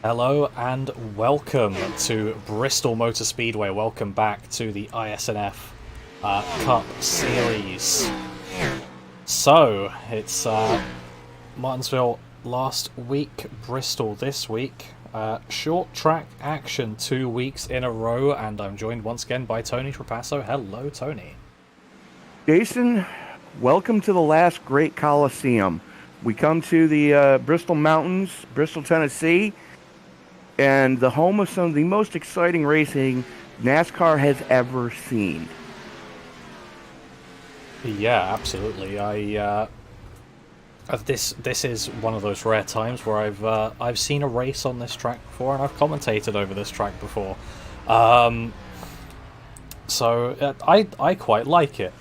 Hello and welcome to Bristol Motor Speedway. Welcome back to the iSNF Cup Series. So, it's Martinsville last week, Bristol this week. Short track action 2 weeks in a row, and I'm joined once again by Tony Trapasso. Hello, Tony. Jason, welcome to the last great Coliseum. We come to the Bristol Mountains, Bristol, Tennessee, and the home of some of the most exciting racing NASCAR has ever seen. Yeah, absolutely. This is one of those rare times where I've seen a race on this track before, and I've commentated over this track before. So I quite like it.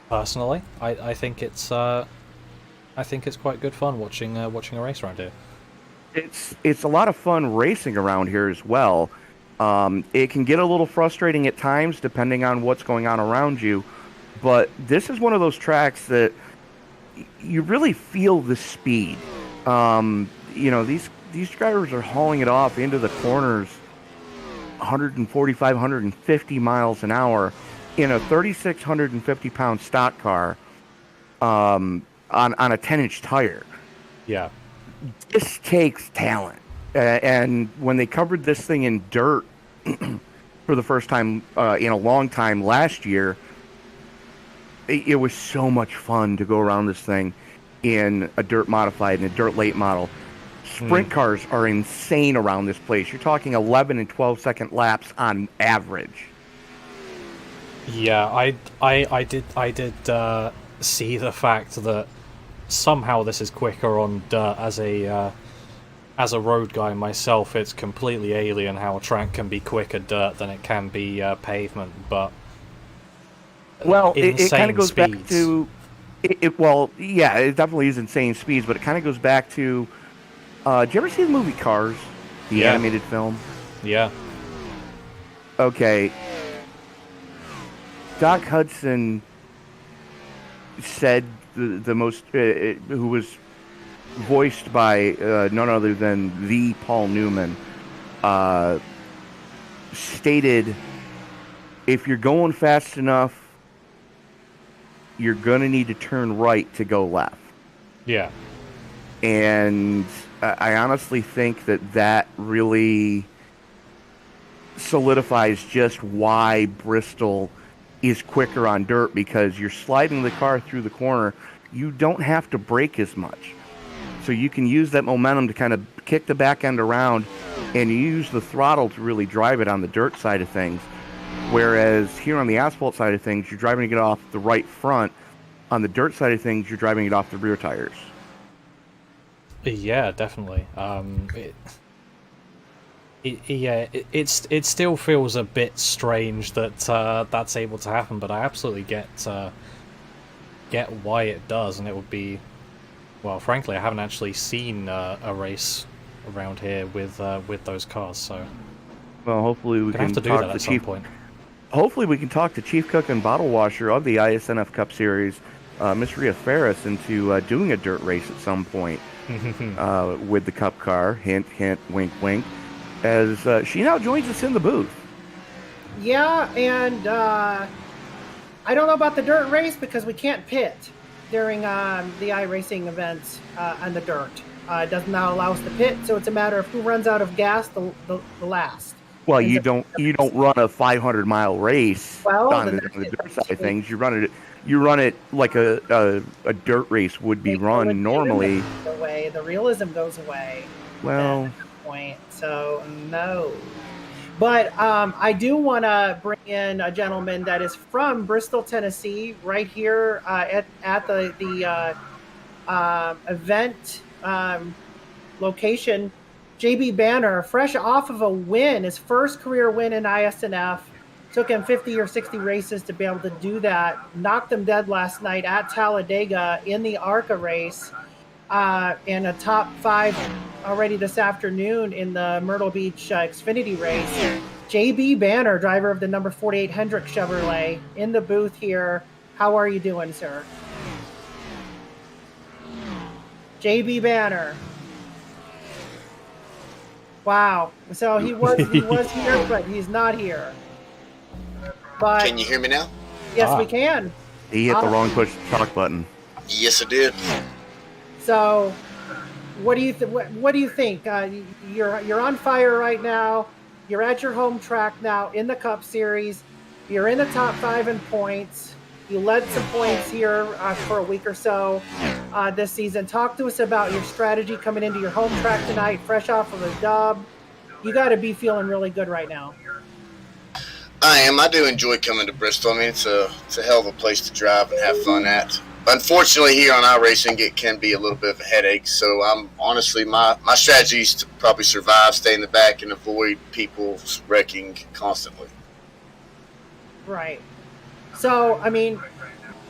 Personally, I think it's quite good fun watching a race around here. It's a lot of fun racing around here as well. It can get a little frustrating at times depending on what's going on around you, but this is one of those tracks that you really feel the speed. These drivers are hauling it off into the corners 145, 150 miles an hour in a 3,650-pound stock car on a 10-inch tire. Yeah. This takes talent. And when they covered this thing in dirt for the first time in a long time last year, it was so much fun to go around this thing in a dirt modified and a dirt late model. Sprint cars are insane around this place. You're talking 11 and 12-second laps on average. Yeah, I did see the fact that somehow this is quicker on dirt. As a road guy myself, it's completely alien how a track can be quicker dirt than it can be pavement. But it kind of goes back to it definitely is insane speeds, but it kind of goes back to. Did you ever see the movie Cars, the animated film? Yeah. Okay. Doc Hudson said the most who was voiced by none other than the Paul Newman stated, if you're going fast enough, you're going to need to turn right to go left. Yeah. And I honestly think that really solidifies just why Bristol is quicker on dirt, because you're sliding the car through the corner. You don't have to brake as much. So you can use that momentum to kind of kick the back end around, and you use the throttle to really drive it on the dirt side of things. Whereas here on the asphalt side of things, you're driving it off the right front. On the dirt side of things, you're driving it off the rear tires. Yeah, definitely. It still feels a bit strange that that's able to happen, but I absolutely get why it does, and it would be, well, frankly, I haven't actually seen a race around here with those cars, so well, hopefully we can have to do that at some point. Hopefully we can talk the chief cook and bottle washer of the iSNF Cup Series, Miss Rhea Ferris, into doing a dirt race at some point with the Cup car. Hint, hint, wink, wink. As she now joins us in the booth. Yeah, and I don't know about the dirt race because we can't pit during the iRacing events on the dirt. It does not allow us to pit, so it's a matter of who runs out of gas the last. Well, you don't run a 500-mile race on the dirt side of things. You run it like a dirt race would be run normally. The realism goes away. Well, at that point, so no. But I do want to bring in a gentleman that is from Bristol, Tennessee, right here at the event location. JB Banner, fresh off of a win, his first career win in iSNF. Took him 50 or 60 races to be able to do that. Knocked him dead last night at Talladega in the ARCA race. In a top 5 already this afternoon in the Myrtle Beach Xfinity race. JB Banner, driver of the number 48 Hendrick Chevrolet, in the booth here. How are you doing, sir? JB Banner. Wow. So he was here, but he's not here. But Can you hear me now? yes, we can. He hit the wrong push talk button. Yes, I did. So, what do you think? You're on fire right now. You're at your home track now in the Cup Series. You're in the top 5 in points. You led some points here for a week or so this season. Talk to us about your strategy coming into your home track tonight, fresh off of a dub. You got to be feeling really good right now. I am. I do enjoy coming to Bristol. I mean, it's a hell of a place to drive and have fun at. Unfortunately, here on iRacing, it can be a little bit of a headache. So I'm honestly, my strategy is to probably survive, stay in the back, and avoid people wrecking constantly. Right. So, I mean,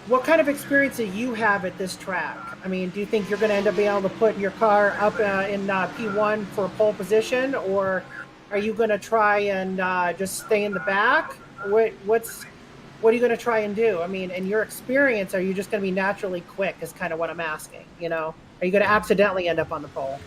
what kind of experience do you have at this track? I mean, do you think you're going to end up being able to put your car up in P1 for pole position, or are you going to try and just stay in the back? What are you going to try and do? I mean, in your experience, are you just going to be naturally quick is kind of what I'm asking, you know? Are you going to accidentally end up on the pole?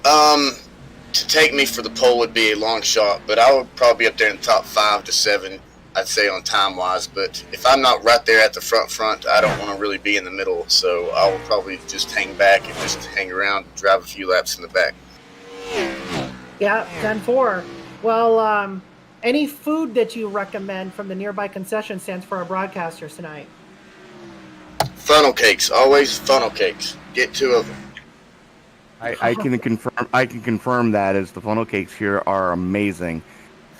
To take me for the pole would be a long shot, but I would probably be up there in the top 5 to 7, I'd say, on time-wise. But if I'm not right there at the front, I don't want to really be in the middle, so I will probably just hang back and just hang around, drive a few laps in the back. Yeah, 10-4. Well, any food that you recommend from the nearby concession stands for our broadcasters tonight? Funnel cakes, always funnel cakes. Get 2 of them. I can confirm that, as the funnel cakes here are amazing.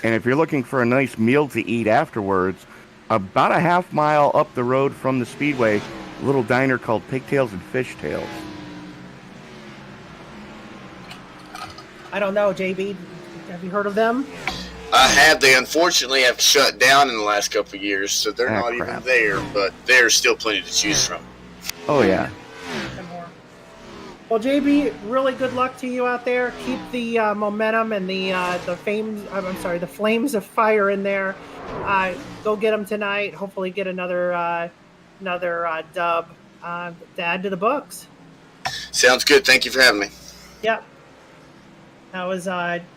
And if you're looking for a nice meal to eat afterwards, about a half mile up the road from the Speedway, a little diner called Pigtails and Fishtails. I don't know, JB. Have you heard of them? I have. They unfortunately have shut down in the last couple of years, so they're not even there, but there's still plenty to choose from. Oh, yeah. Well, JB, really good luck to you out there. Keep the momentum and the flames of fire in there. Go get them tonight. Hopefully, get another dub to add to the books. Sounds good. Thank you for having me. Yep. That was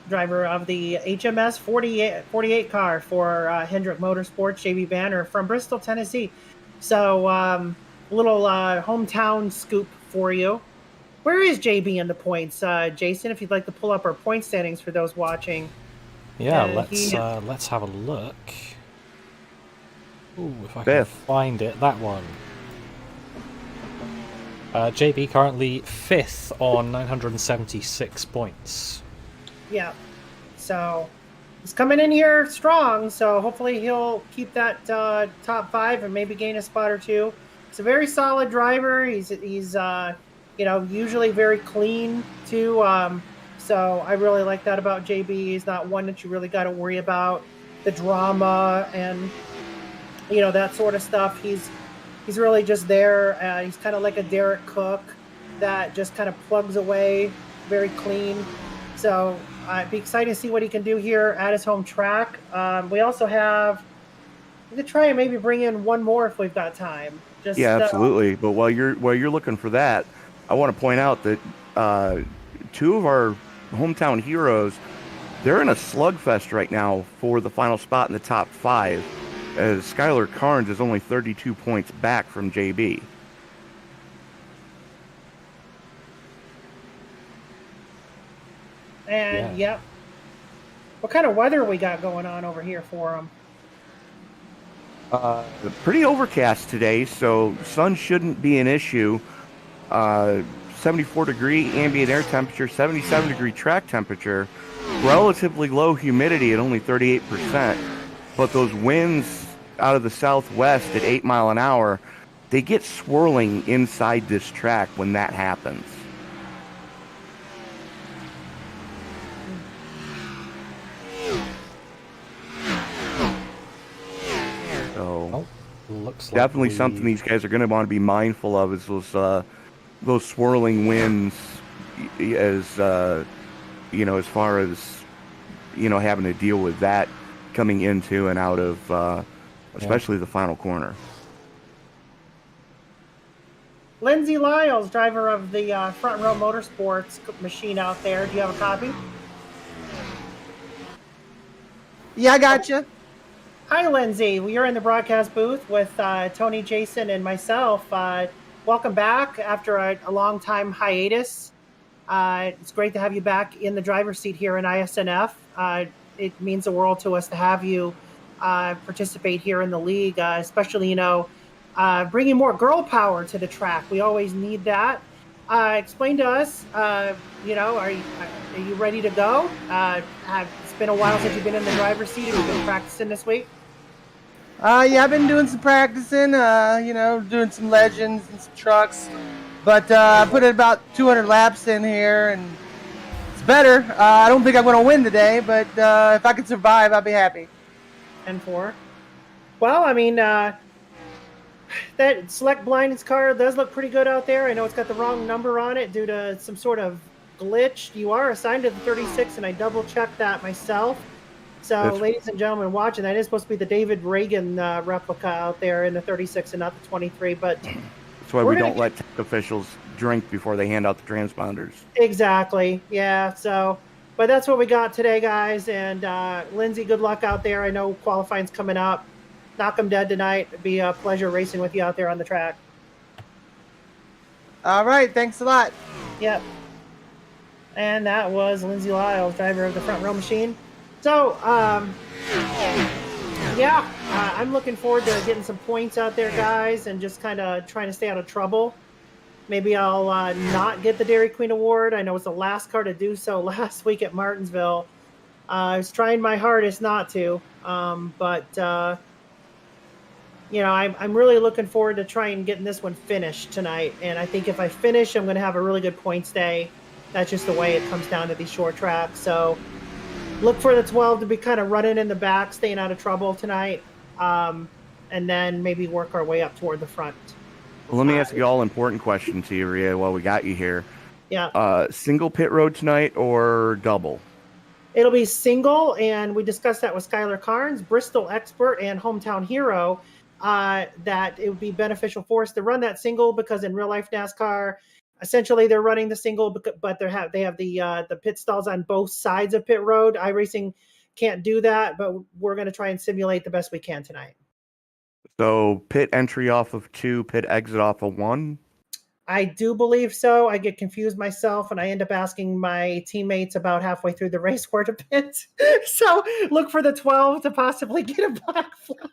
driver of the HMS 48 car for Hendrick Motorsports, JB Banner from Bristol, Tennessee. So, little hometown scoop for you. Where is JB in the points, Jason? If you'd like to pull up our point standings for those watching. Yeah, let's have a look. Ooh, if I can find it, that one. JB currently 5th on 976 points. Yeah, so he's coming in here strong. So hopefully he'll keep that top 5 and maybe gain a spot or 2. He's a very solid driver. He's usually very clean too. So I really like that about JB. He's not one that you really got to worry about the drama and that sort of stuff. He's really just there. He's kind of like a Derek Cook that just kind of plugs away, very clean. So I'd be excited to see what he can do here at his home track. We also have. We could try and maybe bring in one more if we've got time. Absolutely. But while you're looking for that, I want to point out that 2 of our hometown heroes, they're in a slugfest right now for the final spot in the top 5, as Skylar Carnes is only 32 points back from JB. And, yep. What kind of weather we got going on over here for them? Pretty overcast today, so sun shouldn't be an issue. 74-degree ambient air temperature, 77-degree track temperature, relatively low humidity at only 38%. But those winds out of the southwest at 8 miles an hour, they get swirling inside this track when that happens. So, looks definitely something these guys are going to want to be mindful of, is those swirling winds, as far as having to deal with that coming into and out of especially the final corner. Lindsay Lyles, driver of the Front Row Motorsports machine out there. Do you have a copy? Yeah, I got you. Hi, Lindsay. We are in the broadcast booth with Tony, Jason, and myself. Welcome back after a long time hiatus. It's great to have you back in the driver's seat here in iSNF. It means the world to us to have you participate here in the league, especially, bringing more girl power to the track. We always need that. Explain to us, are you ready to go? It's been a while since you've been in the driver's seat. Have you been practicing this week? Yeah, I've been doing some practicing, doing some legends and some trucks. But I put in about 200 laps in here, and it's better. I don't think I'm going to win today, but if I can survive, I'll be happy. 10-4. Well, I mean, that select blindness car does look pretty good out there. I know it's got the wrong number on it due to some sort of glitch. You are assigned to the 36, and I double-checked that myself. So, ladies and gentlemen watching, that is supposed to be the David Reagan replica out there in the 36 and not the 23. But that's why we don't let tech officials drink before they hand out the transponders. Exactly. Yeah. So, but that's what we got today, guys. And Lindsay, good luck out there. I know qualifying's coming up. Knock them dead tonight. It'd be a pleasure racing with you out there on the track. All right. Thanks a lot. Yep. And that was Lindsay Lyles, driver of the front row machine. So, I'm looking forward to getting some points out there, guys, and just kind of trying to stay out of trouble. Maybe I'll not get the Dairy Queen Award. I know it's the last car to do so last week at Martinsville. I was trying my hardest not to, but I'm really looking forward to trying getting this one finished tonight. And I think if I finish, I'm going to have a really good points day. That's just the way it comes down to these short tracks. So look for the 12 to be kind of running in the back, staying out of trouble tonight, and then maybe work our way up toward the front. Well, let me ask you all important questions here, Rhea, while we got you here. Yeah. Single pit road tonight or double? It'll be single, and we discussed that with Skylar Carnes, Bristol expert and hometown hero, that it would be beneficial for us to run that single because in real life NASCAR, essentially they're running the single, but they have the pit stalls on both sides of pit road. iRacing can't do that, but we're going to try and simulate the best we can tonight. So pit entry off of 2, pit exit off of 1? I do believe so. I get confused myself, and I end up asking my teammates about halfway through the race where to pit. So look for the 12 to possibly get a black flag.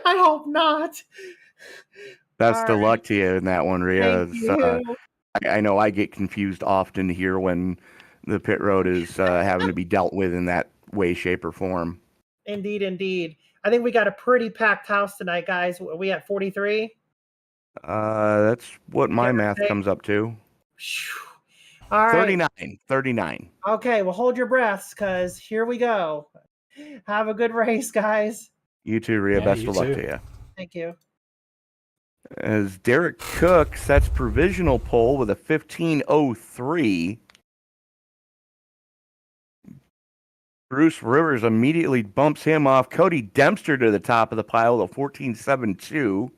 I hope not. Best of luck to you in that one, Rhea. Thank you. I know I get confused often here when the pit road is having to be dealt with in that way, shape, or form. Indeed, indeed. I think we got a pretty packed house tonight, guys. Are we at 43? That's what my math comes up to. All right. 39. Okay, well, hold your breaths, because here we go. Have a good race, guys. You too, Rhea. Best of luck to you. Thank you. As Derek Cook sets provisional pole with a 15:03. Bruce Rivers immediately bumps him off. Cody Dempster to the top of the pile with a 14.72.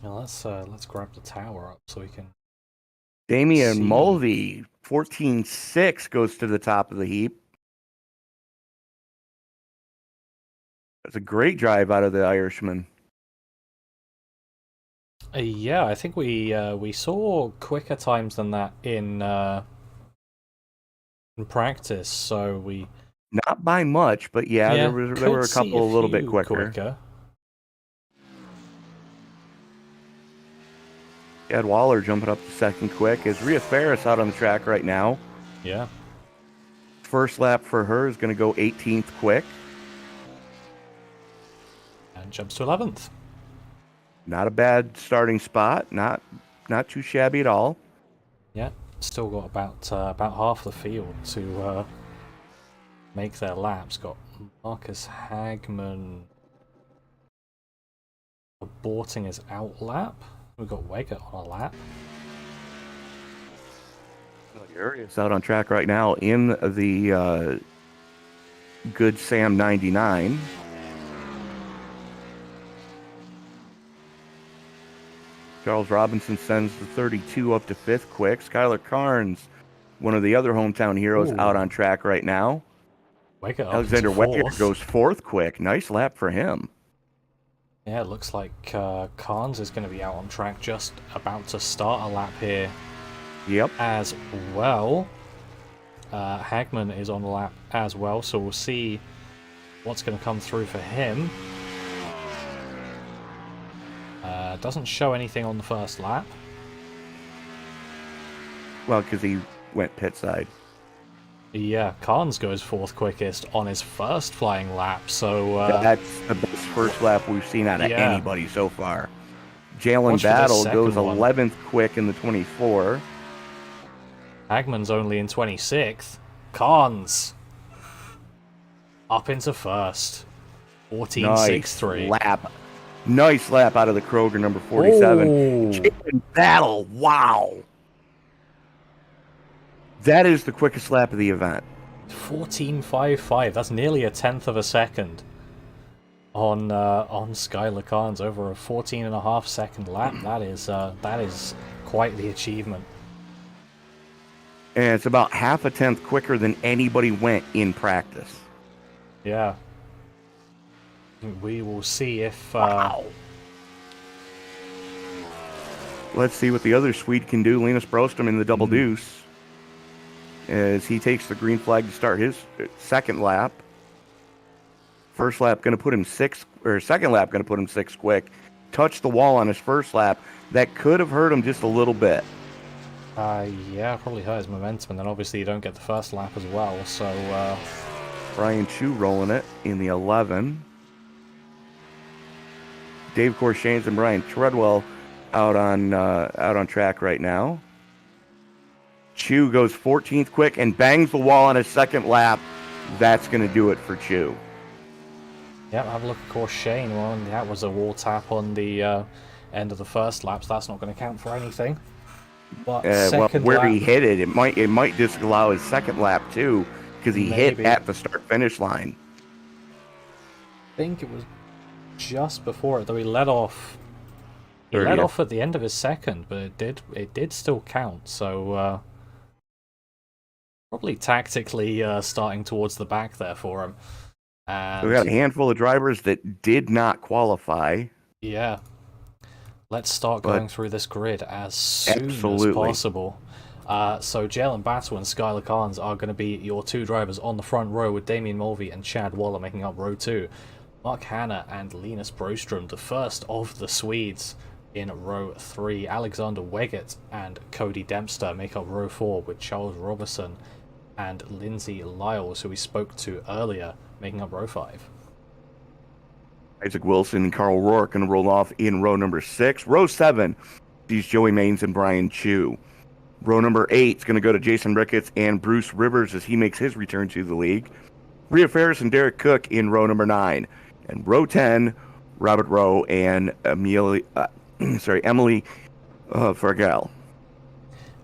Now let's grab the tower up so we can. Damian Mulvey, 14.6, goes to the top of the heap. That's a great drive out of the Irishman. Yeah, I think we saw quicker times than that in practice. So we not by much, but there were a couple a little bit quicker. Ed Waller jumping up to second quick as Rhea Ferris out on the track right now. Yeah. First lap for her is going to go 18th quick. And jumps to 11th. Not a bad starting spot. Not too shabby at all. Yeah. Still got about half the field to make their laps. Got Marcus Hagman aborting his out lap. We've got Weggett on a lap. Urias out on track right now in the Good Sam 99. Charles Robinson sends the 32 up to 5th quick. Skylar Carnes, one of the other hometown heroes, out on track right now. Wegert up Alexander into Wegert fourth. goes fourth quick. Nice lap for him. Yeah, it looks like Carnes is going to be out on track, just about to start a lap here Yep. as well. Hagman is on the lap as well, so we'll see what's going to come through for him. Doesn't show anything on the first lap. Well, because he went pit side. Yeah, Carnes goes fourth quickest on his first flying lap, so... That's the best first lap we've seen out of Yeah. anybody so far. Jalen Watch for this Battle second goes one. 11th quick in the 24. Hagman's only in 26th. Carnes up into first. 14.63. lap. Nice lap out of the Kroger, number 47. Oh. Jalen Battle, wow. That is the quickest lap of the event. 14.55. That's nearly a tenth of a second on Skylar Carnes over a 14.5-second lap. That is quite the achievement. And it's about half a tenth quicker than anybody went in practice. Yeah. We will see if... Wow. Let's see what the other Swede can do. Linus Brostrom in the double deuce. As he takes the green flag to start his second lap. First lap going to put him second lap going to put him 6 quick. Touched the wall on his first lap. That could have hurt him just a little bit. Yeah, probably hurt his momentum, and then obviously you don't get the first lap as well, so... Brian Chu rolling it in the 11. Dave Corshanes and Brian Treadwell out on track right now. Chu goes 14th quick and bangs the wall on his second lap. That's going to do it for Chu. Yeah, have a look at course Shane. Well, that was a wall tap on the end of the first lap, so that's not going to count for anything. But second where lap, he hit it, it might disallow his second lap too, because he hit Maybe. at the start-finish line. I think it was just before it, though he let off. He 30th. let off at the end of his second, but it did still count. So probably tactically starting towards the back there for him. And So we got a handful of drivers that did not qualify. yeah, let's start going through this grid as soon as Absolutely. possible. So Jalen Battle and Skylar Carnes are going to be your two drivers on the front row, with Damien Mulvey and Chad Waller making up row 2. Mark Hanna and Linus Brostrom, the first of the Swedes, in row 3. Alexander Wegert and Cody Dempster make up row 4, with Charles Robertson and Lindsay Lyles, who we spoke to earlier, making up row 5. Isaac Wilson and Carl Rourke going to roll off in row number 6. Row 7, these Joey Maines and Brian Chu. Row number 8 is going to go to Jason Ricketts and Bruce Rivers as he makes his return to the league. Rhea Ferris and Derek Cook in row number 9. And row 10, Robert Rowe and Emily Fargal.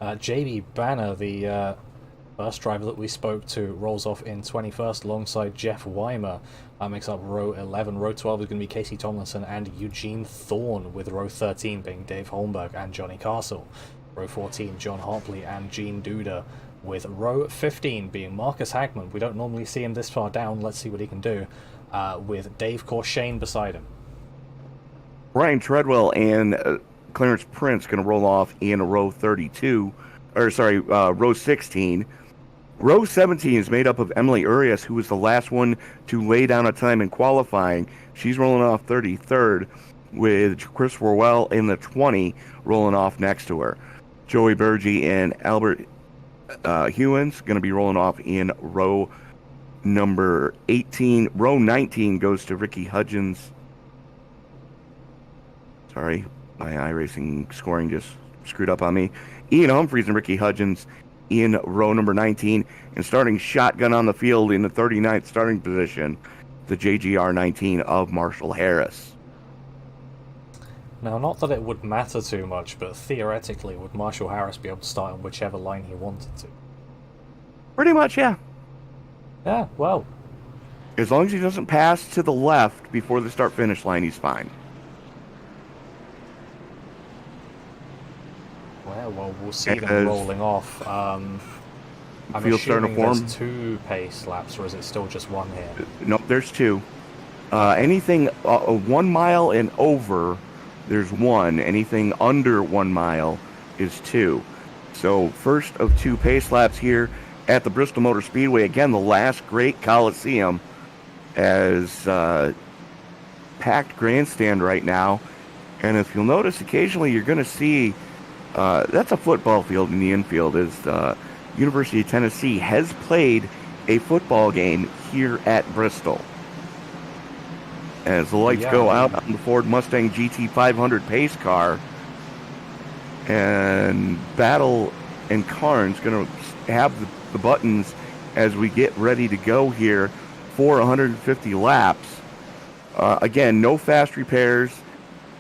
JB Banner, the first driver that we spoke to, rolls off in 21st alongside Jeff Weimer. That makes up row 11. Row 12 is going to be Casey Tomlinson and Eugene Thorne, with row 13 being Dave Holmberg and Johnny Castle. Row 14, John Hartley and Gene Duda, with row 15 being Marcus Hagman. We don't normally see him this far down. Let's see what he can do, with Dave Corshane beside him. Brian Treadwell and Clarence Prince going to roll off in row 16. Row 17 is made up of Emily Urias, who was the last one to lay down a time in qualifying. She's rolling off 33rd, with Chris Worwell in the 20 rolling off next to her. Joey Berge and Albert Hewins going to be rolling off in row number 18. Row 19 goes to Ricky Hudgens. Sorry, my iRacing scoring just screwed up on me. Ian Humphreys and Ricky Hudgens in row number 19. And starting shotgun on the field in the 39th starting position, the JGR 19 of Marshall Harris. Now, not that it would matter too much, but theoretically, would Marshall Harris be able to start on whichever line he wanted to? Pretty much, yeah. Yeah, well, As long as he doesn't pass to the left before the start-finish line, he's fine. we'll see them rolling off. I'm field starting to assuming form. there's 2 pace laps, or is it still just 1 here? Nope, there's 2. Anything 1 mile and over, there's 1. Anything under 1 mile is 2. So first of 2 pace laps here at the Bristol Motor Speedway. Again, the last great Coliseum, as packed grandstand right now. And if you'll notice, occasionally you're going to see that's a football field in the infield. As University of Tennessee has played a football game here at Bristol. As the lights go out on the Ford Mustang GT 500 pace car, and Battle and Carnes going to have the buttons as we get ready to go here for 150 laps. Again, no fast repairs,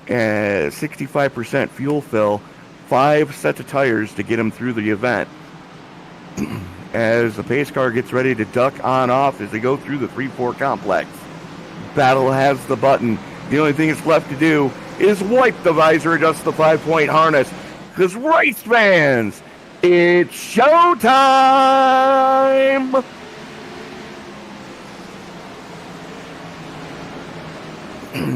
65% fuel fill, 5 sets of tires to get them through the event. As the pace car gets ready to duck on off as they go through the 3-4 complex. Battle has the button. The only thing it's left to do is wipe the visor, adjust the 5-point harness. Because race fans, it's showtime!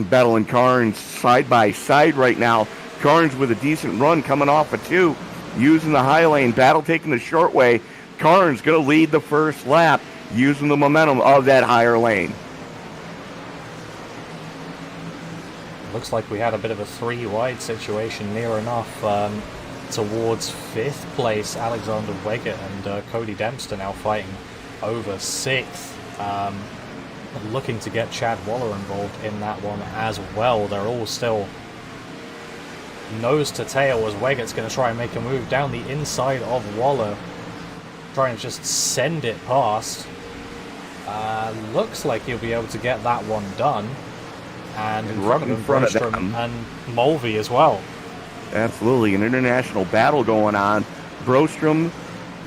Battle and Carnes side by side right now. Carnes with a decent run coming off a 2, using the high lane. Battle taking the short way. Carnes going to lead the first lap, using the momentum of that higher lane. Looks like we had a bit of a 3-wide situation near enough towards 5th place. Alexander Weggett and Cody Dempster now fighting over 6th. Looking to get Chad Waller involved in that one as well. They're all still nose to tail as Weggett's going to try and make a move down the inside of Waller, trying to just send it past. Looks like he'll be able to get that one done. And right in front of them. And Mulvey as well. Absolutely, an international battle going on. Brostrom,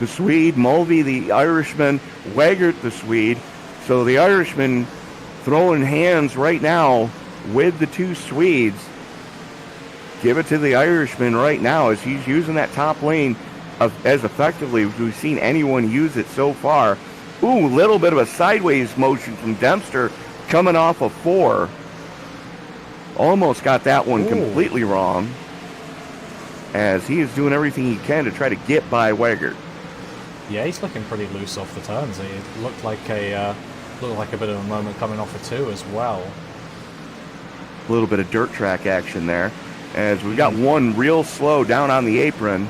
the Swede, Mulvey, the Irishman, Weggert, the Swede. So the Irishman throwing hands right now with the 2 Swedes. Give it to the Irishman right now as he's using that top lane as effectively as we've seen anyone use it so far. Ooh, little bit of a sideways motion from Dempster coming off of 4. Almost got that one completely wrong, as he is doing everything he can to try to get by Weggert. Yeah, he's looking pretty loose off the turns. It looked like a bit of a moment coming off a 2 as well. A little bit of dirt track action there, as we got one real slow down on the apron.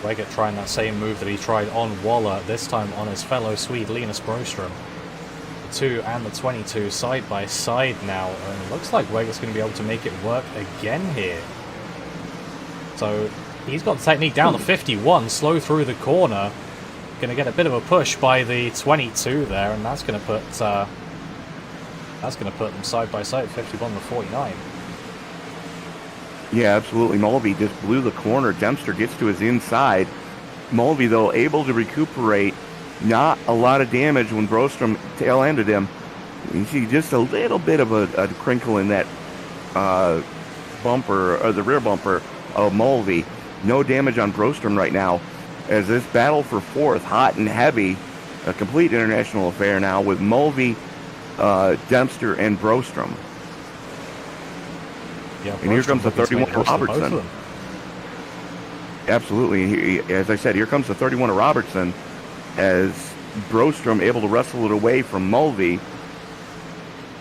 Weggett trying that same move that he tried on Waller, this time on his fellow Swede Linus Brostrom. The 2 and the 22 side by side now, and it looks like Weggett's going to be able to make it work again here. So he's got the technique down the 51, slow through the corner. Going to get a bit of a push by the 22 there, and that's going to put them side by side, 51 to 49. Yeah, absolutely. Mulvey just blew the corner. Dempster gets to his inside. Mulvey, though, able to recuperate. Not a lot of damage when Brostrom tail-ended him. You see just a little bit of a crinkle in that bumper, or the rear bumper of Mulvey. No damage on Brostrom right now, as this battle for 4th, hot and heavy, a complete international affair now with Mulvey, Dempster, and Brostrom. Yeah, and here comes the 31 Robertson. Absolutely. As I said, here comes the 31 of Robertson, as Brostrom able to wrestle it away from Mulvey.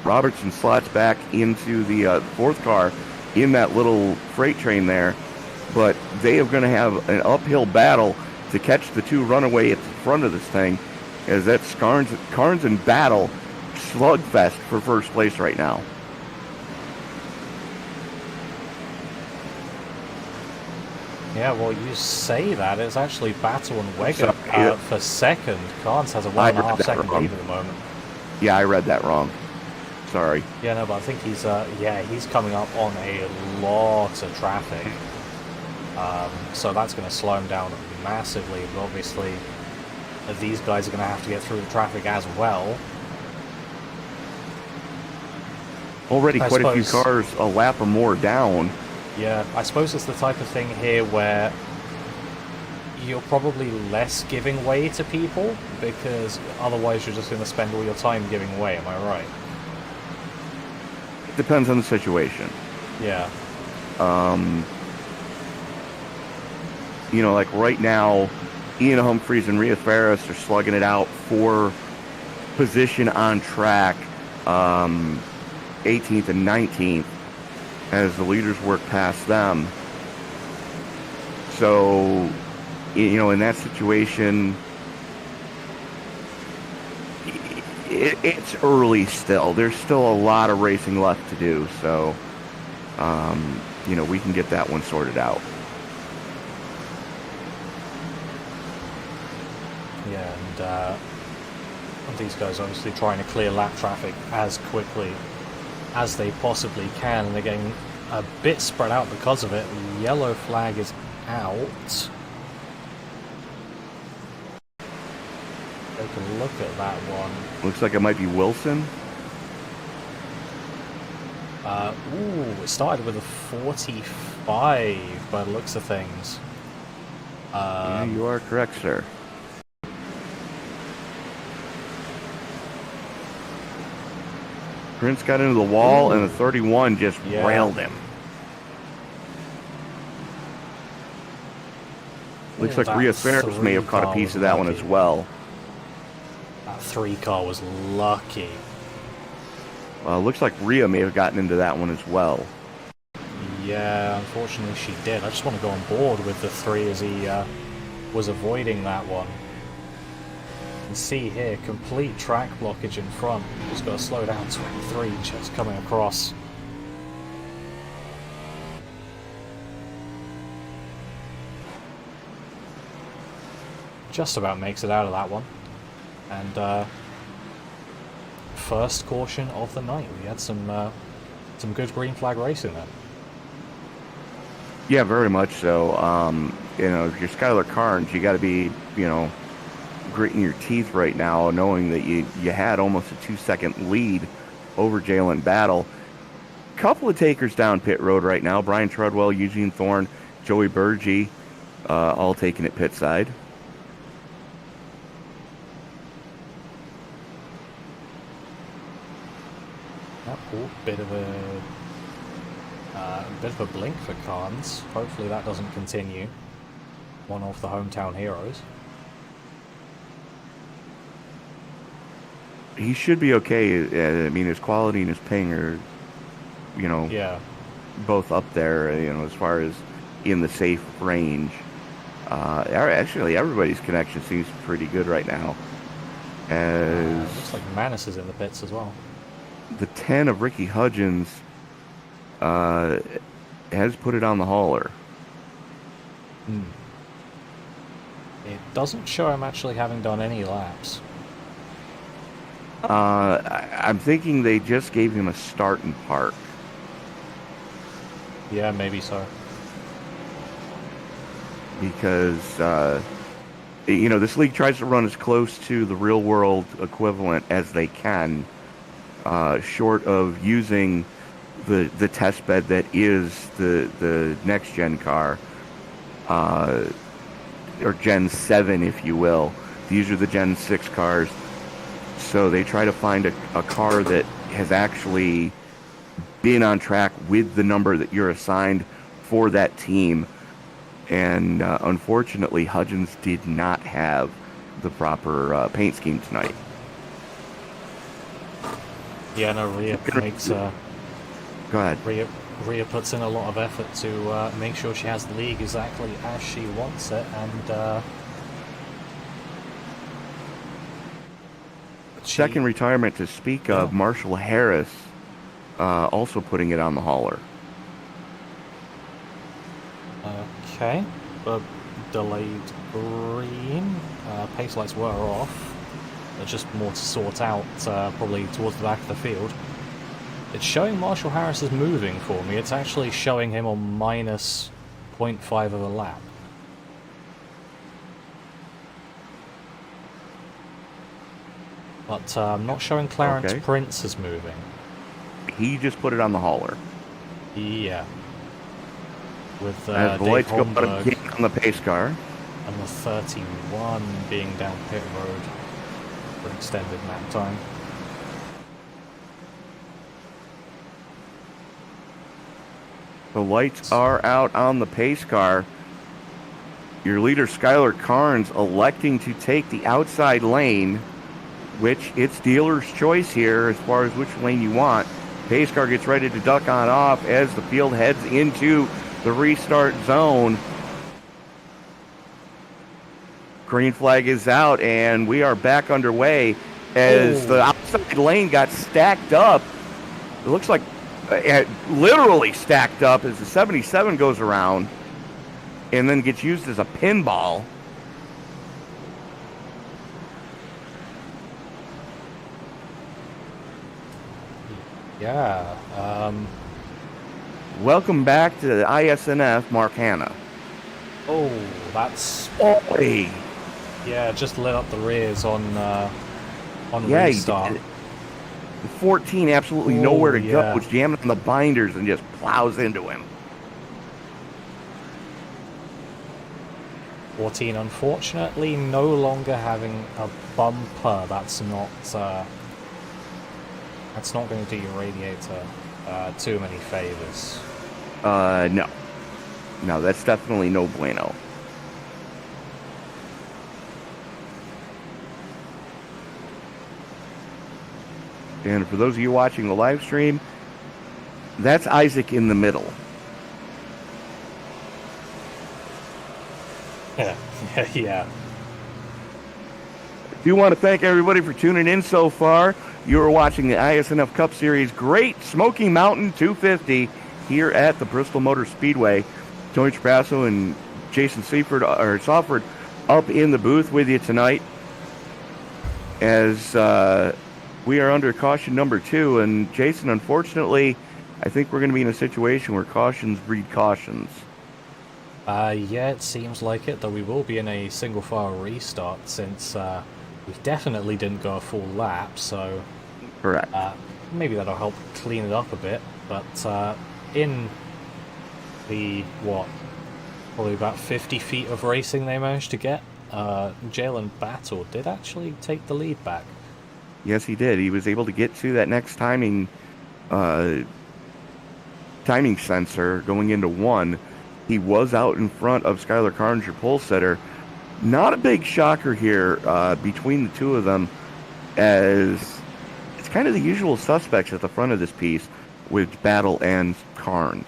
Robertson slots back into the 4th car in that little freight train there, but they are going to have an uphill battle to catch the 2 runaway at the front of this thing, as that's Carnes and Battle slugfest for first place right now. Yeah, well, you say that. It's actually Battle and Weggett for second. Carnes has a 1.5 second lead at the moment. Yeah, I read that wrong. Sorry. Yeah, no, but I think he's coming up on a lot of traffic. So that's going to slow him down massively. But obviously, these guys are going to have to get through the traffic as well. Already quite a few cars a lap or more down. Yeah, I suppose it's the type of thing here where you're probably less giving way to people, because otherwise you're just going to spend all your time giving away, am I right? Depends on the situation. Yeah. You know, like right now, Ian Humphreys and Rhea Ferris are slugging it out for position on track, 18th and 19th, as the leaders work past them. So, you know, in that situation, it's early still. There's still a lot of racing left to do. So, you know, we can get that one sorted out. Yeah, and these guys obviously trying to clear lap traffic as quickly as they possibly can, and they're getting a bit spread out because of it. The yellow flag is out. Take a look at that one. Looks like it might be Wilson. Ooh, it started with a 45 by the looks of things. Yeah, you are correct, sir. Prince got into the wall, and the 31 just railed him. Looks like Rhea Ferris may have caught a piece of that one as well. That 3 car was lucky. Looks like Rhea may have gotten into that one as well. Yeah, unfortunately she did. I just want to go on board with the 3 as he was avoiding that one. You can see here, complete track blockage in front. Just got to slow down. 23 just coming across. Just about makes it out of that one. And first caution of the night. We had some good green flag racing there. Yeah, very much so. You know, if you're Skylar Carnes, you got to be, you know, gritting your teeth right now, knowing that you had almost a 2-second lead over Jalen Battle. Couple of takers down pit road right now. Brian Treadwell, Eugene Thorne, Joey Burgee, all taking it pit side. Oh, bit of a blink for Carnes. Hopefully that doesn't continue. One off the hometown heroes. He should be okay. I mean, his quality and his ping are, you know, both up there, you know, as far as in the safe range. Actually, everybody's connection seems pretty good right now. As looks like Manus is in the pits as well. The 10 of Ricky Hudgens has put it on the hauler. It doesn't show him actually having done any laps. I'm thinking they just gave him a start and park. Yeah, maybe so. Because, you know, this league tries to run as close to the real world equivalent as they can, short of using the test bed that is the next gen car, or Gen 7, if you will. These are the Gen 6 cars. So they try to find a car that has actually been on track with the number that you're assigned for that team. And unfortunately, Hudgens did not have the proper paint scheme tonight. Yeah, no, Rhea makes... Go ahead. Rhea puts in a lot of effort to make sure she has the league exactly as she wants it, and... Second retirement to speak of, Marshall Harris also putting it on the hauler. Okay, but delayed green. Pace lights were off. There's just more to sort out, probably towards the back of the field. It's showing Marshall Harris is moving for me. It's actually showing him on minus 0.5 of a lap. But I'm not showing Clarence Prince is moving. He just put it on the hauler. Yeah. With as the Dave lights Holmberg. go out again on the pace car. and the 31 being down pit road for an extended lap time. The lights are out on the pace car. Your leader, Skylar Carnes, electing to take the outside lane, which it's dealer's choice here as far as which lane you want. Pace car gets ready to duck on off as the field heads into the restart zone. Green flag is out, and we are back underway as the outside lane got stacked up. It looks like literally stacked up as the 77 goes around and then gets used as a pinball. Yeah. Welcome back to the iSNF, Mark Hanna. Oh, that's... Hey. Yeah, just lit up the rears on Yeah, restart. 14 absolutely nowhere to yeah. go. It's jamming on the binders and just plows into him. 14, unfortunately, no longer having a bumper. That's not going to do your radiator too many favors. No, that's definitely no bueno. And for those of you watching the live stream, that's Isaac in the middle. Yeah. I do want to thank everybody for tuning in so far. You are watching the iSNF Cup Series Great Smoky Mountain 250 here at the Bristol Motor Speedway. Tony Trapasso and Jason Sawford up in the booth with you tonight as we are under caution number 2. And Jason, unfortunately, I think we're going to be in a situation where cautions breed cautions. Yeah, it seems like it, though we will be in a single file restart since we definitely didn't go a full lap, so Correct. Maybe that'll help clean it up a bit. But in the, probably about 50 feet of racing they managed to get, Jalen Battle did actually take the lead back. Yes, he did. He was able to get to that next timing sensor going into 1. He was out in front of Skylar Carnes, your pole setter. Not a big shocker here between the two of them, as it's kind of the usual suspects at the front of this piece with Battle and Carnes.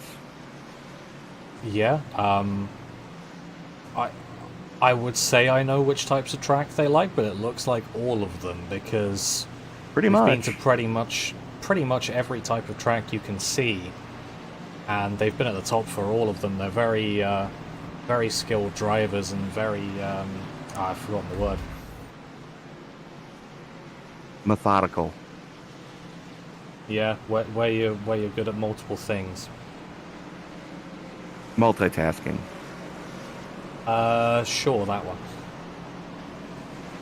Yeah, I would say I know which types of track they like, but it looks like all of them, because Pretty we've much. been to pretty much every type of track you can see, and they've been at the top for all of them. They're very very skilled drivers and very I've forgotten the word. Methodical. Yeah, where you're good at multiple things. Multitasking. Sure, that one.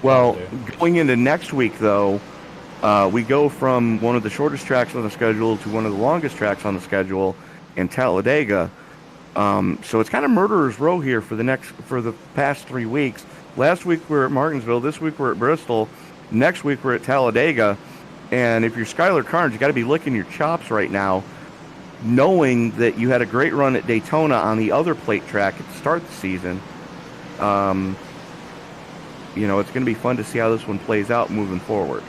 Well, That'll do. going into next week, though, we go from one of the shortest tracks on the schedule to one of the longest tracks on the schedule in Talladega. So it's kind of murderer's row here for the past 3 weeks. Last week we're at Martinsville. This week we're at Bristol. Next week we're at Talladega. And if you're Skylar Carnes, you got to be licking your chops right now, knowing that you had a great run at Daytona on the other plate track at the start of the season. It's going to be fun to see how this one plays out moving forward.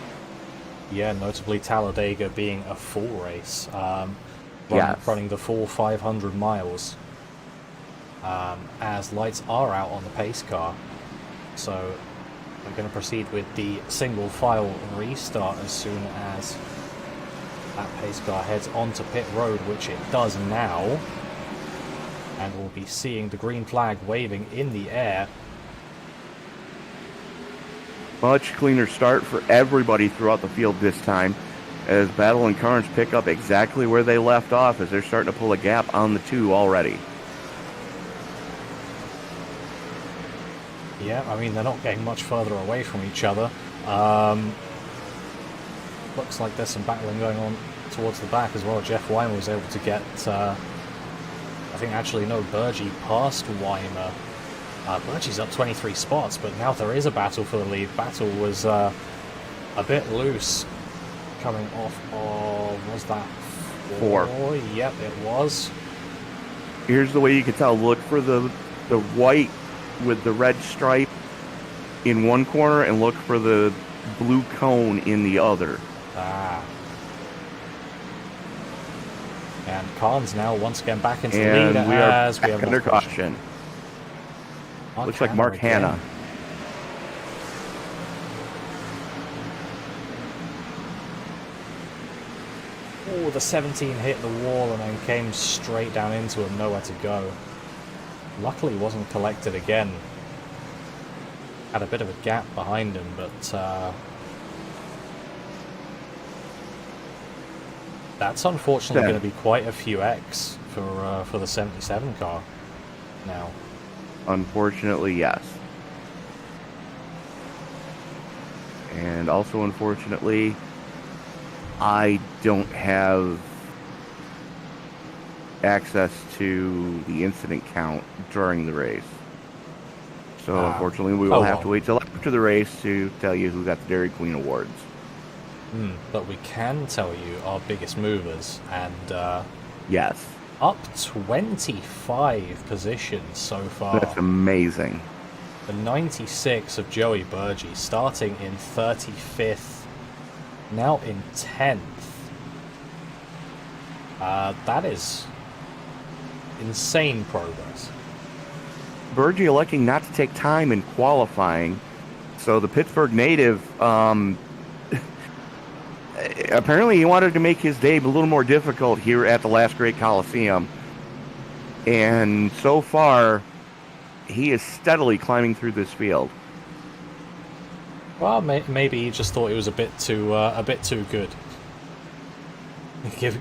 Yeah, notably Talladega being a full race, Yes. running the full 500 miles, as lights are out on the pace car. So we're going to proceed with the single file restart as soon as that pace car heads onto pit road, which it does now. And we'll be seeing the green flag waving in the air. Much cleaner start for everybody throughout the field this time, as Battle and Carnes pick up exactly where they left off, as they're starting to pull a gap on the 2 already. Yeah, I mean, they're not getting much further away from each other. Looks like there's some battling going on towards the back as well. Jeff Weimer was able to get, I think actually no, Burgee passed Weimer Burgie's up 23 spots, but now there is a battle for the lead. Battle was a bit loose coming off of, was that 4? Yep, it was. Here's the way you can tell. Look for the white with the red stripe in one corner and look for the blue cone in the other. Ah. And Khan's now once again back into the lead as we have under caution. Looks like Mark Hanna. Oh, the 17 hit the wall and then came straight down into him, nowhere to go. Luckily it wasn't collected again. Had a bit of a gap behind him, but that's unfortunately going to be quite a few X for the 77 car now. Unfortunately, yes. And also, unfortunately, I don't have access to the incident count during the race. So, unfortunately, we will have to wait till after the race to tell you who got the Dairy Queen Awards. But we can tell you our biggest movers, and yes, up 25 positions so far. That's amazing. The 96 of Joey Burgee starting in 35th, now in 10th. That is insane progress. Burgee electing not to take time in qualifying, so the Pittsburgh native apparently he wanted to make his day a little more difficult here at the last Great Coliseum, and so far he is steadily climbing through this field. Well, maybe he just thought it was a bit too good,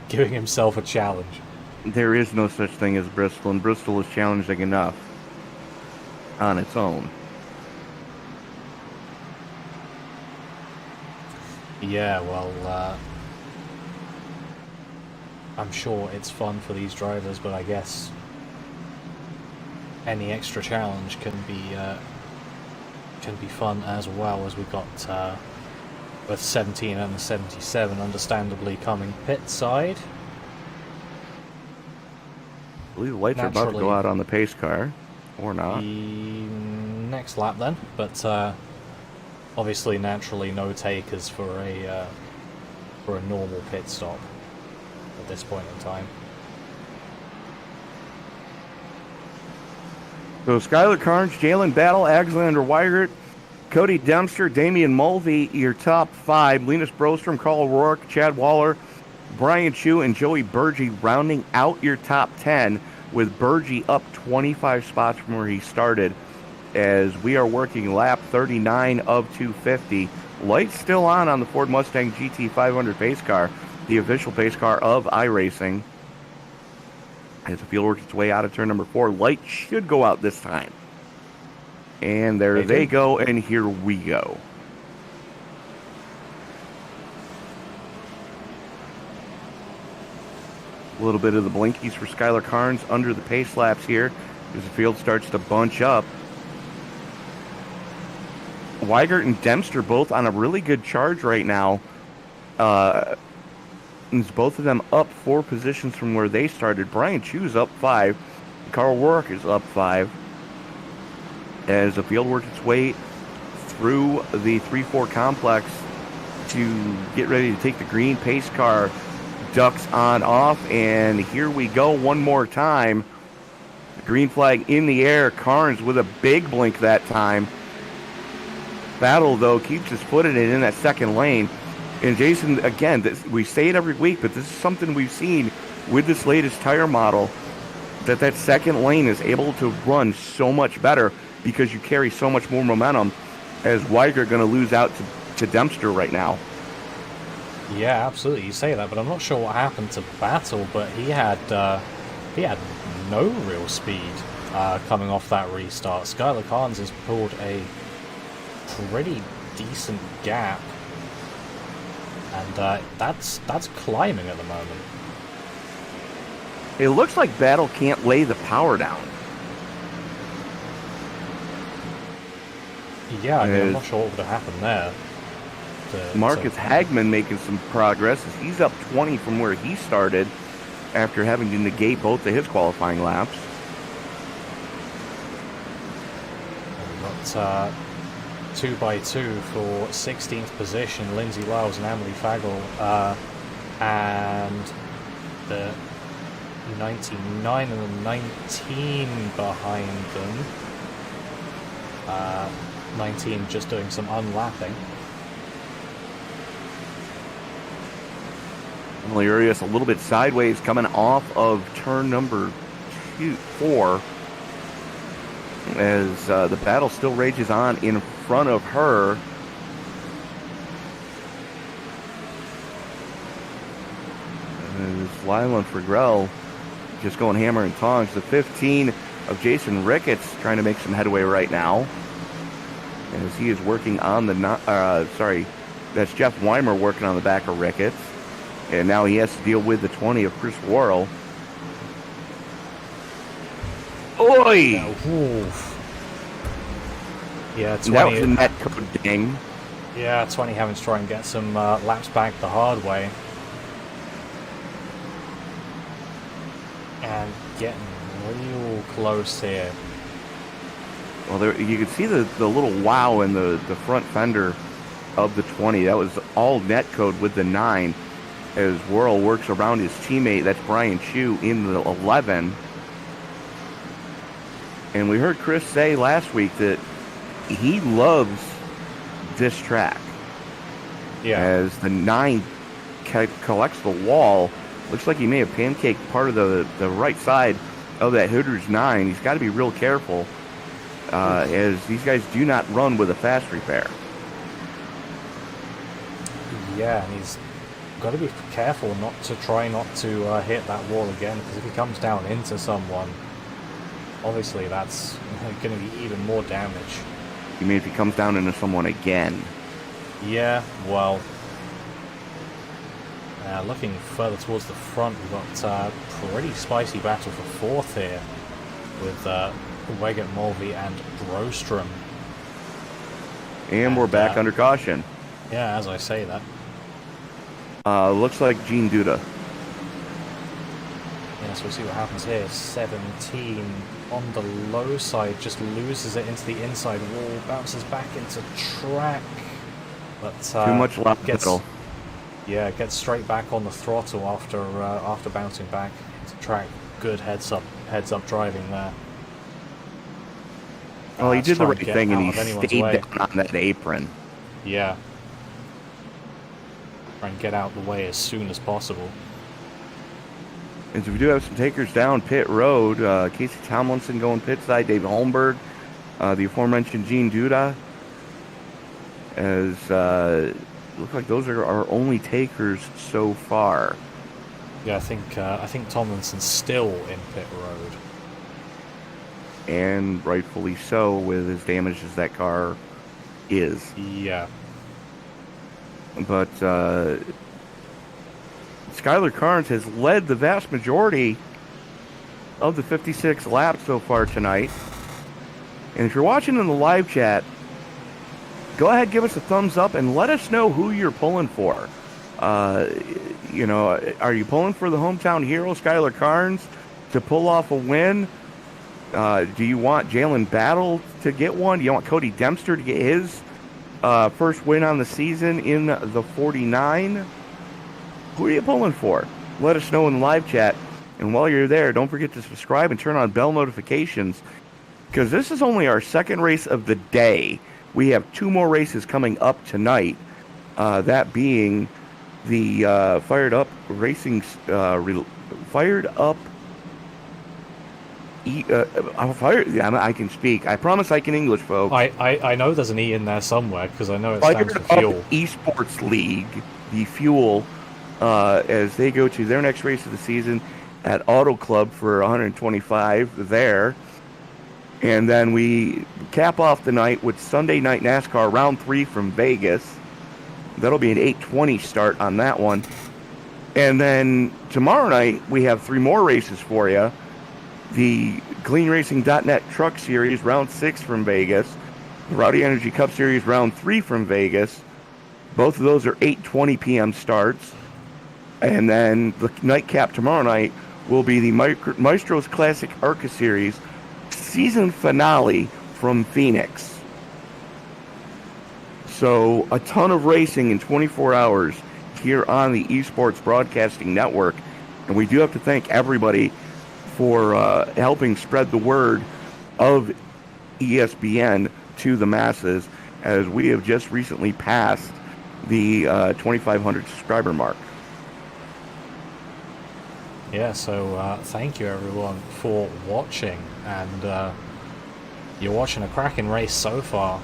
giving himself a challenge. There is no such thing as Bristol, and Bristol is challenging enough on its own. Yeah, well, I'm sure it's fun for these drivers, but I guess any extra challenge can be fun as well, as we've got both 17 and the 77 understandably coming pit side. I believe the lights are about to go out on the pace car, or not. The next lap then, but obviously naturally no takers for a normal pit stop at this point in time. So Skylar Carnes, Jalen Battle, Alexander Weigert, Cody Dempster, Damian Mulvey, your top 5. Linus Brostrom, Carl O'Rourke, Chad Waller, Brian Chu, and Joey Burgee rounding out your top 10, with Burgee up 25 spots from where he started, as we are working lap 39 of 250. Lights still on the Ford Mustang GT 500 pace car, the official pace car of iRacing. As the field works its way out of turn number 4, lights should go out this time. And there they go, and here we go. A little bit of the blinkies for Skylar Carnes under the pace laps here as the field starts to bunch up. Weigert and Dempster both on a really good charge right now. Both of them up 4 positions from where they started. Brian Chu's up 5. Carl Rourke is up 5. As the field works its way through the 3-4 complex to get ready to take the green pace car, ducks on off, and here we go one more time. The green flag in the air. Carnes with a big blink that time. Battle, though, keeps his foot in it in that second lane. And Jason, again, we say it every week, but this is something we've seen with this latest tire model, that second lane is able to run so much better because you carry so much more momentum, as Weigert going to lose out to Dempster right now. Yeah, absolutely. You say that, but I'm not sure what happened to Battle, but he had no real speed coming off that restart. Skylar Carnes has pulled a pretty decent gap, and that's climbing at the moment. It looks like Battle can't lay the power down. Yeah, I mean, I'm not sure what would have happened there. Marcus Hagman making some progress. He's up 20 from where he started after having to negate both of his qualifying laps. Got 2x2 for 16th position, Lindsay Lyles and Emily Fagel, and the 99 and the 19 behind them. 19 just doing some unlapping. Emily Urias a little bit sideways coming off of turn number 4 as the battle still rages on in front of her. As Lila and Fregrell just going hammer and tongs. The 15 of Jason Ricketts trying to make some headway right now as he is working on the that's Jeff Weimer working on the back of Ricketts, and now he has to deal with the 20 of Chris Worrell. Oi! Yeah, 20. That was a net code ding. Yeah, 20 having to try and get some laps back the hard way. And getting real close here. Well, there, you can see the little wow in the front fender of the 20. That was all net code with the 9 as Worrell works around his teammate. That's Brian Chu in the 11. And we heard Chris say last week that he loves this track. Yeah. As the 9 collects the wall, looks like he may have pancaked part of the right side of that Hooters 9. He's got to be real careful as these guys do not run with a fast repair. Yeah, and he's got to be careful not to hit that wall again, because if he comes down into someone, obviously that's going to be even more damage. You mean if he comes down into someone again? Yeah, well, looking further towards the front, we've got a pretty spicy battle for fourth here with Weigert, Mulvey, and Brostrom. And we're back under caution. Yeah, as I say that. Looks like Gene Duda. Yeah, so we'll see what happens here. 17 on the low side, just loses it into the inside wall, bounces back into track, but too much lap pedal. Yeah, gets straight back on the throttle after bouncing back into track. Good heads up driving there. Well, he did the right thing and he stayed down on that apron. Yeah. Try and get out the way as soon as possible. And so we do have some takers down pit road. Casey Tomlinson going pit side. Dave Holmberg, the aforementioned Gene Duda. As look like those are our only takers so far. Yeah, I think Tomlinson's still in pit road. And rightfully so, with as damaged as that car is. Yeah. But Skylar Carnes has led the vast majority of the 56 laps so far tonight. And if you're watching in the live chat, go ahead, give us a thumbs up and let us know who you're pulling for. Are you pulling for the hometown hero, Skylar Carnes, to pull off a win? Do you want Jalen Battle to get one? Do you want Cody Dempster to get his first win on the season in the 49? Who are you pulling for? Let us know in the live chat. And while you're there, don't forget to subscribe and turn on bell notifications, because this is only our second race of the day. We have 2 more races coming up tonight, that being the Fired Up Racing, Fired Up. I can speak. I promise I can English, folks. I know there's an E in there somewhere, because I know it Fired stands for fuel. Up Esports League, the Fuel, as they go to their next race of the season at Auto Club for 125 there. And then we cap off the night with Sunday Night NASCAR Round 3 from Vegas. That'll be an 8:20 start on that one. And then tomorrow night, we have 3 more races for you. The CleanRacing.net Truck Series Round 6 from Vegas. The Rowdy Energy Cup Series Round 3 from Vegas. Both of those are 8:20 p.m. starts. And then the nightcap tomorrow night will be the Maestros Classic ARCA Series season finale from Phoenix. So a ton of racing in 24 hours here on the Esports Broadcasting Network. And we do have to thank everybody for helping spread the word of ESBN to the masses, as we have just recently passed the 2,500 subscriber mark. Yeah, so thank you everyone for watching, and you're watching a cracking race so far.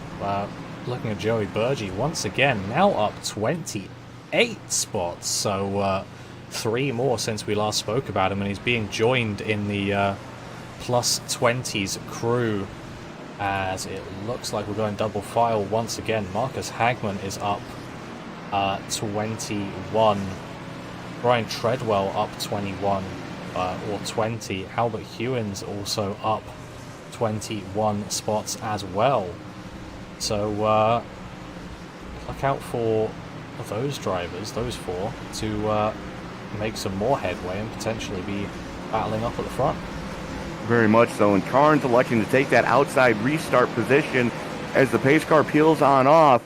Looking at Joey Burgee once again, now up 28 spots, so 3 more since we last spoke about him, and he's being joined in the plus 20s crew, as it looks like we're going double file once again. Marcus Hagman is up 21. Brian Treadwell up 21 or 20. Albert Hewins also up 21 spots as well. So look out for those drivers, those 4, to make some more headway and potentially be battling up at the front. Very much so, and Carnes electing to take that outside restart position as the pace car peels on off,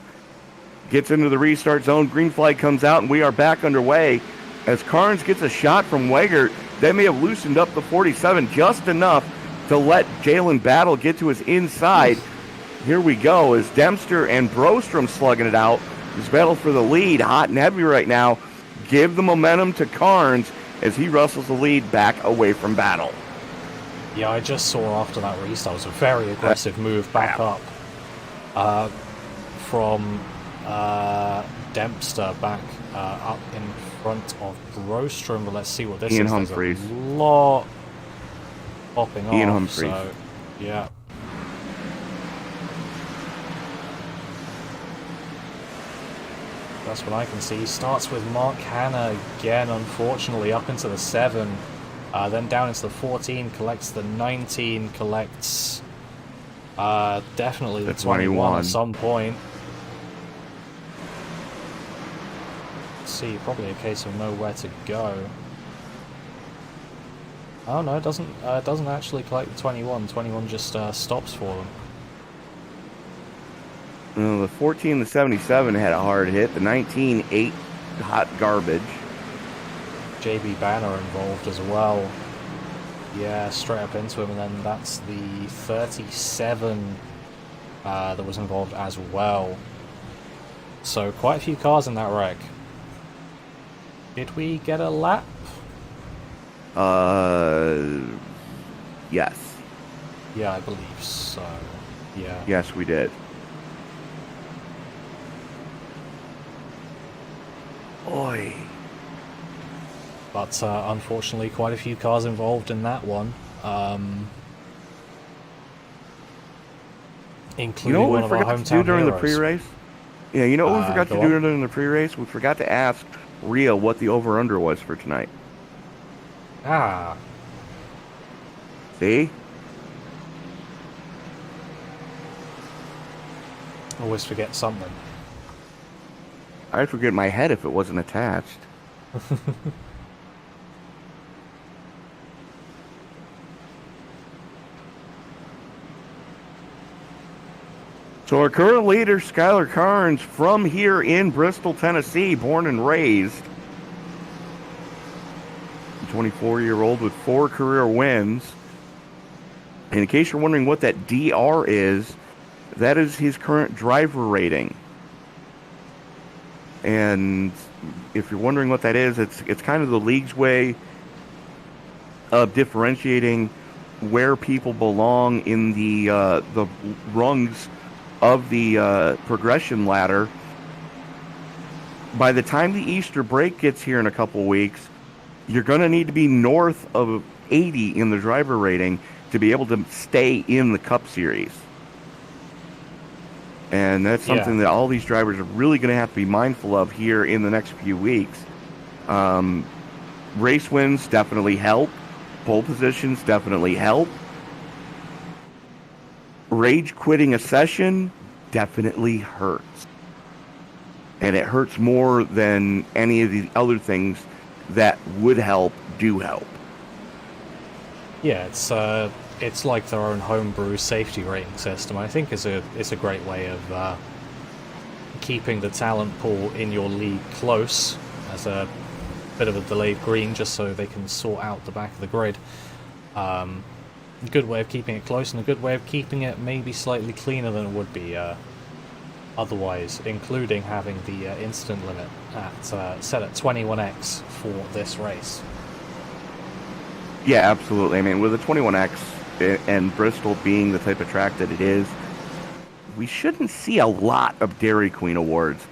gets into the restart zone, green flag comes out, and we are back underway. As Carnes gets a shot from Weigert, they may have loosened up the 47 just enough to let Jalen Battle get to his inside. Here we go, as Dempster and Brostrom slugging it out. This battle for the lead, hot and heavy right now. Give the momentum to Carnes as he wrestles the lead back away from Battle. Yeah, I just saw after that restart, it was a very aggressive move back up from Dempster back up in front of Brostrom, but let's see what this Ian is. Humphreys. There's a lot popping Ian off, Humphreys. so yeah. That's what I can see. Starts with Mark Hanna again, unfortunately, up into the 7. Then down into the 14, collects the 19, collects definitely the 21 at some point. Let's see, probably a case of nowhere to go. Oh no, it doesn't actually collect the 21. 21 just stops for them. The 14, the 77 had a hard hit. The 19, 8 hot garbage. JB Banner involved as well. Yeah, straight up into him, and then that's the 37 that was involved as well. So quite a few cars in that wreck. Did we get a lap? Yes. Yeah, I believe so. Yeah. Yes, we did. Oi. But unfortunately, quite a few cars involved in that one. Including one of our hometown during heroes. the pre-race? Yeah, you know what we forgot to do during the pre-race? We forgot to ask Rhea what the over-under was for tonight. Ah. See? Always forget something. I'd forget my head if it wasn't attached. So our current leader, Skylar Carnes, from here in Bristol, Tennessee, born and raised. 24-year-old with 4 career wins. And in case you're wondering what that DR is, that is his current driver rating. And if you're wondering what that is, it's kind of the league's way of differentiating where people belong in the rungs of the progression ladder. By the time the Easter break gets here in a couple weeks, you're going to need to be north of 80 in the driver rating to be able to stay in the Cup Series. And that's something that all these drivers are really going to have to be mindful of here in the next few weeks. Race wins definitely help. Pole positions definitely help. Rage quitting a session definitely hurts. And it hurts more than any of the other things that would help do help. Yeah, it's like their own homebrew safety rating system. I think it's a great way of keeping the talent pool in your league close as a bit of a delayed green, just so they can sort out the back of the grid. A good way of keeping it close, and a good way of keeping it maybe slightly cleaner than it would be otherwise, including having the incident limit set at 21x for this race. Yeah, absolutely. I mean, with a 21X and Bristol being the type of track that it is, we shouldn't see a lot of Dairy Queen awards.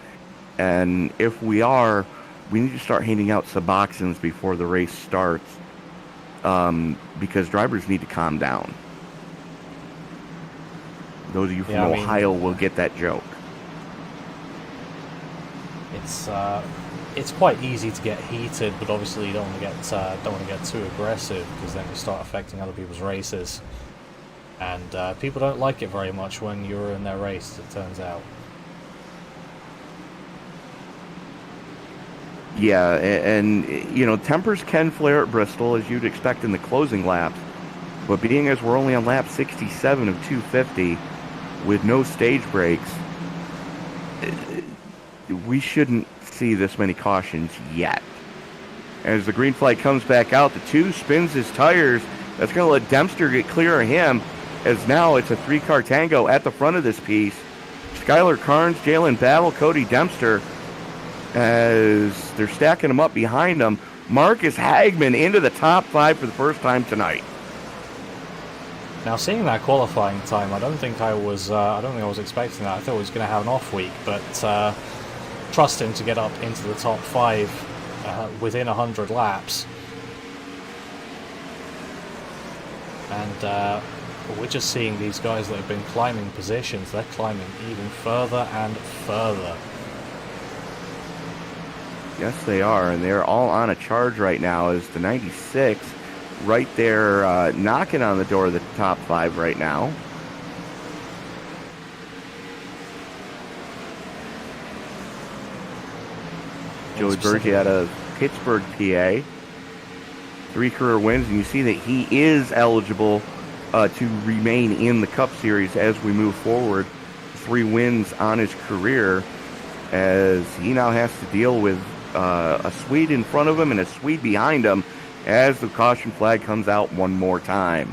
And if we are, we need to start handing out Suboxones before the race starts, because drivers need to calm down. Those of you from Ohio will get that joke. It's quite easy to get heated, but obviously you don't want to get too aggressive, because then you start affecting other people's races, and people don't like it very much when you're in their race, it turns out. Yeah, and you know, tempers can flare at Bristol, as you'd expect in the closing laps, but being as we're only on lap 67 of 250 with no stage breaks, we shouldn't see this many cautions yet. As the green flag comes back out, the 2 spins his tires. That's going to let Dempster get clear of him, as now it's a 3-car tango at the front of this piece. Skylar Carnes, Jalen Battle, Cody Dempster, as they're stacking them up behind them. Marcus Hagman into the top 5 for the first time tonight. Now, seeing that qualifying time, I don't think I was expecting that. I thought he was going to have an off week, but trust him to get up into the top 5 within 100 laps. And we're just seeing these guys that have been climbing positions. They're climbing even further and further. Yes, they are, and they're all on a charge right now, as the 96 right there knocking on the door of the top 5 right now. Joey Berge out of Pittsburgh, PA. 3 career wins, and you see that he is eligible to remain in the Cup Series as we move forward. 3 wins on his career, as he now has to deal with a Swede in front of him and a Swede behind him as the caution flag comes out one more time.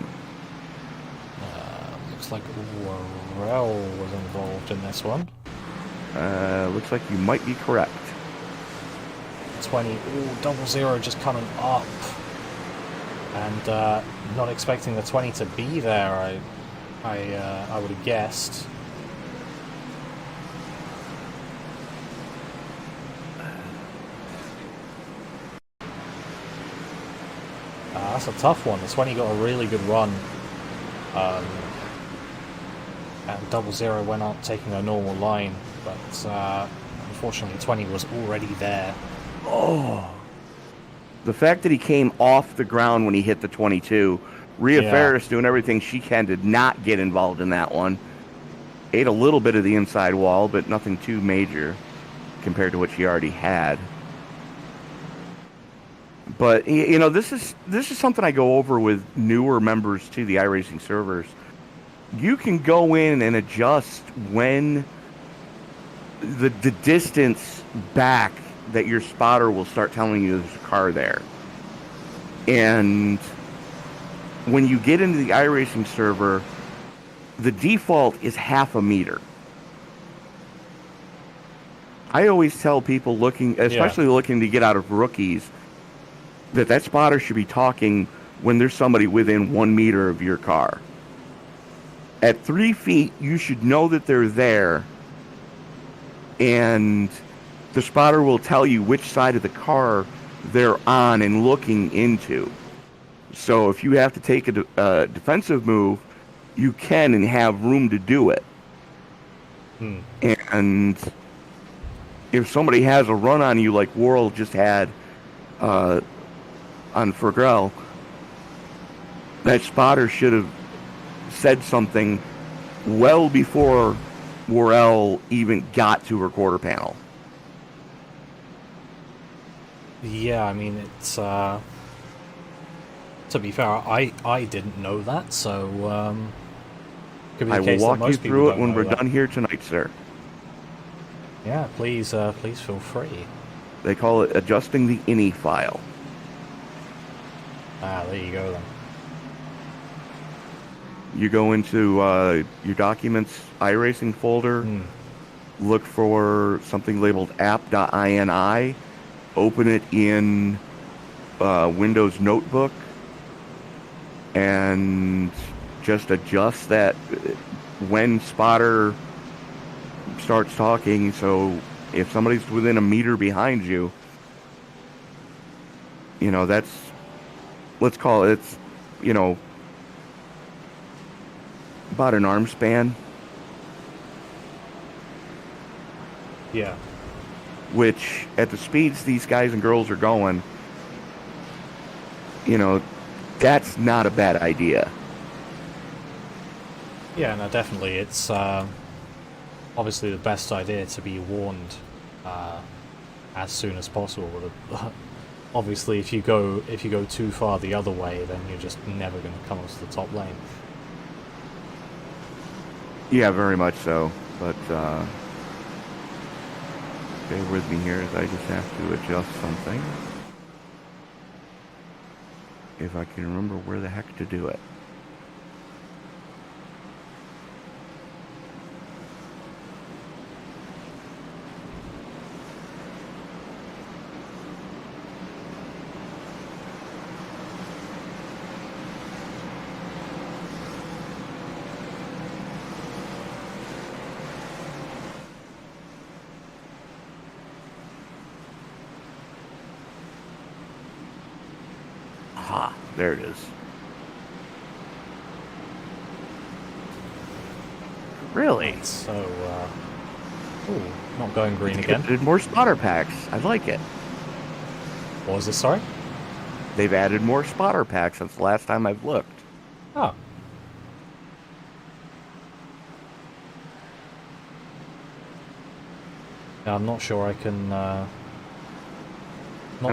Looks like Worrell was involved in this one. Looks like you might be correct. 20, double 0 just coming up, and not expecting the 20 to be there. I would have guessed. That's a tough one. The 20 got a really good run, and double 0 went up taking a normal line, but unfortunately 20 was already there. Oh, the fact that he came off the ground when he hit the 22. Rhea Ferris doing everything she can to not get involved in that one. Ate a little bit of the inside wall, but nothing too major compared to what she already had. But you know, this is something I go over with newer members to the iRacing servers. You can go in and adjust when the distance back that your spotter will start telling you there's a car there. And when you get into the iRacing server, the default is half a meter. I always tell people looking to get out of rookies, that spotter should be talking when there's somebody within 1 meter of your car. At 3 feet, you should know that they're there, and the spotter will tell you which side of the car they're on and looking into. So if you have to take a defensive move, you can and have room to do it. And if somebody has a run on you like Worrell just had on Fergrell, that spotter should have said something well before Worrell even got to her quarter panel. Yeah, I mean, it's to be fair, I didn't know that, so could be the I will case that walk you most people through it don't when know we're that. done here tonight, sir. Yeah, please feel free. They call it adjusting the INI file. Ah, there you go then. You go into your documents iRacing folder, look for something labeled app.ini, open it in Windows Notebook, and just adjust that when Spotter starts talking. So if somebody's within a meter behind you, that's, let's call it, it's, about an arm span. Yeah. Which, at the speeds these guys and girls are going, that's not a bad idea. Yeah, no, definitely. It's obviously the best idea to be warned as soon as possible. Obviously, if you go too far the other way, then you're just never going to come up to the top lane. Yeah, very much so. But bear with me here as I just have to adjust something. If I can remember where the heck to do it. Aha, there it is. Really? So, ooh, not going green again. Added more spotter packs. I like it. What was this, sorry? They've added more spotter packs since the last time I've looked. Oh. Yeah, I'm not sure I can, not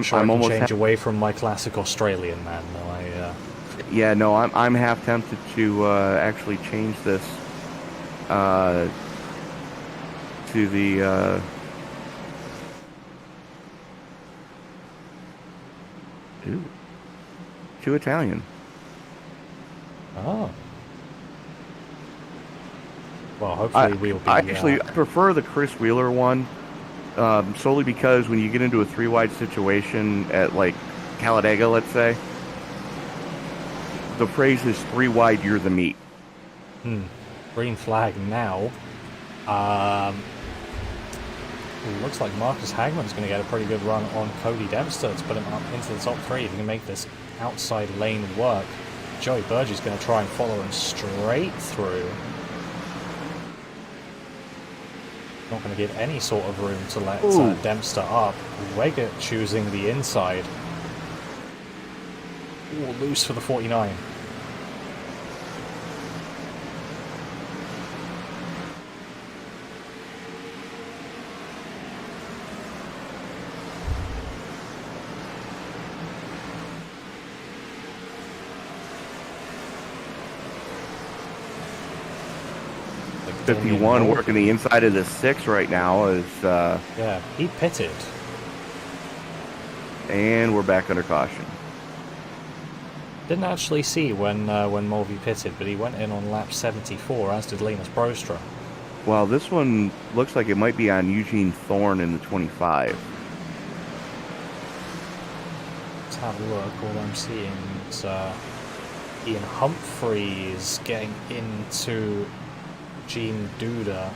sure I can change away from my classic Australian man, though. Yeah, no, I'm half tempted to actually change this to the to Italian. Oh. Well, hopefully we'll be... I prefer the Chris Wheeler one, solely because when you get into a 3-wide situation at, like, Talladega, let's say, the phrase is 3 wide, you're the meat. Green flag now. Looks like Marcus Hagman's going to get a pretty good run on Cody Dempster to put him up into the top 3 if he can make this outside lane work. Joey Burgess going to try and follow him straight through. Not going to give any sort of room to let Dempster up. Wegert choosing the inside. Ooh, loose for the 49. Like 51 working the inside of the 6 right now is... yeah, he pitted. And we're back under caution. Didn't actually see when Mulvey pitted, but he went in on lap 74, as did Linus Prostra. Well, this one looks like it might be on Eugene Thorne in the 25. Let's have a look. All I'm seeing is Ian Humphreys getting into Gene Duda.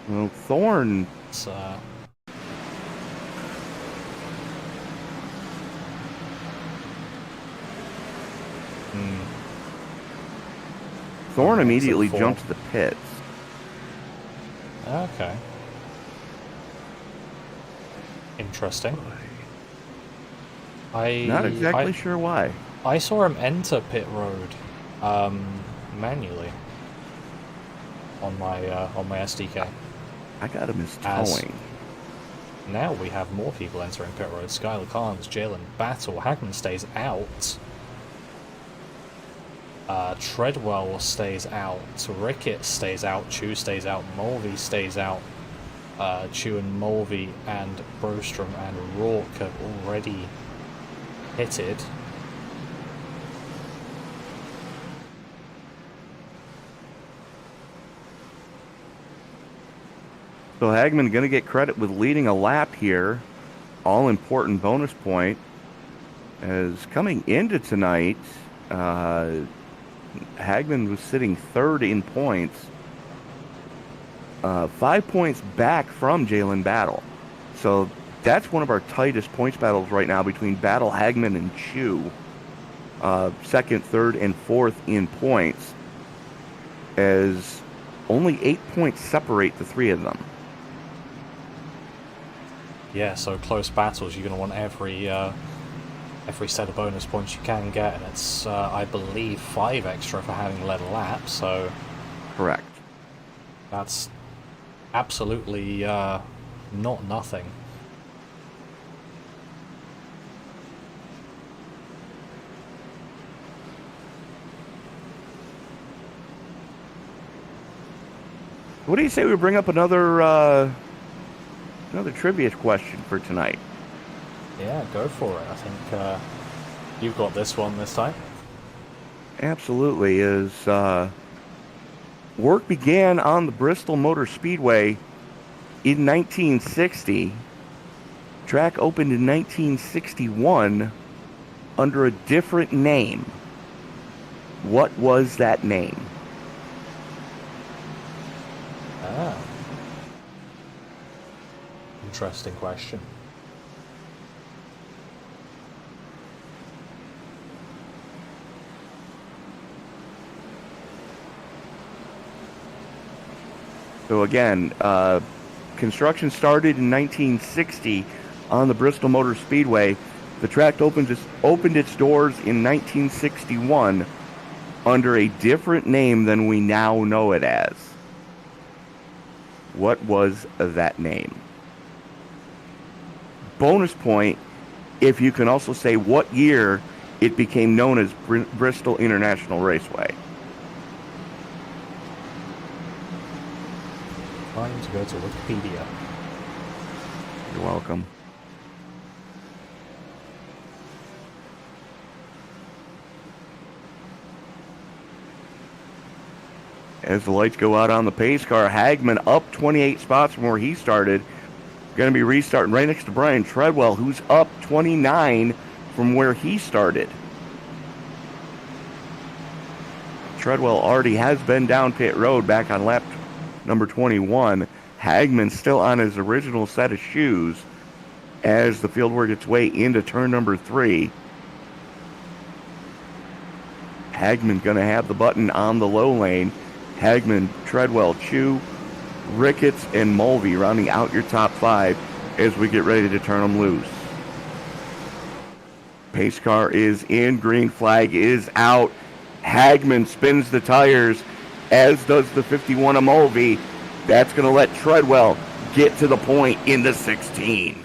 Well, Thorne... It's, Thorne immediately jumped to the pits. Okay. Interesting. Not exactly sure why. I saw him enter pit road manually on my SDK. I got him as As- towing. Now we have more people entering pit road. Skylar Carnes, Jalen Battle, Hagman stays out. Treadwell stays out. Rickett stays out. Chu stays out. Mulvey stays out. Chu and Mulvey and Brostrom and Rourke have already hitted. So Hagman going to get credit with leading a lap here. All important bonus point. As coming into tonight, Hagman was sitting third in points. 5 points back from Jalen Battle. So that's one of our tightest points battles right now between Battle, Hagman, and Chu. Second, third, and fourth in points. As only 8 points separate the three of them. Yeah, so close battles. You're going to want every set of bonus points you can get, and it's I believe 5 extra for having led a lap. So Correct. that's absolutely not nothing. What do you say we bring up another trivia question for tonight? Yeah, go for it. I think you've got this one this time. Absolutely. Work began on the Bristol Motor Speedway in 1960. Track opened in 1961 under a different name. What was that name? Ah. Interesting question. So again, construction started in 1960 on the Bristol Motor Speedway. The track opened its doors in 1961 under a different name than we now know it as. What was that name? Bonus point if you can also say what year it became known as Bristol International Raceway. Time to go to Wikipedia. You're welcome. As the lights go out on the pace car, Hagman up 28 spots from where he started. Going to be restarting right next to Brian Treadwell, who's up 29 from where he started. Treadwell already has been down pit road back on lap number 21. Hagman still on his original set of shoes as the field works its way into turn number 3. Hagman going to have the button on the low lane. Hagman, Treadwell, Chu, Ricketts, and Mulvey rounding out your top 5 as we get ready to turn them loose. Pace car is in. Green flag is out. Hagman spins the tires, as does the 51 of Mulvey. That's going to let Treadwell get to the point in the 16.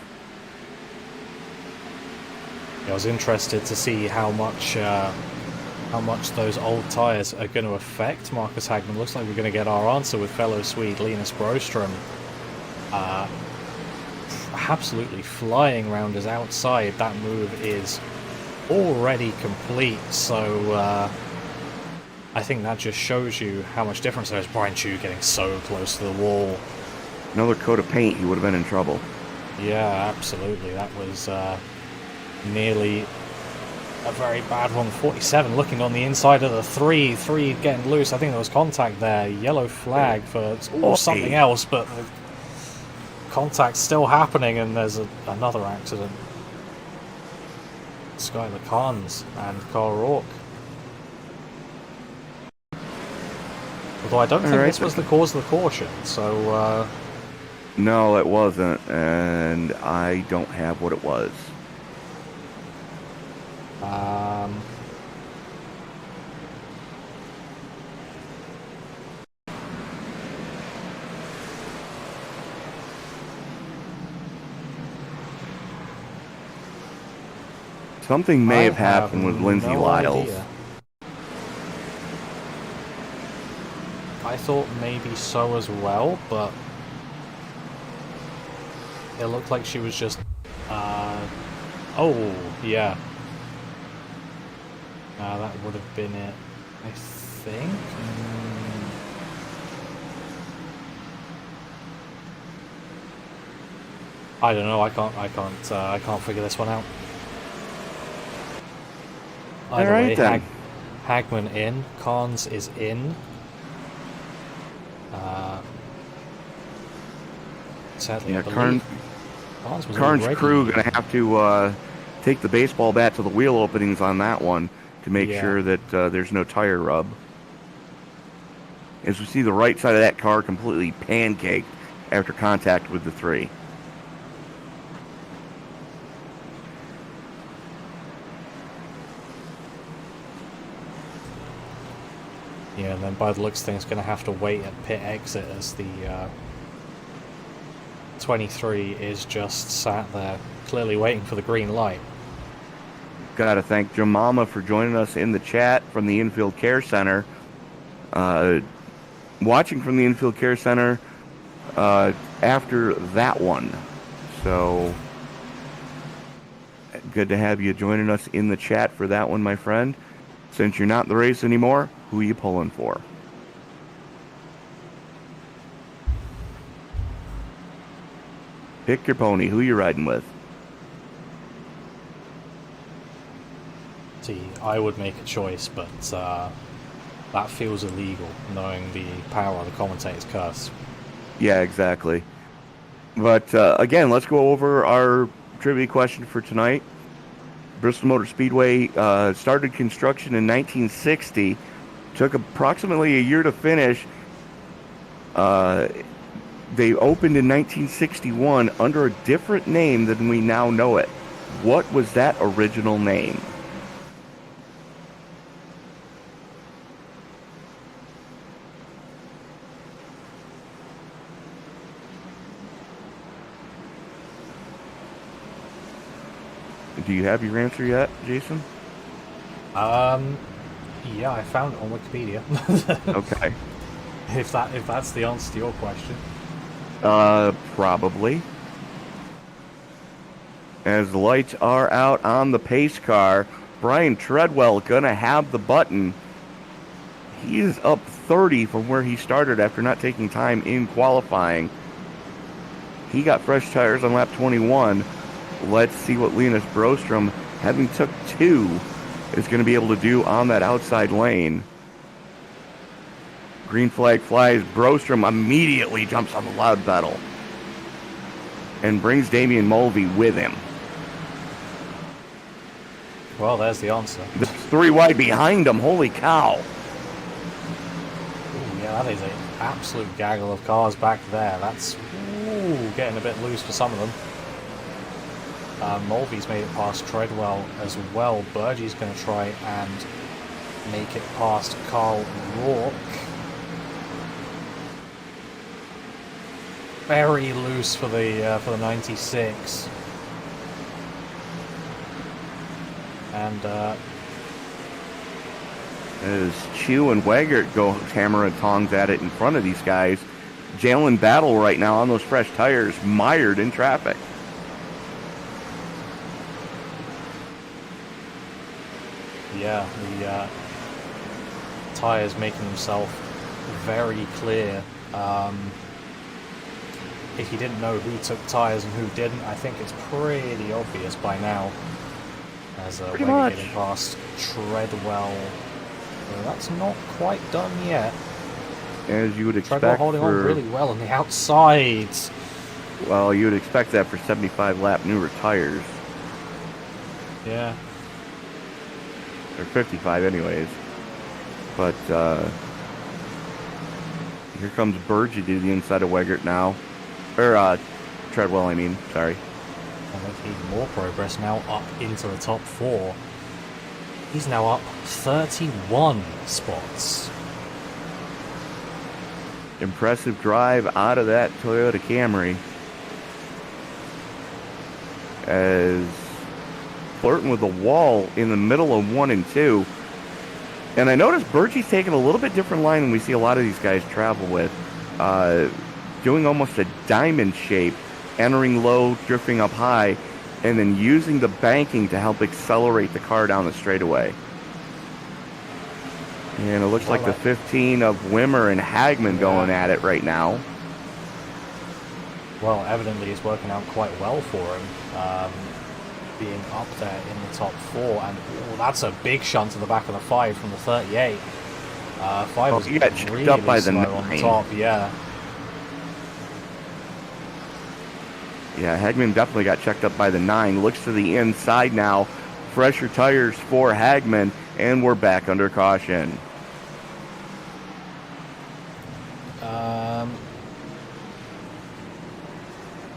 I was interested to see how much those old tyres are going to affect Marcus Hagman. Looks like we're going to get our answer with fellow Swede Linus Brostrom absolutely flying around his outside. That move is already complete, so I think that just shows you how much difference there is. Brian Chu getting so close to the wall. Another coat of paint, he would have been in trouble. Yeah, absolutely. That was nearly a very bad one. 47 looking on the inside of the 3 getting loose. I think there was contact there. Yellow flag for something else, but the contact's still happening, and there's another accident. Skylar Carnes and Carl Rourke. Although I don't think this was the cause of the caution, so No, it wasn't, and I don't have what it was. Something may I have happened with Lindsay no Lyles. idea. I thought maybe so as well, but it looked like she was just... oh, yeah. That would have been it, I think. I don't know. I can't figure this one out. Either All right, way, then. Hagman in. Carnes is in. Sadly, Yeah, I believe Carnes' crew going to have to take the baseball bat to the wheel openings on that one to make sure that there's no tire rub. As we see the right side of that car completely pancaked after contact with the 3. Yeah, and then by the looks of things, going to have to wait at pit exit as the 23 is just sat there, clearly waiting for the green light. Got to thank Jemama for joining us in the chat from the Infield Care Center. Watching from the Infield Care Center after that one. So, good to have you joining us in the chat for that one, my friend. Since you're not in the race anymore, who are you pulling for? Pick your pony. Who you riding with? See, I would make a choice, but that feels illegal, knowing the power of the commentator's curse. Yeah, exactly. But again, let's go over our trivia question for tonight. Bristol Motor Speedway started construction in 1960. Took approximately a year to finish. They opened in 1961 under a different name than we now know it. What was that original name? Do you have your answer yet, Jason? Yeah, I found it on Wikipedia. Okay. If that's the answer to your question. Probably. As the lights are out on the pace car, Brian Treadwell gonna have the button. He is up 30 from where he started after not taking time in qualifying. He got fresh tires on lap 21. Let's see what Linus Brostrom, having took 2, is going to be able to do on that outside lane. Green flag flies. Brostrom immediately jumps on the loud pedal and brings Damian Mulvey with him. Well, there's the answer. The 3 wide behind him. Holy cow. Ooh, yeah, that is an absolute gaggle of cars back there. That's getting a bit loose for some of them. Mulvey's made it past Treadwell as well. Burgie's going to try and make it past Carl Rourke. Very loose for the 96. And as Chew and Weigert go hammer and tongs at it in front of these guys, Jalen battle right now on those fresh tires, mired in traffic. yeah, the tyres making himself very clear. If you didn't know who took tyres and who didn't, I think it's pretty obvious by now. As we're getting past Treadwell. That's not quite done yet. As you would expect, Treadwell holding on really well on the outside. Well, you would expect that for 75 lap newer tires. Yeah. Or 55 anyways. But here comes Burgee to the inside of Weigert now. Or Treadwell, I mean, sorry. And making even more progress now up into the top 4. He's now up 31 spots. Impressive drive out of that Toyota Camry. As flirting with the wall in the middle of 1 and 2. And I noticed Bergie's taking a little bit different line than we see a lot of these guys travel with. Doing almost a diamond shape, entering low, drifting up high, and then using the banking to help accelerate the car down the straightaway. And it looks like the 15 of Wimmer and Hagman going at it right now. Well, evidently it's working out quite well for him, being up there in the top 4, and that's a big shunt to the back of the 5 from the 38. 5 was he got checked really up by the slow on the 9. top, yeah. Yeah, Hagman definitely got checked up by the 9. Looks to the inside now. Fresher tires for Hagman, and we're back under caution.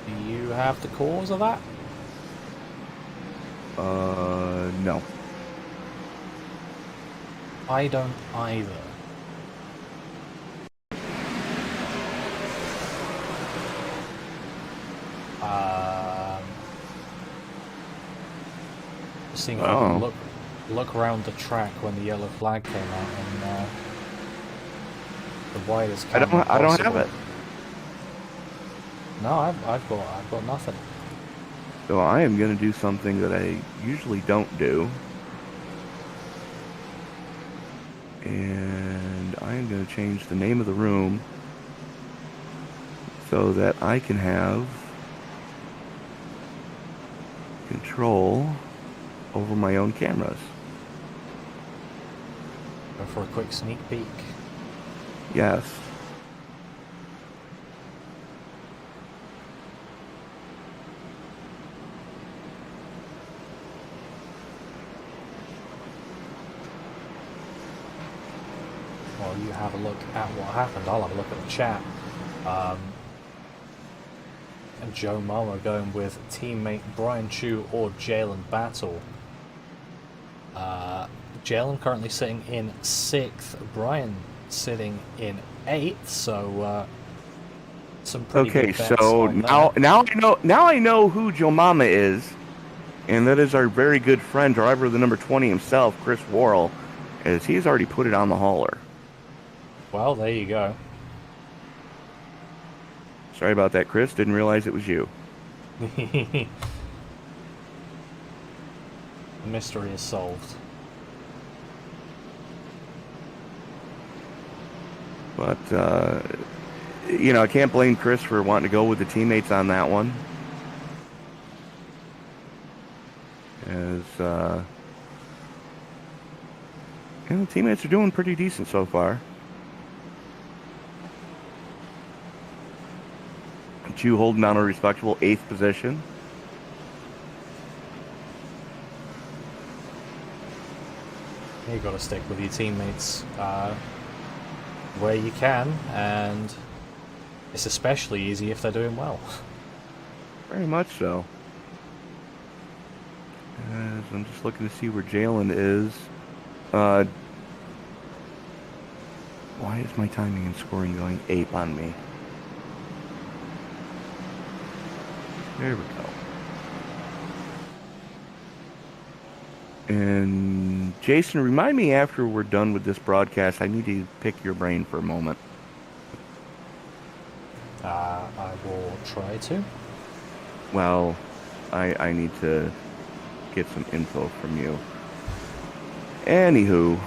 Do you have the cause of that? No. I don't either. Just seeing if I can look around the track when the yellow flag came out, and the widest I camera don't have possible. it. No, I've got nothing. So I am going to do something that I usually don't do. And I am going to change the name of the room so that I can have control over my own cameras. Go for a quick sneak peek. Yes. While you have a look at what happened, I'll have a look at the chat. And Joe Marmo going with teammate Brian Chu or Jalen Battle. Jalen currently sitting in 6th, Brian sitting in 8th, so some pretty good bets so on now I know who Joe Mama is, and that is our very good friend, driver of the number 20 himself, Chris Worrell, as he's already put it on the hauler. Well, there you go. Sorry about that, Chris. Didn't realize it was you. The mystery is solved. But, I can't blame Chris for wanting to go with the teammates on that one. As, the teammates are doing pretty decent so far. Chu holding down a respectable 8th position. You got to stick with your teammates where you can, and it's especially easy if they're doing well. Very much so. As I'm just looking to see where Jalen is. Why is my timing and scoring going ape on me? There we go. And Jason, remind me after we're done with this broadcast, I need to pick your brain for a moment. I will try to. Well, I need to get some info from you. Anywho.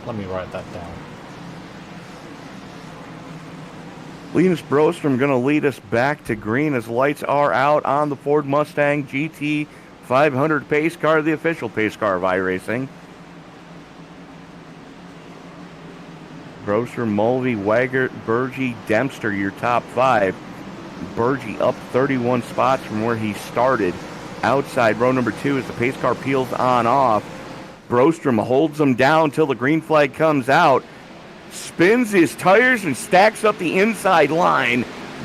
Let me write that down. Linus Brostrom going to lead us back to green as lights are out on the Ford Mustang GT 500 pace car, the official pace car of iRacing. Brostrom, Mulvey, Waggart, Bergie, Dempster, your top 5. Bergie up 31 spots from where he started. Outside row number 2 as the pace car peels on off. Brostrom holds him down till the green flag comes out. Spins his tires and stacks up the inside line.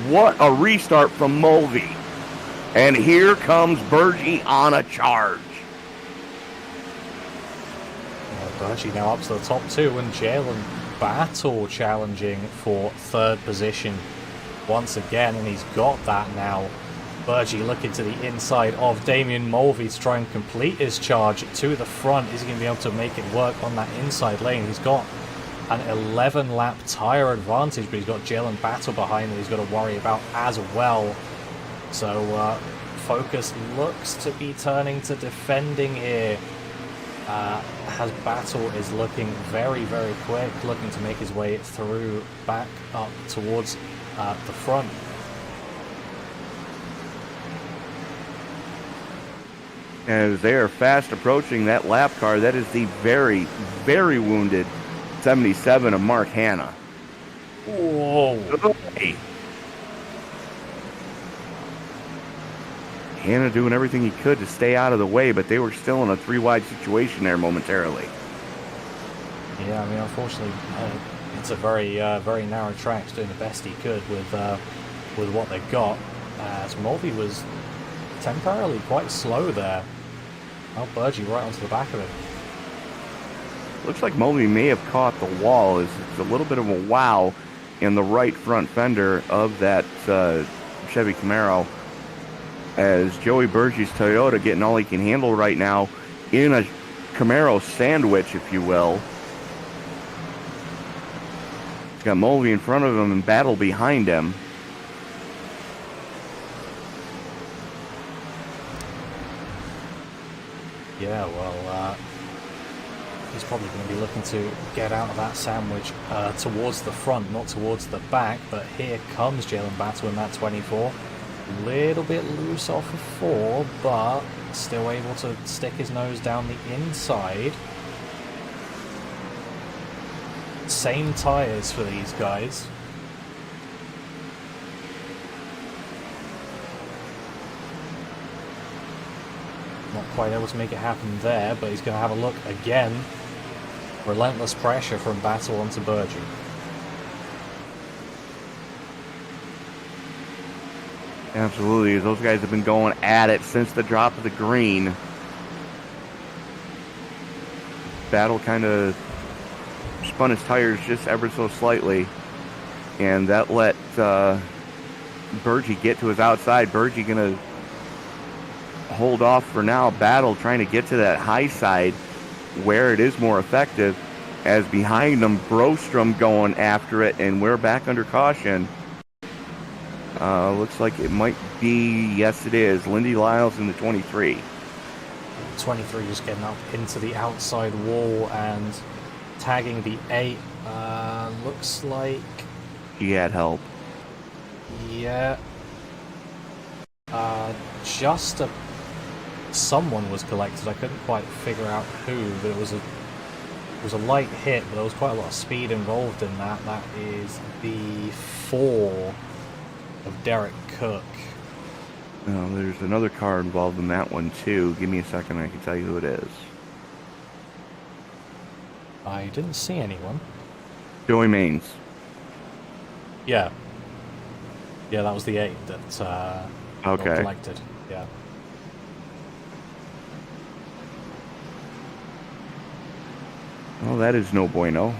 What a restart from Mulvey. And here comes Bergie on a charge. Bergie now up to the top 2, and Jalen Battle challenging for 3rd position once again, and he's got that now. Burgee looking to the inside of Damien Mulvey to try and complete his charge to the front. Is he going to be able to make it work on that inside lane? He's got an 11-lap tyre advantage, but he's got Jalen Battle behind that he's got to worry about as well. So focus looks to be turning to defending here. As Battle is looking very, very quick, looking to make his way through back up towards the front. As they are fast approaching that lap car, that is the very, very wounded 77 of Mark Hanna. Whoa. Hey. Hanna doing everything he could to stay out of the way, but they were still in a 3-wide situation there momentarily. Yeah, I mean, unfortunately, it's a very, very narrow track. He's doing the best he could with what they've got. As Mulvey was temporarily quite slow there. Oh, Burgee right onto the back of him. Looks like Mulvey may have caught the wall. It's a little bit of a wow in the right front fender of that Chevy Camaro, as Joey Burgee's Toyota getting all he can handle right now in a Camaro sandwich, if you will. He's got Mulvey in front of him and Battle behind him. Yeah, well, he's probably going to be looking to get out of that sandwich towards the front, not towards the back. But here comes Jalen Battle in that 24. Little bit loose off of 4, but still able to stick his nose down the inside. Same tyres for these guys. Not quite able to make it happen there, but he's going to have a look again. Relentless pressure from Battle onto Burgee. Absolutely, those guys have been going at it since the drop of the green. Battle kind of spun his tires just ever so slightly, and that let Burgee get to his outside. Burgee going to hold off for now. Battle trying to get to that high side where it is more effective, as behind them Brostrom going after it, and we're back under caution. Looks like it might be, yes it is, Lindy Lyles in the 23. 23 just getting up into the outside wall and tagging the 8. Looks like He had help. yeah. Just someone was collected. I couldn't quite figure out who, but it was a light hit, but there was quite a lot of speed involved in that. That is the 4 of Derek Cook. There's another car involved in that one too. Give me a second, I can tell you who it is. I didn't see anyone. Joey Maines. Yeah. Yeah, that was the 8 that got Okay. collected. Yeah. Well, that is no bueno.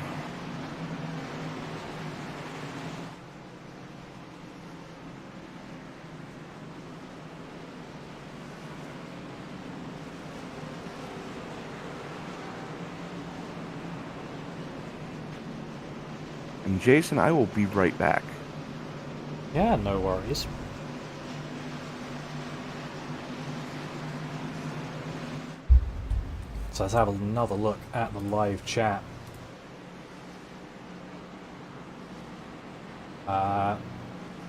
And Jason, I will be right back. Yeah, no worries. So let's have another look at the live chat.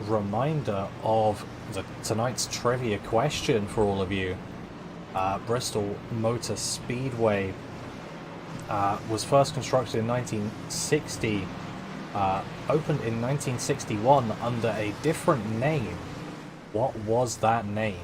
Reminder of tonight's trivia question for all of you. Bristol Motor Speedway was first constructed in 1960, opened in 1961 under a different name. What was that name?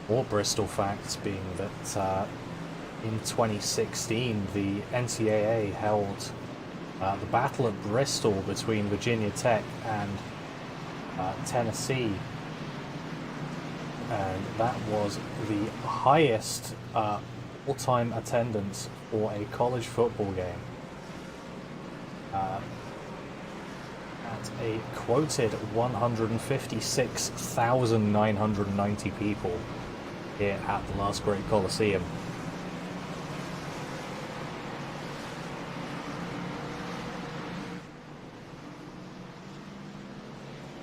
More Bristol facts being that in 2016 the NCAA held the Battle at Bristol between Virginia Tech and Tennessee, and that was the highest all-time attendance for a college football game, at a quoted 156,990 people here at the last great Coliseum.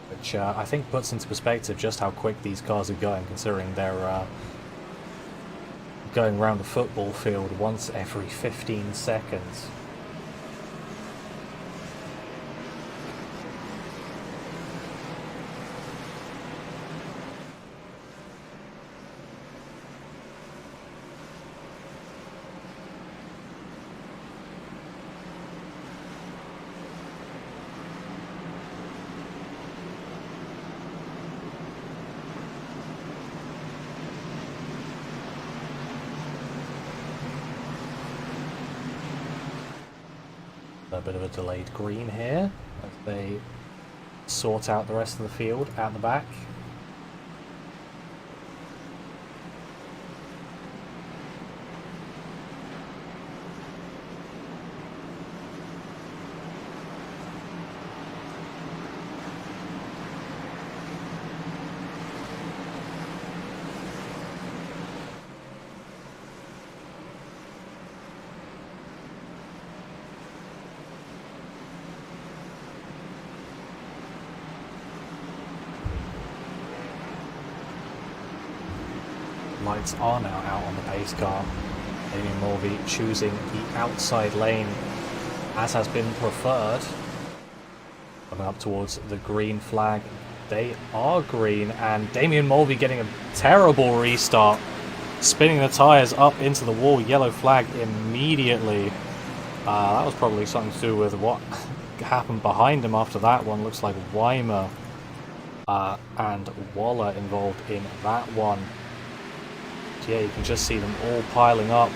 Which I think puts into perspective just how quick these cars are going, considering they're going around the football field once every 15 seconds. A bit of a delayed green here as they sort out the rest of the field at the back. Lights are now out on the pace car. Damien Mulvey choosing the outside lane as has been preferred. Coming up towards the green flag. They are green, and Damien Mulvey getting a terrible restart. Spinning the tyres up into the wall. Yellow flag immediately. That was probably something to do with what happened behind him after that one. Looks like Weimer and Waller involved in that one. Yeah, you can just see them all piling up.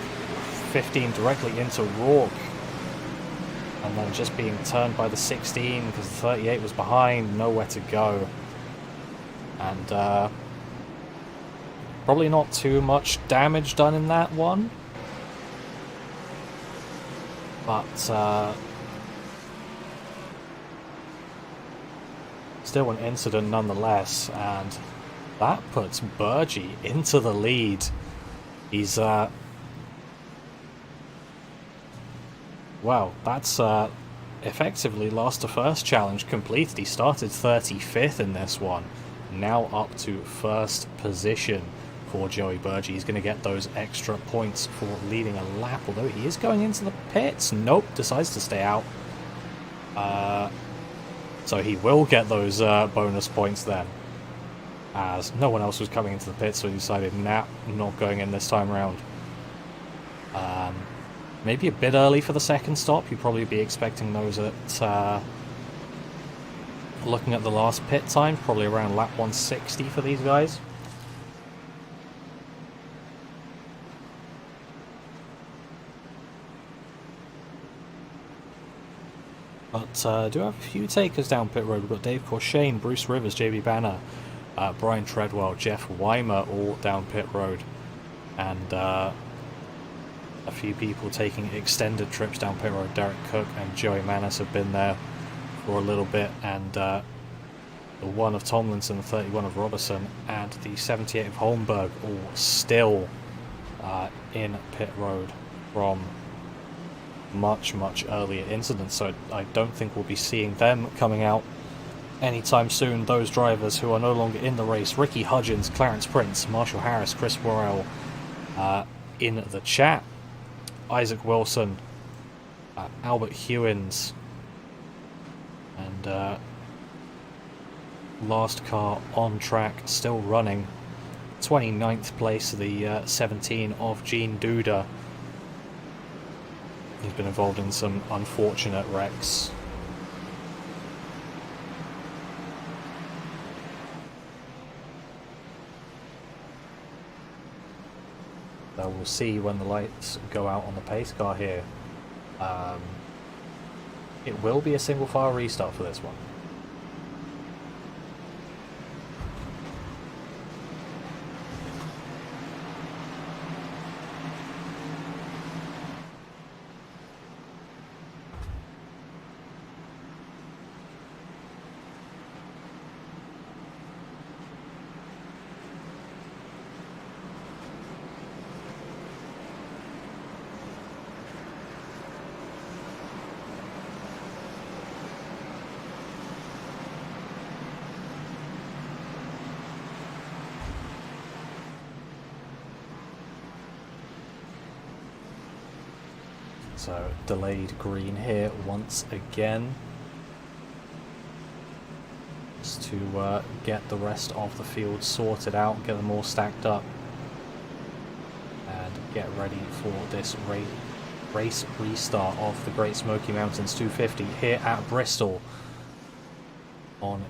15 directly into Rourke, and then just being turned by the 16 because the 38 was behind, nowhere to go. And probably not too much damage done in that one, but still an incident nonetheless, and that puts Burgee into the lead. He's wow, that's effectively lost the first challenge completed. He started 35th in this one, now up to first position for Joey Burgee. He's going to get those extra points for leading a lap, although he is going into the pits. Nope, decides to stay out. So he will get those bonus points then, as no one else was coming into the pit, so he decided, nah, I'm not going in this time around. Maybe a bit early for the second stop. You'd probably be expecting those at, looking at the last pit time, probably around lap 160 for these guys. But do have a few takers down pit road. We've got Dave Corshane, Bruce Rivers, JB Banner, Brian Treadwell, Jeff Weimer all down pit road, and a few people taking extended trips down pit road. Derek Cook and Joey Manis have been there for a little bit, and the 1 of Tomlinson, the 31 of Robertson, and the 78 of Holmberg all still in pit road from much earlier incidents, so I don't think we'll be seeing them coming out anytime soon. Those drivers who are no longer in the race: Ricky Hudgens, Clarence Prince, Marshall Harris, Chris Worrell in the chat, Isaac Wilson, Albert Hewins, and last car on track still running, 29th place, the 17 of Gene Duda. He's been involved in some unfortunate wrecks. So we'll see when the lights go out on the pace car here. It will be a single file restart for this one. So delayed green here once again, just to get the rest of the field sorted out, get them all stacked up, and get ready for this race restart of the Great Smoky Mountains 250 here at Bristol on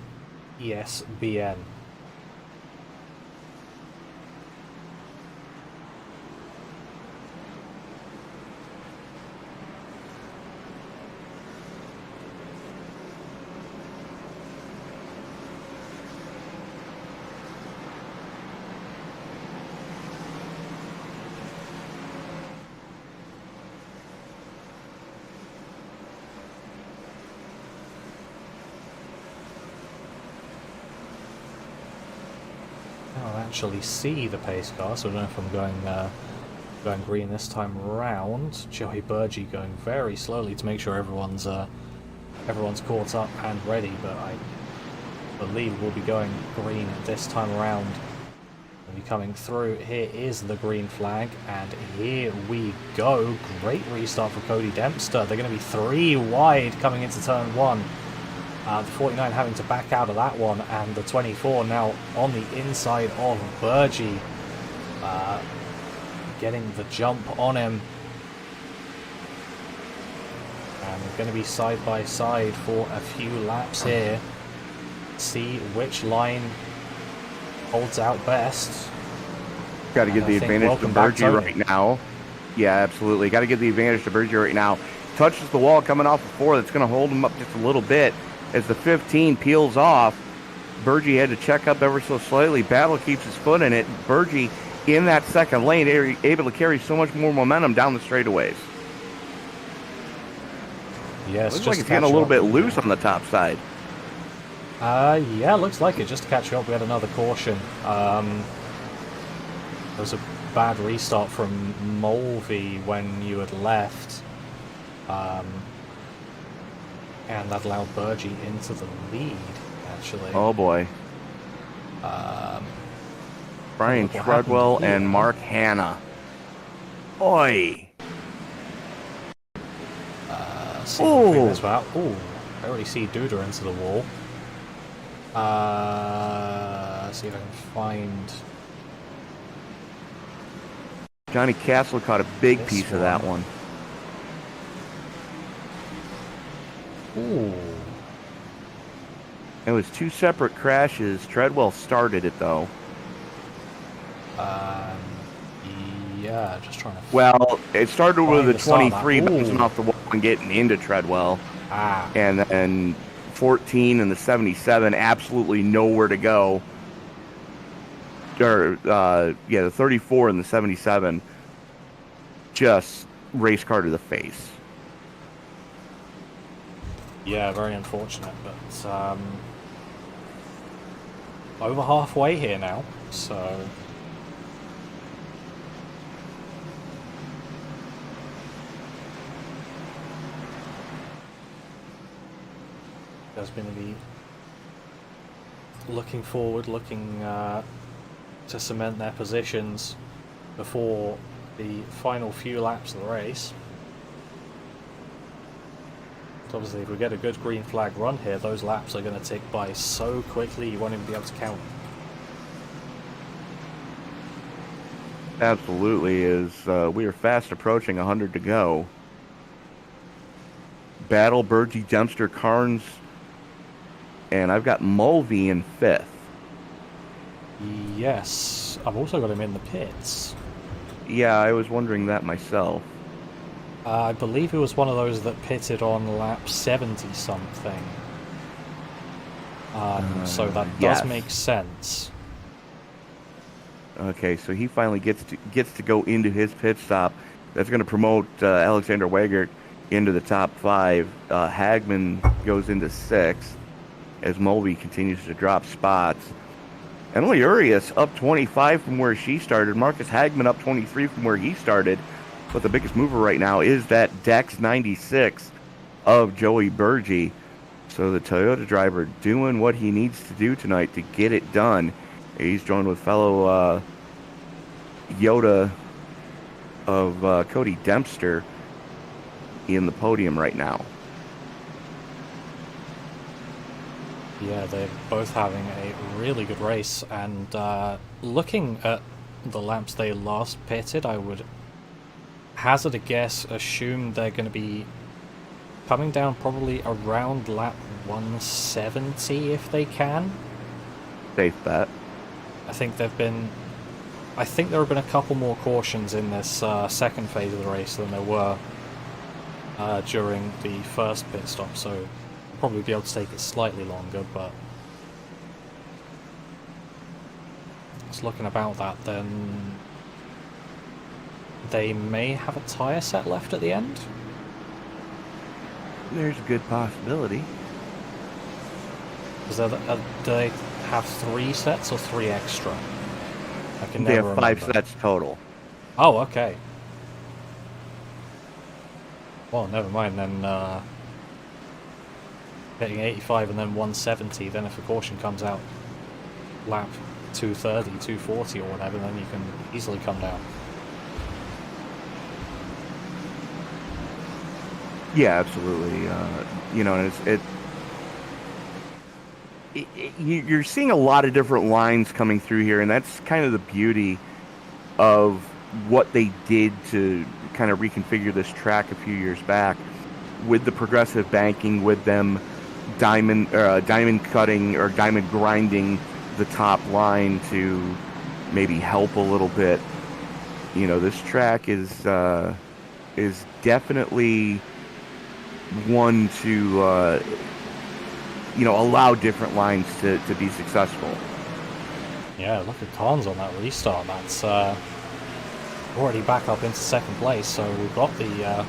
ESBN. I'll actually see the pace car, so I don't know if I'm going green this time around. Joey Burgee going very slowly to make sure everyone's caught up and ready, but I believe we'll be going green this time around. We'll be coming through. Here is the green flag, and here we go. Great restart for Cody Dempster. They're going to be 3 wide coming into turn 1. The 49 having to back out of that one, and the 24 now on the inside of Burgee, getting the jump on him. And we're going to be side by side for a few laps here. See which line holds out best. Got to give the advantage to Burgee right now. Yeah, absolutely. Got to give the advantage to Burgee right now. Touches the wall coming off the 4. That's going to hold him up just a little bit. As the 15 peels off, Burgee had to check up ever so slightly. Battle keeps his foot in it. Burgee in that second lane, able to carry so much more momentum down the straightaways. Yes, looks like it's getting a little bit loose on the top side. Yeah, looks like it. Just to catch you up, we had another caution. There was a bad restart from Mulvey when you had left. And that allowed Burgee into the lead, actually. Oh, boy. Brian Treadwell and Mark Hanna. Oi! Ooh! I already see Duda into the wall. See if I can find... Johnny Castle caught a big piece of that one. Ooh. It was 2 separate crashes. Treadwell started it, though. Yeah, just trying to... Well, it started with the 23 bouncing off the wall and getting into Treadwell. And then 14 and the 77, absolutely nowhere to go. Or, yeah, the 34 and the 77, just race car to the face. Yeah, very unfortunate, but over halfway here now, so there's going to be looking forward, looking to cement their positions before the final few laps of the race. Obviously, if we get a good green flag run here, those laps are going to tick by so quickly you won't even be able to count. Absolutely, we are fast approaching 100 to go. Battle, Burgee, Dempster, Carnes, and I've got Mulvey in 5th. Yes, I've also got him in the pits. Yeah, I was wondering that myself. I believe it was one of those that pitted on lap 70-something. So that yes. does make sense. Okay, so he finally gets to go into his pit stop. That's going to promote Alexander Weigert into the top 5. Hagman goes into 6th as Mulvey continues to drop spots. Emily Urias up 25 from where she started. Marcus Hagman up 23 from where he started. But the biggest mover right now is that Dex 96 of Joey Burgee. So the Toyota driver doing what he needs to do tonight to get it done. He's joined with fellow Yoda of Cody Dempster in the podium right now. Yeah, they're both having a really good race, and looking at the laps they last pitted, I would hazard a guess, assume they're going to be coming down probably around lap 170 if they can. Safe bet. I think there have been a couple more cautions in this second phase of the race than there were during the first pit stop, so we'll probably be able to take it slightly longer, but just looking about that, then they may have a tyre set left at the end. There's a good possibility. Do they have 3 sets or 3 extra? I can They never have 5 remember. sets total. Oh, okay. Well, never mind then. Getting 85 and then 170, then if a caution comes out lap 230, 240 or whatever, then you can easily come down. Yeah, absolutely. And you're seeing a lot of different lines coming through here, and that's kind of the beauty of what they did to kind of reconfigure this track a few years back with the progressive banking, with them diamond cutting or diamond grinding the top line to maybe help a little bit. You know, this track is definitely one to allow different lines to be successful. Yeah, look at Carnes on that restart. That's already back up into second place. So we've got the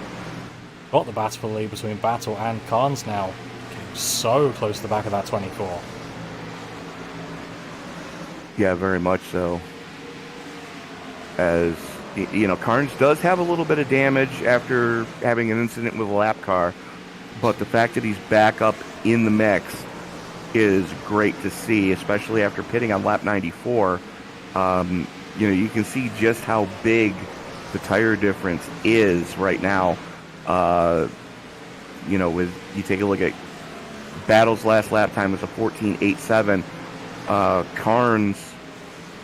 battle for the lead between Battle and Carnes now. Getting so close to the back of that 24. Yeah, very much so. As Carnes does have a little bit of damage after having an incident with a lap car, but the fact that he's back up in the mix is great to see, especially after pitting on lap 94. You can see just how big the tire difference is right now. With you take a look at Battle's last lap time was a 14.87. Carnes,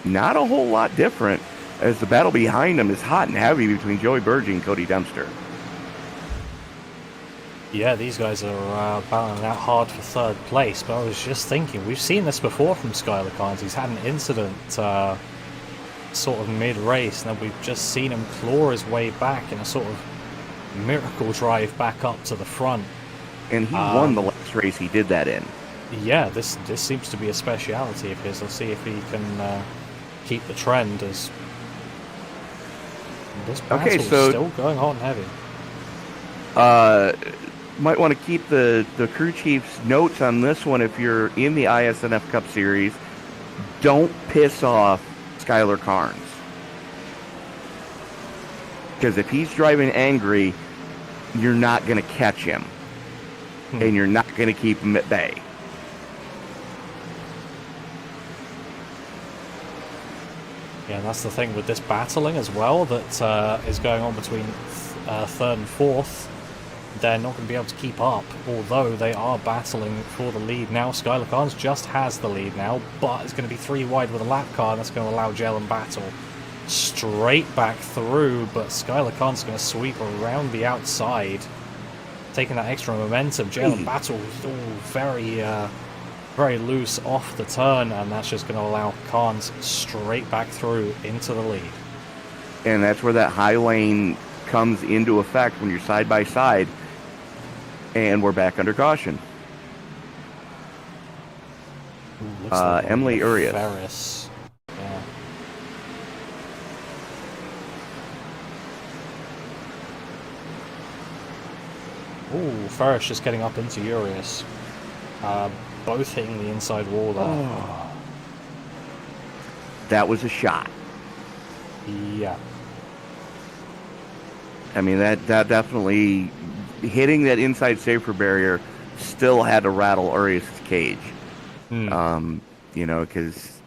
not a whole lot different, as the battle behind him is hot and heavy between Joey Burgee and Cody Dempster. Yeah, these guys are battling out hard for third place, but I was just thinking, we've seen this before from Skylar Carnes. He's had an incident sort of mid-race, and then we've just seen him claw his way back in a sort of miracle drive back up to the front. And he won the last race he did that in. Yeah, this seems to be a speciality of his. Let's see if he can keep the trend, as this battle is still going hot and heavy. Might want to keep the crew chief's notes on this one if you're in the iSNF Cup Series. Don't piss off Skylar Carnes. Because if he's driving angry, you're not going to catch him. And you're not going to keep him at bay. Yeah, and that's the thing with this battling as well that is going on between third and fourth. They're not going to be able to keep up, although they are battling for the lead now. Skylar Carnes just has the lead now, but it's going to be 3 wide with a lap car, and that's going to allow Jalen Battle straight back through, but Skylar Carnes is going to sweep around the outside, taking that extra momentum. Jalen Battle very very loose off the turn, and that's just going to allow Carnes straight back through into the lead. And that's where that high lane comes into effect when you're side by side. And we're back under caution. Ooh, looks like Emily Urias. Ferris. Yeah. Ooh, Ferris just getting up into Urias. Both hitting the inside wall there. Oh. That was a shot. Yeah. I mean, that definitely, hitting that inside safer barrier still had to rattle Urias' cage. Because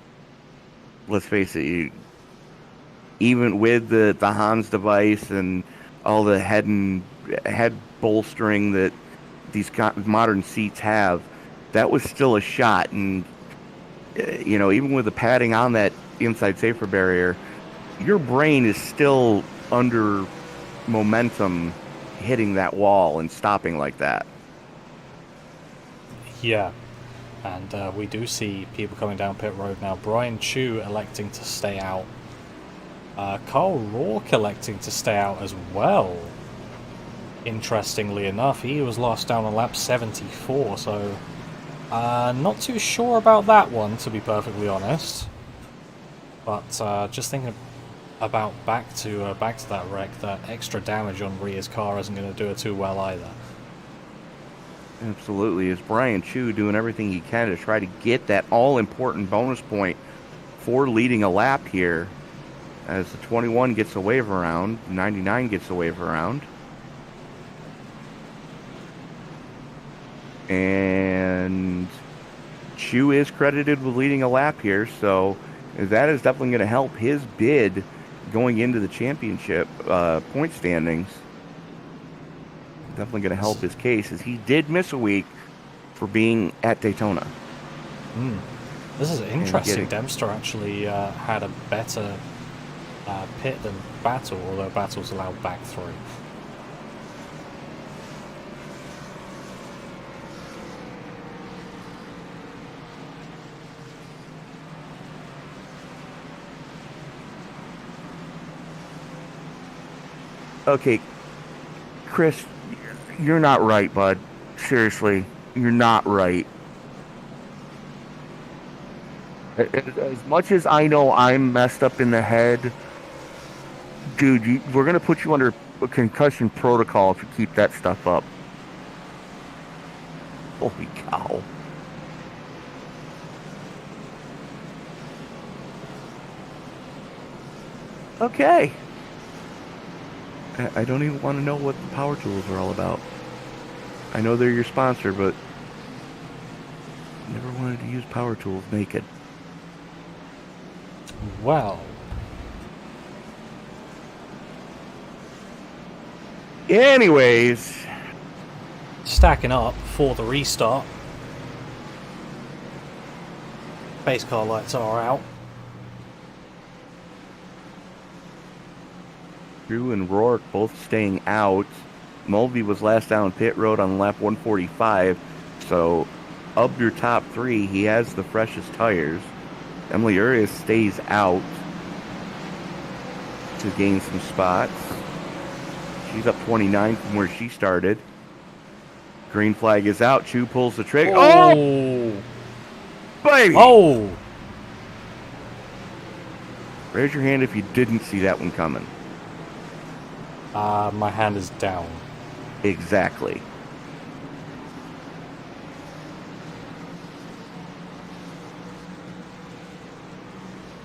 let's face it, even with the Hans device and all the head bolstering that these modern seats have, that was still a shot. And even with the padding on that inside safer barrier, your brain is still under momentum hitting that wall and stopping like that. Yeah. And we do see people coming down pit road now. Brian Chu electing to stay out. Carl Rourke electing to stay out as well. Interestingly enough, he was lost down on lap 74, so not too sure about that one, to be perfectly honest. But just thinking about back to that wreck, that extra damage on Rhea's car isn't going to do it too well either. Absolutely. Is Brian Chu doing everything he can to try to get that all-important bonus point for leading a lap here, as the 21 gets a wave around, 99 gets a wave around. And Chu is credited with leading a lap here, so that is definitely going to help his bid going into the championship point standings. Definitely going to help his case, as he did miss a week for being at Daytona. This is interesting. Dempster actually had a better pit than Battle, although Battle's allowed back through. Okay, Chris, you're not right, bud. Seriously, you're not right. As much as I know I'm messed up in the head, dude, we're going to put you under a concussion protocol if you keep that stuff up. Holy cow. Okay. I don't even want to know what the power tools are all about. I know they're your sponsor, but never wanted to use power tools naked. Well. Anyways. Stacking up for the restart. Base car lights are out. Drew and Rourke both staying out. Mulvey was last down pit road on lap 145. So, of your top three, he has the freshest tires. Emily Urias stays out to gain some spots. She's up 29 from where she started. Green flag is out. Chu pulls the trigger. Oh! Baby! Oh! Raise your hand if you didn't see that one coming. My hand is down. Exactly.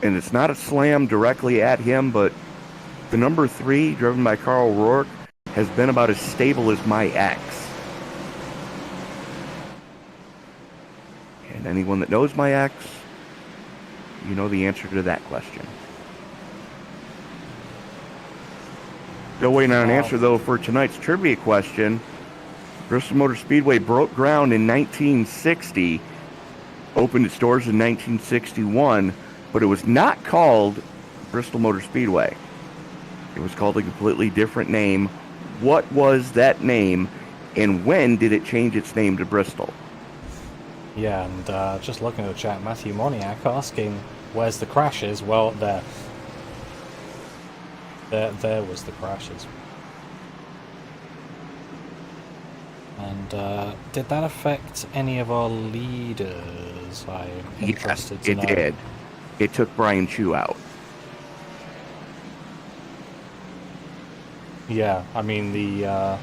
And it's not a slam directly at him, but the number 3, driven by Carl Rourke, has been about as stable as my ex. And anyone that knows my ex, you know the answer to that question. Still waiting on an answer, though, for tonight's trivia question. Bristol Motor Speedway broke ground in 1960, opened its doors in 1961, but it was not called Bristol Motor Speedway. It was called a completely different name. What was that name, and when did it change its name to Bristol? Yeah, and just looking at the chat, Matthew Moniak asking, where's the crashes? Well, there. There was the crashes. And did that affect any of our leaders? I'm interested to know. It did. It took Brian Chu out. Yeah, I mean the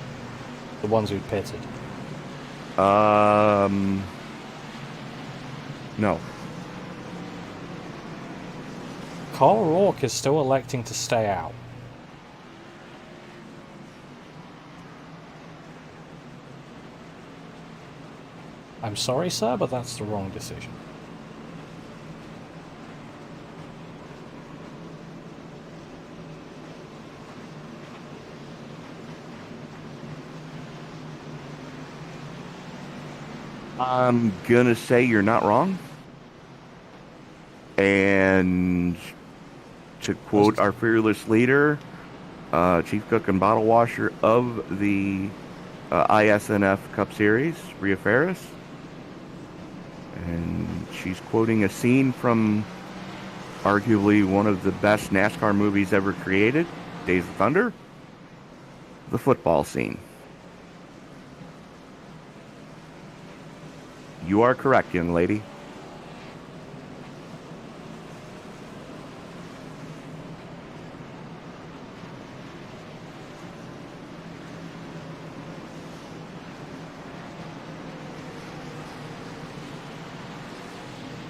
ones who pitted. No. Carl Rourke is still electing to stay out. I'm sorry, sir, but that's the wrong decision. I'm gonna say you're not wrong. And to quote our fearless leader, chief cook and bottle washer of the iSNF Cup Series, Rhea Ferris. And she's quoting a scene from arguably one of the best NASCAR movies ever created, Days of Thunder, the football scene. You are correct, young lady.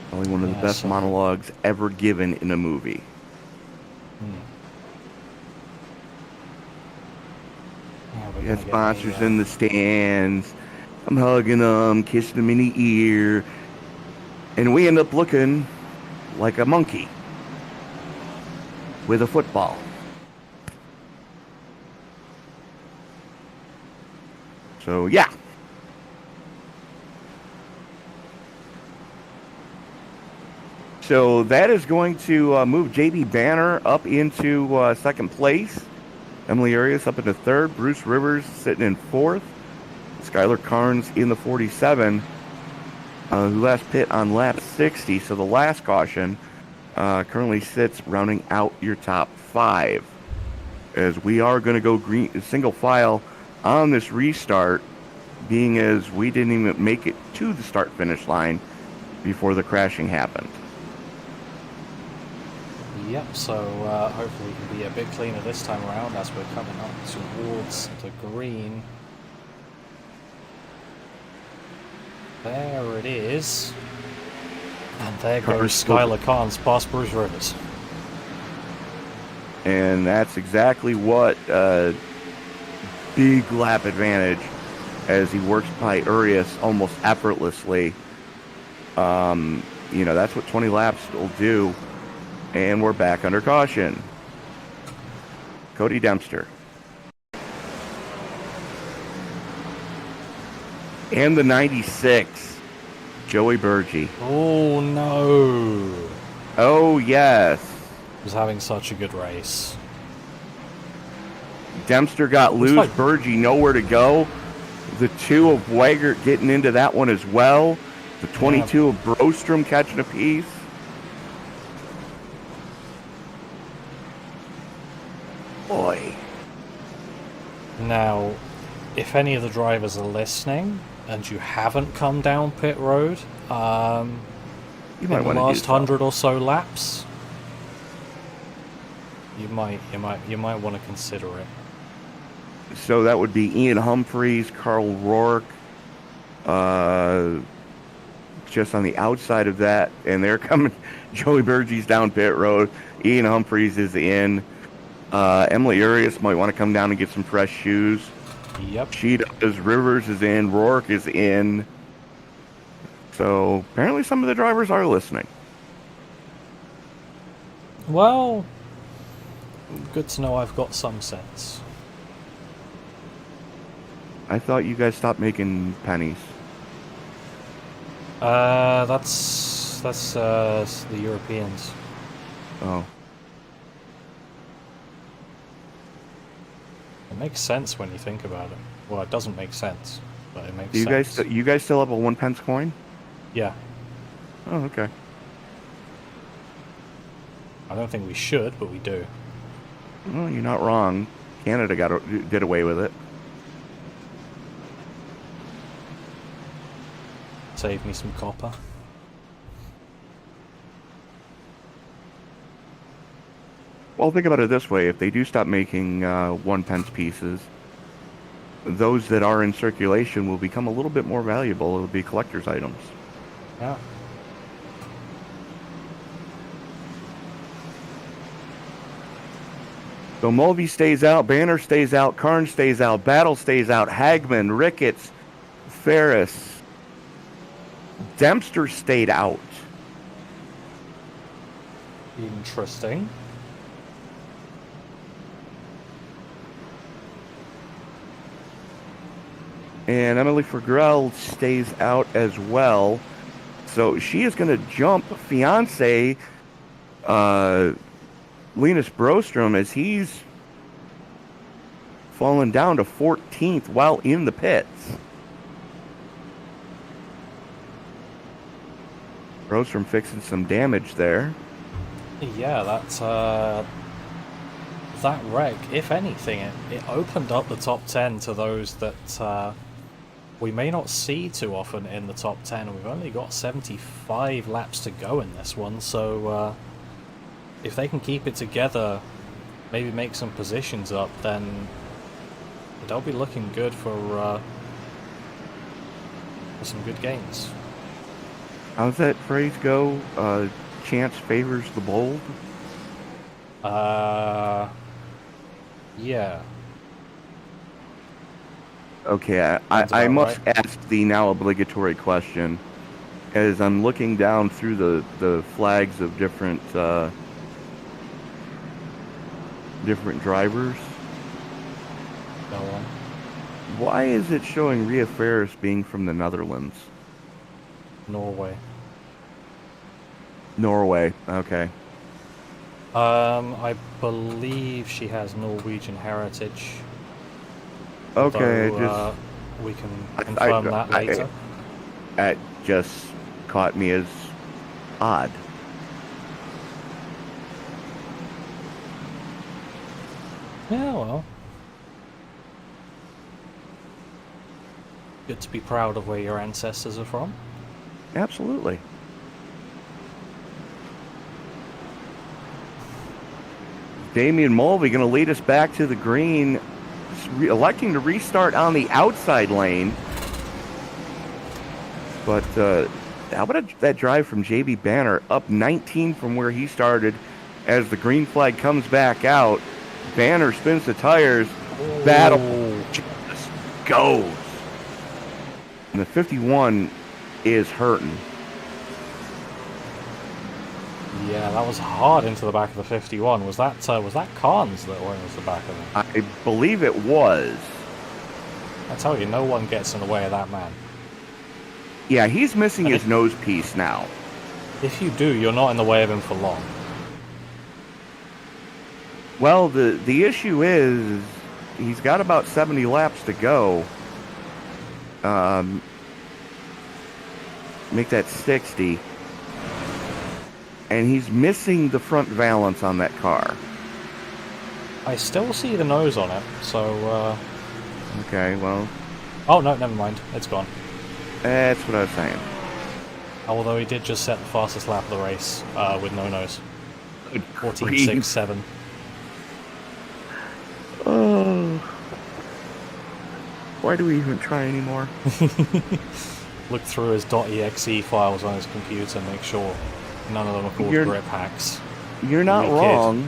Probably one of the best monologues ever given in a movie. You had sponsors in the stands. I'm hugging them, kissing them in the ear. And we end up looking like a monkey with a football. So, yeah. So that is going to move JB Banner up into second place. Emily Arias up into third. Bruce Rivers sitting in fourth. Skylar Carnes in the 47, who last pit on lap 60. So the last caution currently sits rounding out your top five. As we are going to go single file on this restart, being as we didn't even make it to the start-finish line before the crashing happened. Yep, so hopefully we can be a bit cleaner this time around as we're coming up towards the green. There it is. And there goes Skylar Carnes past Bruce Rivers. And that's exactly what big lap advantage as he works by Urias almost effortlessly. That's what 20 laps will do. And we're back under caution. Cody Dempster. And the 96, Joey Burgee. Oh, no. Oh, yes. He was having such a good race. Dempster got loose. Burgee nowhere to go. The 2 of Weigert getting into that one as well. The 22 of Brostrom catching a piece. Boy. Now, if any of the drivers are listening and you haven't come down pit road You in might the want to last 100 or so laps, you might want to consider it. So that would be Ian Humphreys, Carl Rourke, just on the outside of that, and they're coming. Joey Burgee's down pit road. Ian Humphreys is in. Emily Urias might want to come down and get some fresh shoes. Yep. She does. Rivers is in. Rourke is in. So apparently some of the drivers are listening. Well, good to know I've got some sense. I thought you guys stopped making pennies. That's the Europeans. Oh. It makes sense when you think about it. Well, it doesn't make sense, but it makes Do sense. you guys still have a 1 pence coin? Yeah. Oh, okay. I don't think we should, but we do. Well, you're not wrong. Canada did away with it. Save me some copper. Well, think about it this way. If they do stop making 1 pence pieces, those that are in circulation will become a little bit more valuable. It'll be collector's items. Yeah. So Mulvey stays out, Banner stays out, Karn stays out, Battle stays out, Hagman, Ricketts, Ferris, Dempster stayed out. Interesting. And Emily Forgrell stays out as well. So she is going to jump fiance Linus Brostrom as he's fallen down to 14th while in the pits. Brostrom fixing some damage there. Yeah, that wreck, if anything, it opened up the top 10 to those that we may not see too often in the top 10. We've only got 75 laps to go in this one, so if they can keep it together, maybe make some positions up, then they'll be looking good for some good gains. How's that phrase go? Chance favors the bold? Yeah. Okay, I must ask the now obligatory question. As I'm looking down through the flags of different drivers, Go on. why is it showing Rhea Ferris being from the Netherlands? Norway. Norway, okay. I believe she has Norwegian heritage. Okay, Although, we can confirm that later. That just caught me as odd. Yeah, well. Good to be proud of where your ancestors are from. Absolutely. Damian Mulvey going to lead us back to the green, electing to restart on the outside lane. But how about that drive from JB Banner, up 19 from where he started as the green flag comes back out. Banner spins the tires. Battle just goes. And the 51 is hurting. Yeah, that was hard into the back of the 51. Was that Carnes that went into the back of him? I believe it was. I tell you, no one gets in the way of that man. Yeah, he's missing his nose piece now. If you do, you're not in the way of him for long. Well, the issue is he's got about 70 laps to go. Make that 60. And he's missing the front valance on that car. I still see the nose on it, so... Okay, well... Oh, no, never mind. It's gone. That's what I was saying. Although he did just set the fastest lap of the race with no nose. 14.67. Oh. Why do we even try anymore? Look through his .exe files on his computer and make sure none of them are called grip hacks. You're not wrong.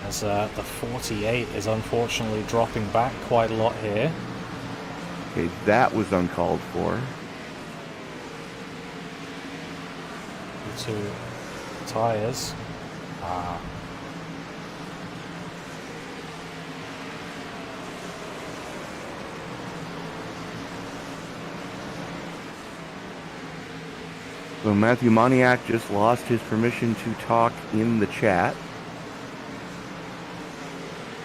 As the 48 is unfortunately dropping back quite a lot here. Okay, that was uncalled for. Two tires. So Matthew Moniak just lost his permission to talk in the chat.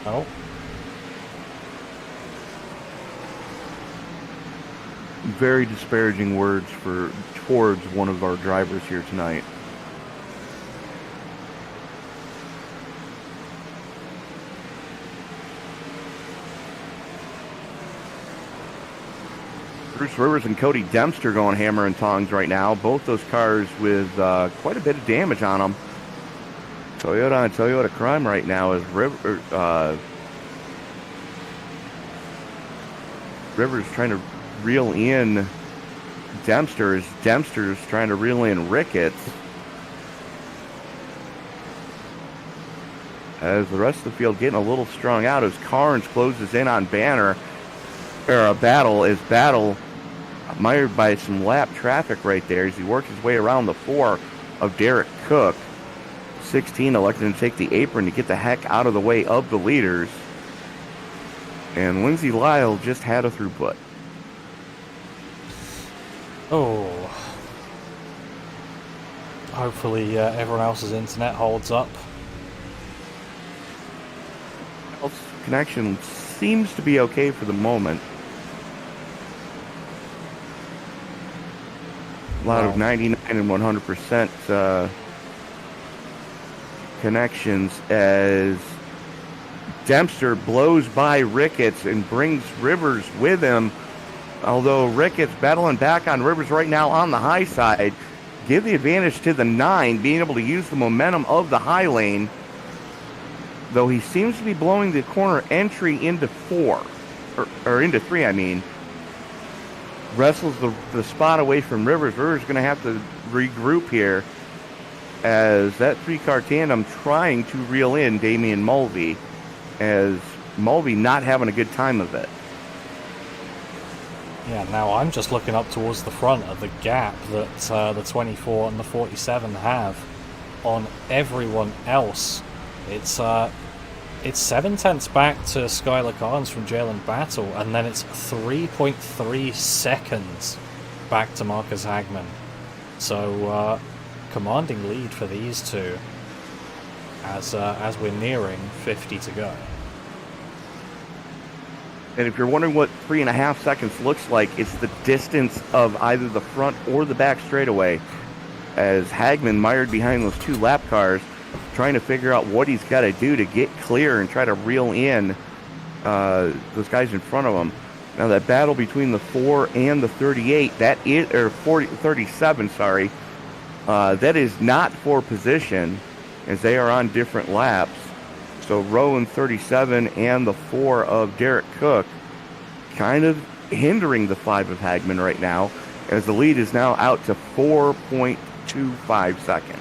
Oh. very disparaging words towards one of our drivers here tonight. Bruce Rivers and Cody Dempster going hammer and tongs right now. Both those cars with quite a bit of damage on them. Toyota on Toyota crime right now as Rivers trying to reel in Dempster as Dempster's trying to reel in Ricketts. As the rest of the field getting a little strung out as Carnes closes in on Battle as Battle mired by some lap traffic right there as he works his way around the 4 of Derek Cook. 16 elected to take the apron to get the heck out of the way of the leaders. And Lindsey Lyle just had a throughput. Oh. Hopefully everyone else's internet holds up. Connection seems to be okay for the moment. A lot of 99 and 100% connections as Dempster blows by Ricketts and brings Rivers with him. Although Ricketts battling back on Rivers right now on the high side. Give the advantage to the 9, being able to use the momentum of the high lane. Though he seems to be blowing the corner entry into 4. Or into 3, I mean. Wrestles the spot away from Rivers. Rivers going to have to regroup here as that 3-car tandem trying to reel in Damian Mulvey, as Mulvey not having a good time of it. Yeah, now I'm just looking up towards the front of the gap that the 24 and the 47 have on everyone else. It's 7/10 back to Skylar Carnes from Jalen Battle, and then it's 3.3 seconds back to Marcus Hagman. So, commanding lead for these two as we're nearing 50 to go. And if you're wondering what 3.5 seconds looks like, it's the distance of either the front or the back straightaway, as Hagman mired behind those 2 lap cars, trying to figure out what he's got to do to get clear and try to reel in those guys in front of him. Now that battle between the 4 and the 38, that is, or 37, sorry, that is not for position, as they are on different laps. So Rowan 37 and the 4 of Derek Cook kind of hindering the 5 of Hagman right now, as the lead is now out to 4.25 seconds.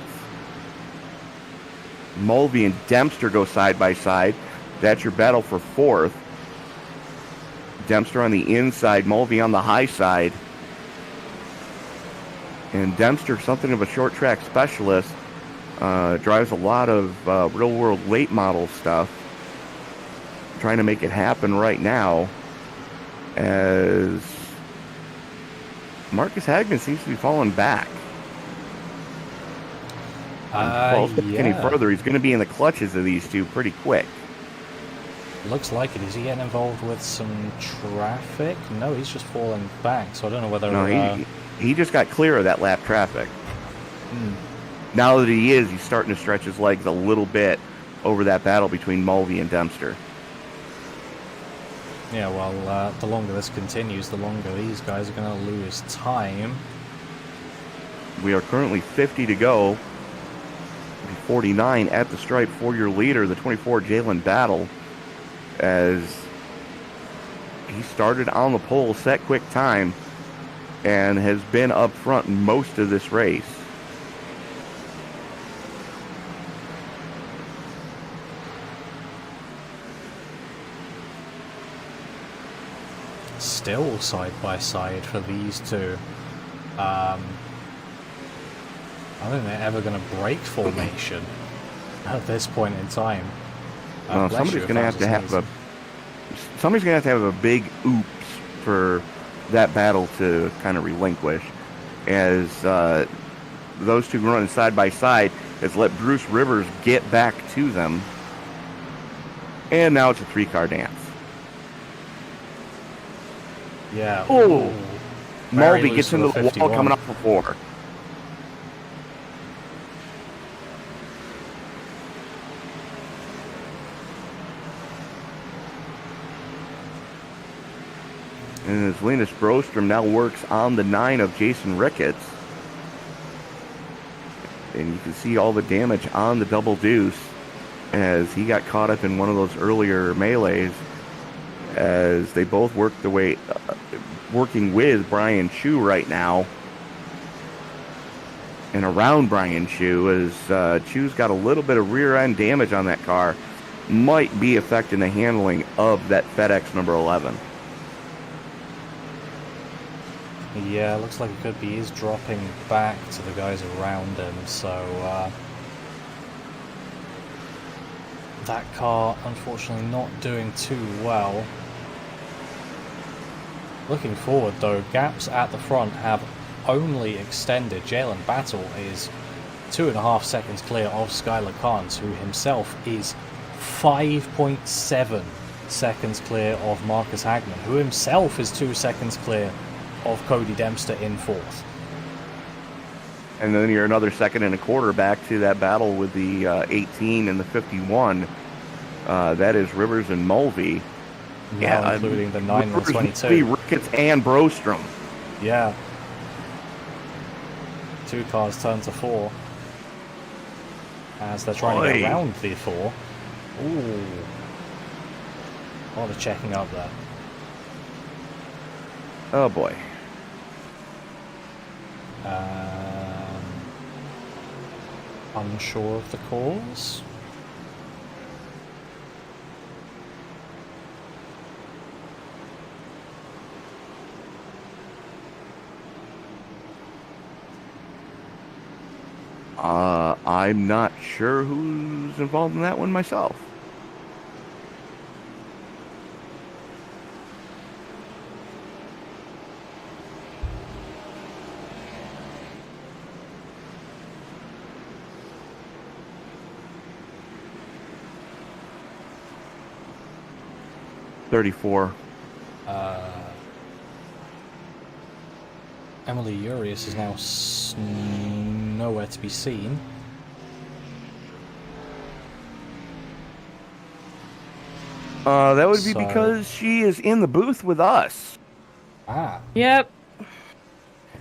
Mulvey and Dempster go side by side. That's your battle for 4th. Dempster on the inside, Mulvey on the high side. And Dempster, something of a short track specialist, drives a lot of real world late model stuff. Trying to make it happen right now, as Marcus Hagman seems to be falling back. Falls back any further, he's going to be in the clutches of these two pretty quick. Looks like it. Is he getting involved with some traffic? No, he's just falling back, so I don't know whether... No, he just got clear of that lap traffic. Now that he's starting to stretch his legs a little bit over that battle between Mulvey and Dempster. Yeah, well, the longer this continues, the longer these guys are going to lose time. We are currently 50 to go. 49 at the stripe for your leader, the 24 Jalen Battle, as he started on the pole, set quick time, and has been up front most of this race. Still side by side for these two. I don't think they're ever going to break formation at this point in time. Somebody's going to have to have a big oops for that battle to kind of relinquish, as those two running side by side has let Bruce Rivers get back to them, and now it's a 3-car dance. Yeah. Oh, Very Mulvey loose gets for into the the wall 51. coming off the floor. And as Linus Brostrom now works on the 9 of Jason Ricketts. And you can see all the damage on the double deuce as he got caught up in one of those earlier melees as they both worked their way, working with Brian Chu right now. And around Brian Chu as Chu's got a little bit of rear end damage on that car. Might be affecting the handling of that FedEx number 11. Yeah, looks like it could be. He's dropping back to the guys around him, so that car unfortunately not doing too well. Looking forward though, gaps at the front have only extended. Jalen Battle is 2.5 seconds clear of Skylar Carnes, who himself is 5.7 seconds clear of Marcus Hagman, who himself is 2 seconds clear of Cody Dempster in 4th. And then you're another 1.25 seconds back to that battle with the 18 and the 51. That is Rivers and Mulvey. Now including the 9 and Rivers, 22. Mulvey, Ricketts, and Brostrom. Yeah. 2 cars turn to 4. As they're trying to get around the 4. Ooh. A lot of checking up there. Oh boy. Unsure of the cause. I'm not sure who's involved in that one myself. Emily Urias is now nowhere to be seen. That would be because she is in the booth with us. Ah. Yep.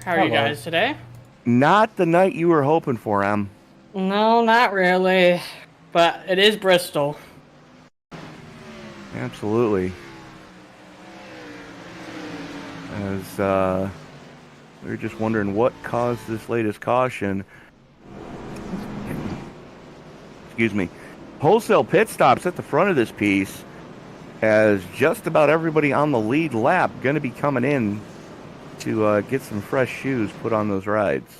How are you Hello. guys today? Not the night you were hoping for, Em. No, not really. But it is Bristol. Absolutely. As we were just wondering what caused this latest caution. Excuse me. Wholesale pit stops at the front of this piece, as just about everybody on the lead lap going to be coming in to get some fresh shoes put on those rides.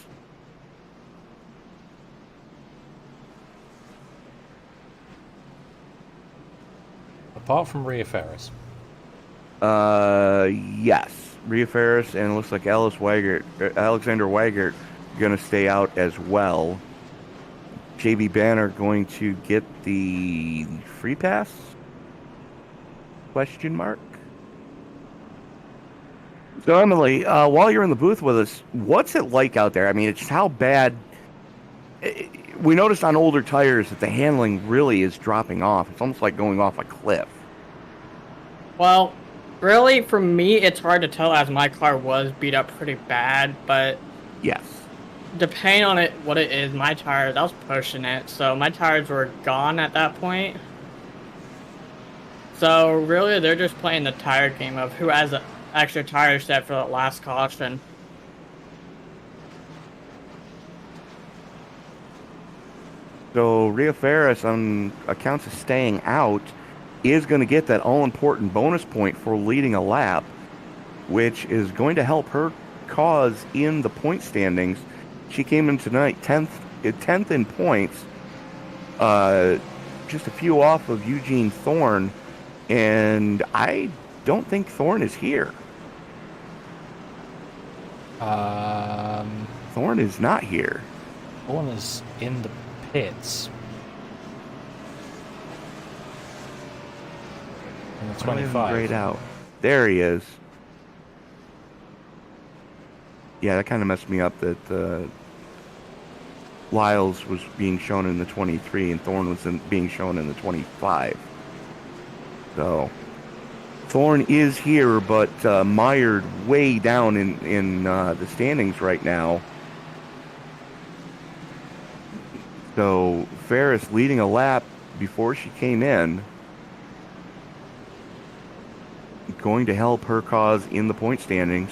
Apart from Rhea Ferris. Yes. Rhea Ferris and it looks like Alexander Weigert going to stay out as well. JB Banner going to get the free pass? Question mark. So Emily, while you're in the booth with us, what's it like out there? I mean, it's how bad. We noticed on older tires that the handling really is dropping off. It's almost like going off a cliff. Well, really, for me, it's hard to tell as my car was beat up pretty bad, but Yes. depending on it, what it is, my tires, I was pushing it, so my tires were gone at that point. So really, they're just playing the tire game of who has an extra tire set for that last caution. So Rhea Ferris, on accounts of staying out, is going to get that all-important bonus point for leading a lap, which is going to help her cause in the point standings. She came in tonight 10th in points, just a few off of Eugene Thorne, and I don't think Thorne is here. Thorne is not here. Thorne is in the pits. In the 25. Grayed out. There he is. Yeah, that kind of messed me up that Lyles was being shown in the 23 and Thorne was being shown in the 25. So Thorne is here, but mired way down in the standings right now. So Ferris leading a lap before she came in, going to help her cause in the point standings.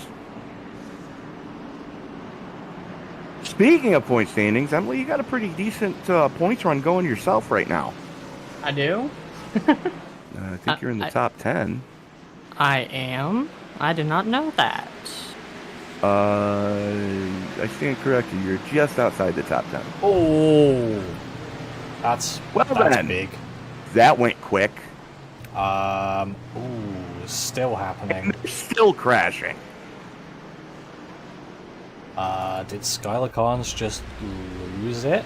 Speaking of point standings, Emily, you got a pretty decent points run going yourself right now. I do? I think you're in the top 10. I am. I did not know that. I stand corrected. You're just outside the top 10. Oh, that's then. big. That went quick. Still happening. Still crashing. Did Skylar Carnes just lose it?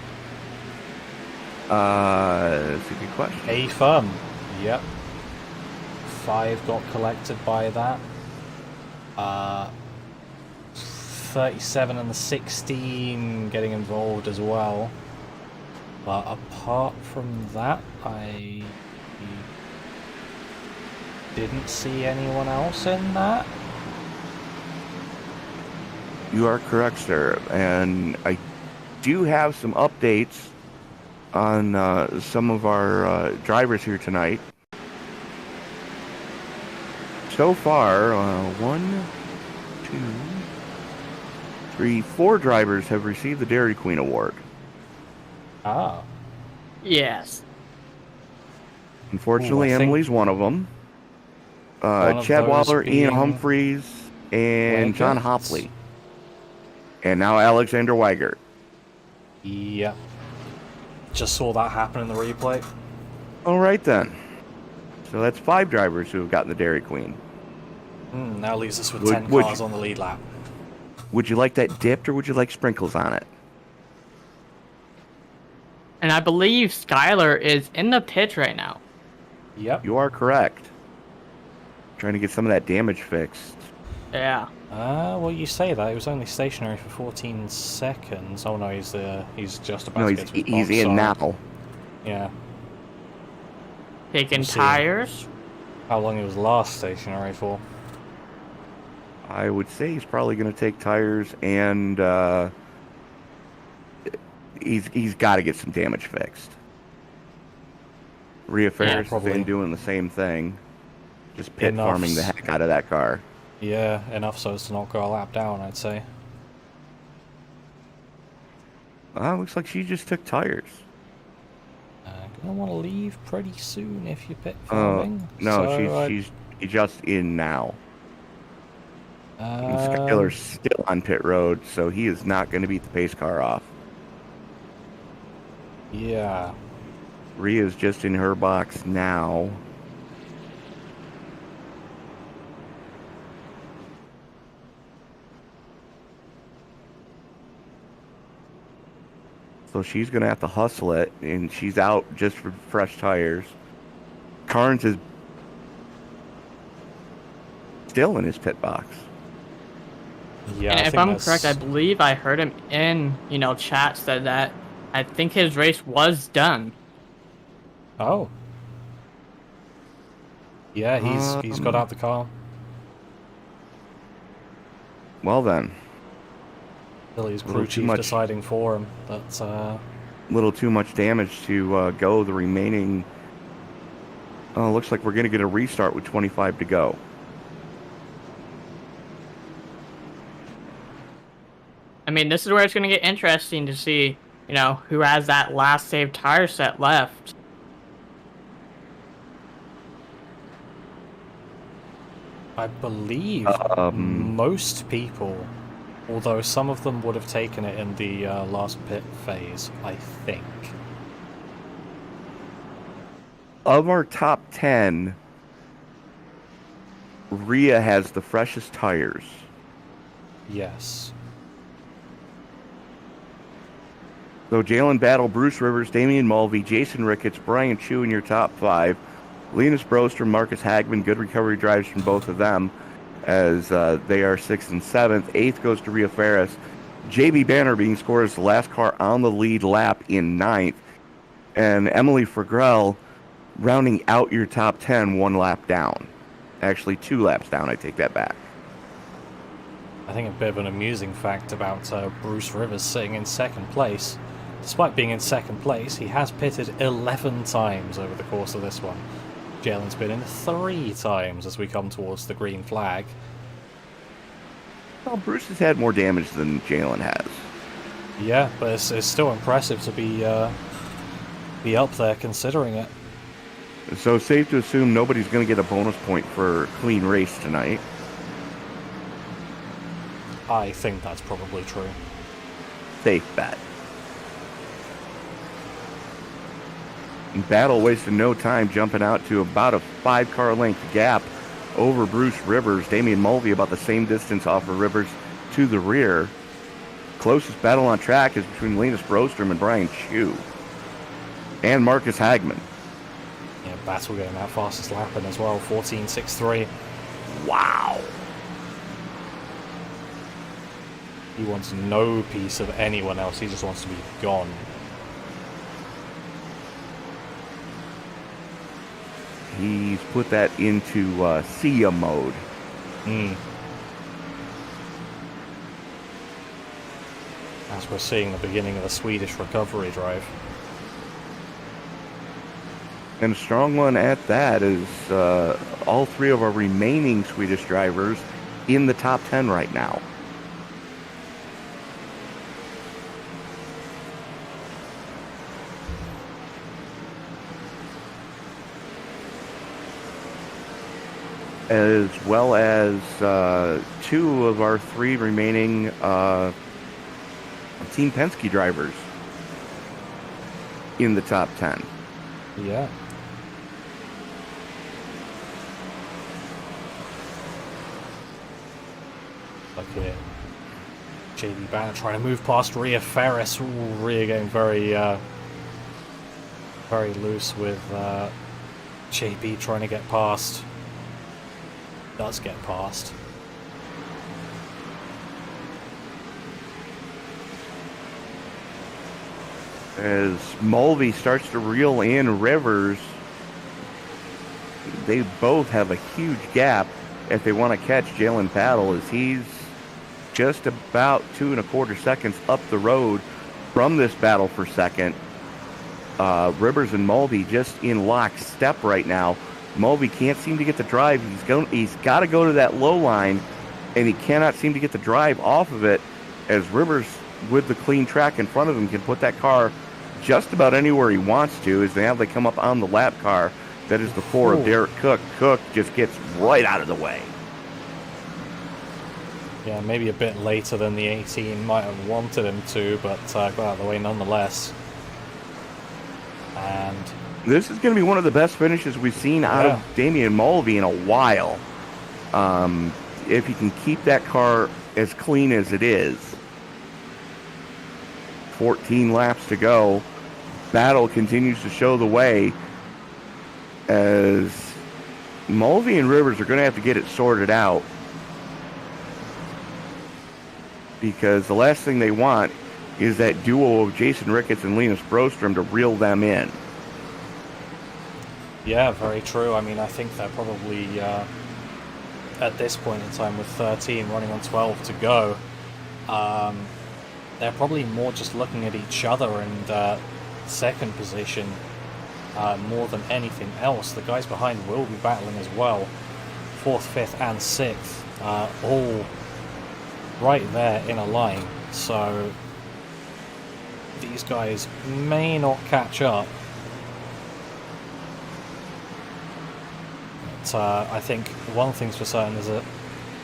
That's a good question. A fun. Yep. 5 got collected by that. 37 and the 16 getting involved as well. But apart from that, I didn't see anyone else in that. You are correct, sir. And I do have some updates on some of our drivers here tonight. So far, 1, 2, 3, 4 drivers have received the Dairy Queen Award. Ah. Yes. Unfortunately, Ooh, I think Emily's one of them. one of Chad those Waller, Ian being Humphreys, and John Weigert. Hopley. And now Alexander Weigert. Yep. Just saw that happen in the replay. All right, then. So that's 5 drivers who have gotten the Dairy Queen. Now leaves us with Would- 10 would cars you- on the lead lap. Would you like that dipped, or would you like sprinkles on it? And I believe Skylar is in the pits right now. Yep. You are correct. Trying to get some of that damage fixed. Yeah. Well, you say that. He was only stationary for 14 seconds. Oh, no, he's just about No, to he's, get to his he's box, in so- now. Yeah. Taking We'll see. tires. How long he was last stationary for. I would say he's probably going to take tires, and he's got to get some damage fixed. Rhea Ferris has probably. been doing the same thing, just pit Enough. farming the heck out of that car. Yeah, enough so as to not go a lap down, I'd say. Looks like she just took tires. Gonna want to leave pretty soon if you're pit farming. No, so she's just in now. And Um, Skylar's still on pit road, so he is not going to beat the pace car off. Yeah. Rhea's just in her box now. So she's going to have to hustle it, and she's out just for fresh tires. Carnes is still in his pit box. Yeah. And I if think I'm that's- correct, I believe I heard him in, chat said that I think his race was done. Oh. Yeah, he's got out the car. Well then, Billy's Little crew too chief much. deciding for him. But a little too much damage to go the remaining. Oh, looks like we're going to get a restart with 25 to go. I mean, this is where it's going to get interesting to see, who has that last saved tire set left. I believe Um, most people, although some of them would have taken it in the last pit phase, I think. Of our top 10, Rhea has the freshest tires. Yes. So Jalen Battle, Bruce Rivers, Damian Mulvey, Jason Ricketts, Brian Chu in your top 5. Linus Broster, Marcus Hagman, good recovery drives from both of them. as they are 6th and 7th. 8th goes to Rhea Ferris. JB Banner being scored as the last car on the lead lap in 9th. And Emily Fregrell rounding out your top 10 one lap down. Actually, 2 laps down, I take that back. I think a bit of an amusing fact about Bruce Rivers sitting in second place. Despite being in second place, he has pitted 11 times over the course of this one. Jalen's been in 3 times as we come towards the green flag. Well, Bruce has had more damage than Jalen has. Yeah, but it's still impressive to be up there considering it. So safe to assume nobody's going to get a bonus point for clean race tonight. I think that's probably true. Safe bet. Battle wasted no time, jumping out to about a 5-car length gap over Bruce Rivers. Damian Mulvey about the same distance off of Rivers to the rear. Closest battle on track is between Linus Brostrom and Brian Chu. And Marcus Hagman. Yeah, Battle getting that fastest lap in as well, 14.63. Wow. He wants no piece of anyone else, he just wants to be gone. He's put that into SIA mode. As we're seeing the beginning of the Swedish recovery drive. And a strong one at that is all 3 of our remaining Swedish drivers in the top 10 right now. As well as 2 of our 3 remaining Team Penske drivers in the top 10. Yeah. Look here. JB Banner trying to move past Rhea Ferris. Ooh, Rhea getting very loose with JB trying to get past. Does get past. As Mulvey starts to reel in Rivers, they both have a huge gap if they want to catch Jalen Paddle, as he's just about 2.25 seconds up the road from this battle for second. Rivers and Mulvey just in lockstep right now. Mulvey can't seem to get the drive. He's got to go to that low line, and he cannot seem to get the drive off of it, as Rivers, with the clean track in front of him, can put that car just about anywhere he wants to, as they come up on the lap car. That is the 4 of Derek Cook. Cook just gets right out of the way. Yeah, maybe a bit later than the 18 might have wanted him to, but got out of the way nonetheless. And this is going to be one of the best finishes we've seen out of Damian Mulvey in a while. If he can keep that car as clean as it is. 14 laps to go. Battle continues to show the way, as Mulvey and Rivers are going to have to get it sorted out, because the last thing they want is that duo of Jason Ricketts and Linus Brostrom to reel them in. yeah, very true. I mean, I think they're probably at this point in time, with 13 running on 12 to go, they're probably more just looking at each other and second position more than anything else. The guys behind will be battling as well. 4th, 5th and 6th all right there in a line, so these guys may not catch up. But I think one thing's for certain is that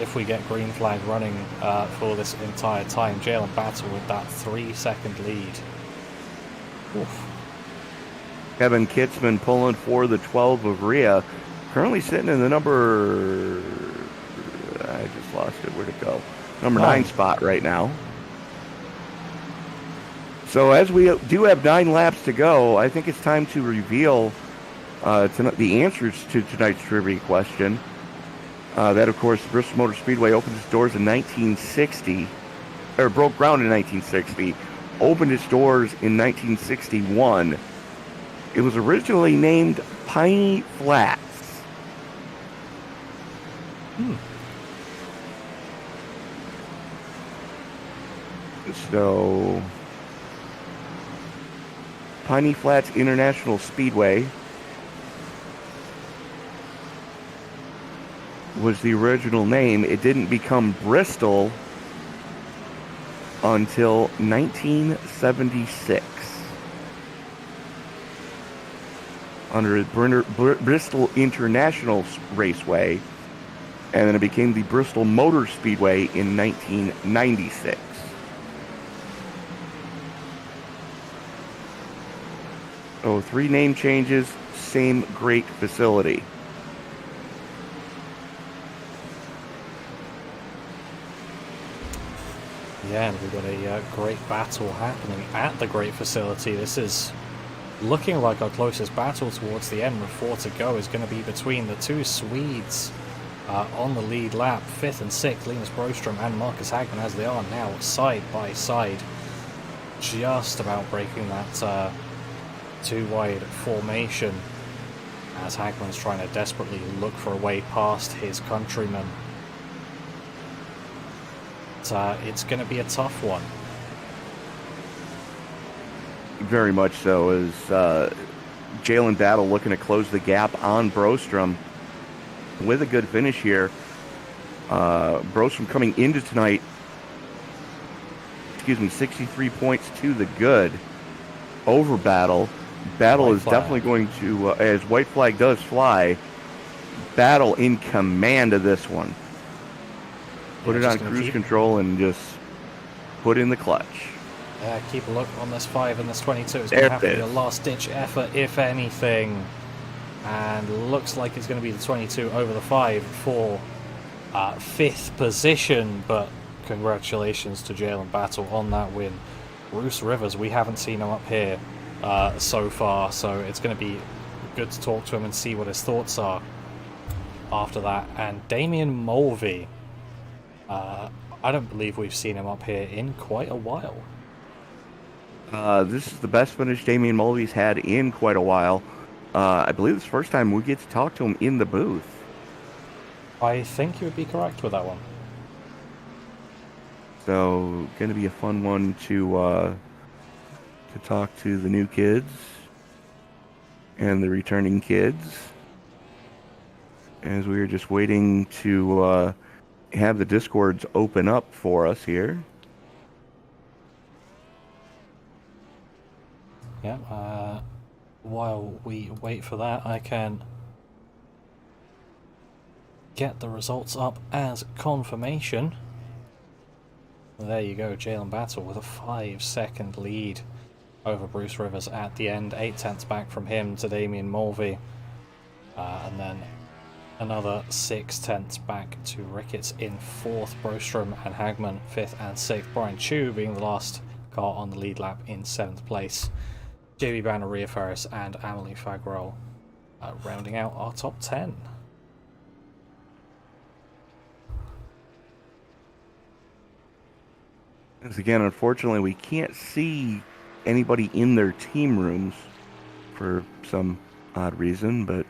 if we get green flag running for this entire time, Jalen Battle with that 3-second lead. Oof. Kevin Kitzman pulling for the 12 of Rhea, currently sitting in the number, I just lost it, where'd it go? Number 9 spot right now. So as we do have 9 laps to go, I think it's time to reveal the answers to tonight's trivia question. That, of course, Bristol Motor Speedway opened its doors in 1960, or broke ground in 1960, opened its doors in 1961. It was originally named Piney Flats. So, Piney Flats International Speedway was the original name. It didn't become Bristol until 1976 under Bristol International Raceway, and then it became the Bristol Motor Speedway in 1996. So 3 name changes, same great facility. Yeah, and we've got a great battle happening at the great facility. This is looking like our closest battle towards the end with 4 to go is going to be between the 2 Swedes on the lead lap, 5th and 6th, Linus Broström and Marcus Hagman, as they are now side by side, just about breaking that 2-wide formation as Hagman's trying to desperately look for a way past his countryman. It's going to be a tough one. Very much so, as Jalen Battle looking to close the gap on Broström with a good finish here. Broström coming into tonight, 63 points to the good over Battle. Battle is definitely going to, as white flag does fly, Battle in command of this one. Put it on cruise control and just put in the clutch. Keep a look on this 5 and this 22. It's going to have to be a last-ditch effort, if anything. And looks like it's going to be the 22 over the 5 for 5th position. But congratulations to Jalen Battle on that win. Bruce Rivers, we haven't seen him up here so far, so it's going to be good to talk to him and see what his thoughts are after that. And Damien Mulvey, I don't believe we've seen him up here in quite a while. This is the best finish Damien Mulvey's had in quite a while. I believe it's the first time we get to talk to him in the booth. I think you would be correct with that one. So, going to be a fun one to talk to the new kids and the returning kids, as we are just waiting to have the Discords open up for us here. Yeah, while we wait for that, I can get the results up as confirmation. There you go, Jalen Battle with a 5-second lead over Bruce Rivers at the end, 8 tenths back from him to Damien Mulvey, and then another 6 tenths back to Ricketts in 4th, Broström and Hagman 5th and 6th, Brian Chu being the last car on the lead lap in 7th place. JB Banner, Rhea Ferris and Amelie Fagrel rounding out our top 10. As again, unfortunately, we can't see anybody in their team rooms for some odd reason, but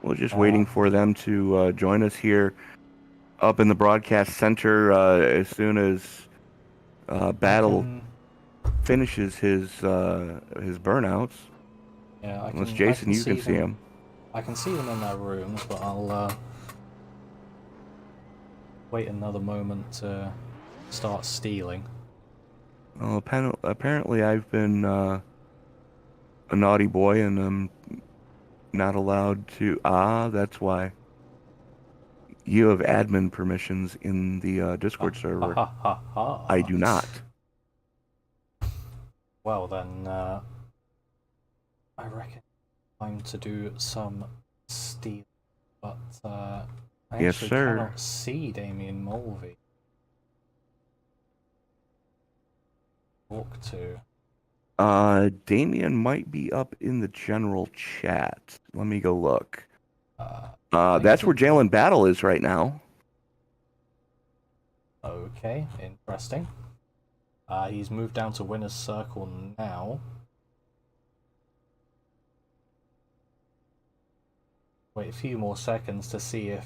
we're just waiting for them to join us here up in the broadcast center as soon as Battle finishes his burnouts. Yeah, unless Jason, you can see him. I can see them in their rooms, but I'll wait another moment to start stealing. Well, apparently I've been a naughty boy and I'm not allowed to. That's why. You have admin permissions in the Discord server. I do not. Well then, I reckon time to do some stealing, but I actually cannot see Damien Mulvey. Talk to. Damien might be up in the general chat. Let me go look. That's where Jalen Battle is right now. Okay, interesting. He's moved down to winner's circle now. Wait a few more seconds to see if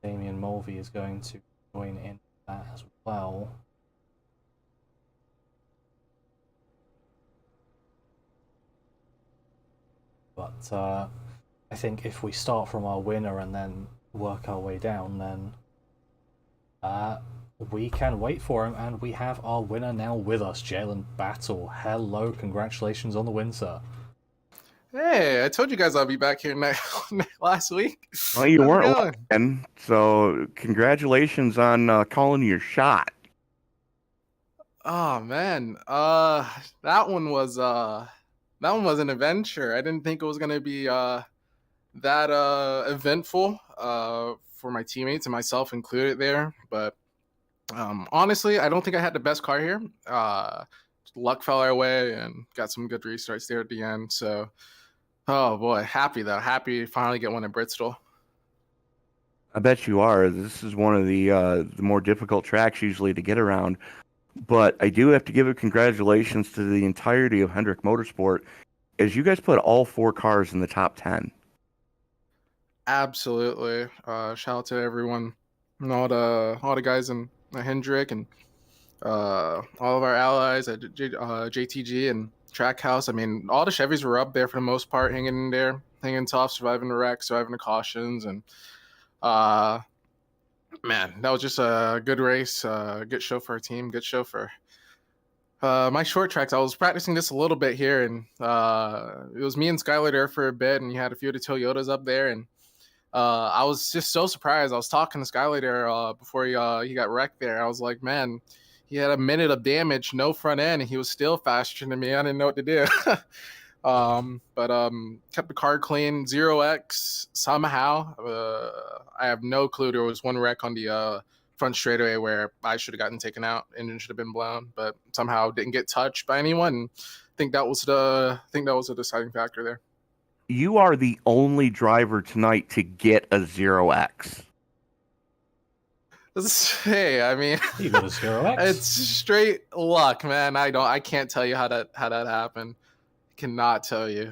Damien Mulvey is going to join in that as well. But I think if we start from our winner and then work our way down, then we can wait for him, and we have our winner now with us, Jalen Battle. Hello, congratulations on the win, sir. Hey, I told you guys I'll be back here last week. Well, you How's it weren't going? lying, so congratulations on calling your shot. Oh man, that one was an adventure. I didn't think it was gonna be that eventful for my teammates and myself included there. But honestly, I don't think I had the best car here. Luck fell our way and got some good restarts there at the end. So, oh boy, happy to finally get one at Bristol. I bet you are. This is one of the more difficult tracks usually to get around. But I do have to give a congratulations to the entirety of Hendrick Motorsport, as you guys put all 4 cars in the top 10. Absolutely. Shout out to everyone, and all the guys in Hendrick, and all of our allies at JTG and Trackhouse. I mean, all the Chevys were up there for the most part, hanging in there, hanging tough, surviving the wreck, surviving the cautions, and man, that was just a good race, good show for our team, good show for my short tracks. I was practicing this a little bit here, and it was me and Skylar there for a bit, and you had a few of the Toyotas up there, and I was just so surprised. I was talking to Skylar there before he got wrecked there. I was like, man, he had a minute of damage, no front end, and he was still faster than me. I didn't know what to do. But kept the car clean, 0x somehow. I have no clue. There was one wreck on the front straightaway where I should have gotten taken out. Engine should have been blown, but somehow didn't get touched by anyone. I think that was the deciding factor there. You are the only driver tonight to get a 0x. Hey, I mean, You got a 0x. it's straight luck, man. I can't tell you how that happened. I cannot tell you.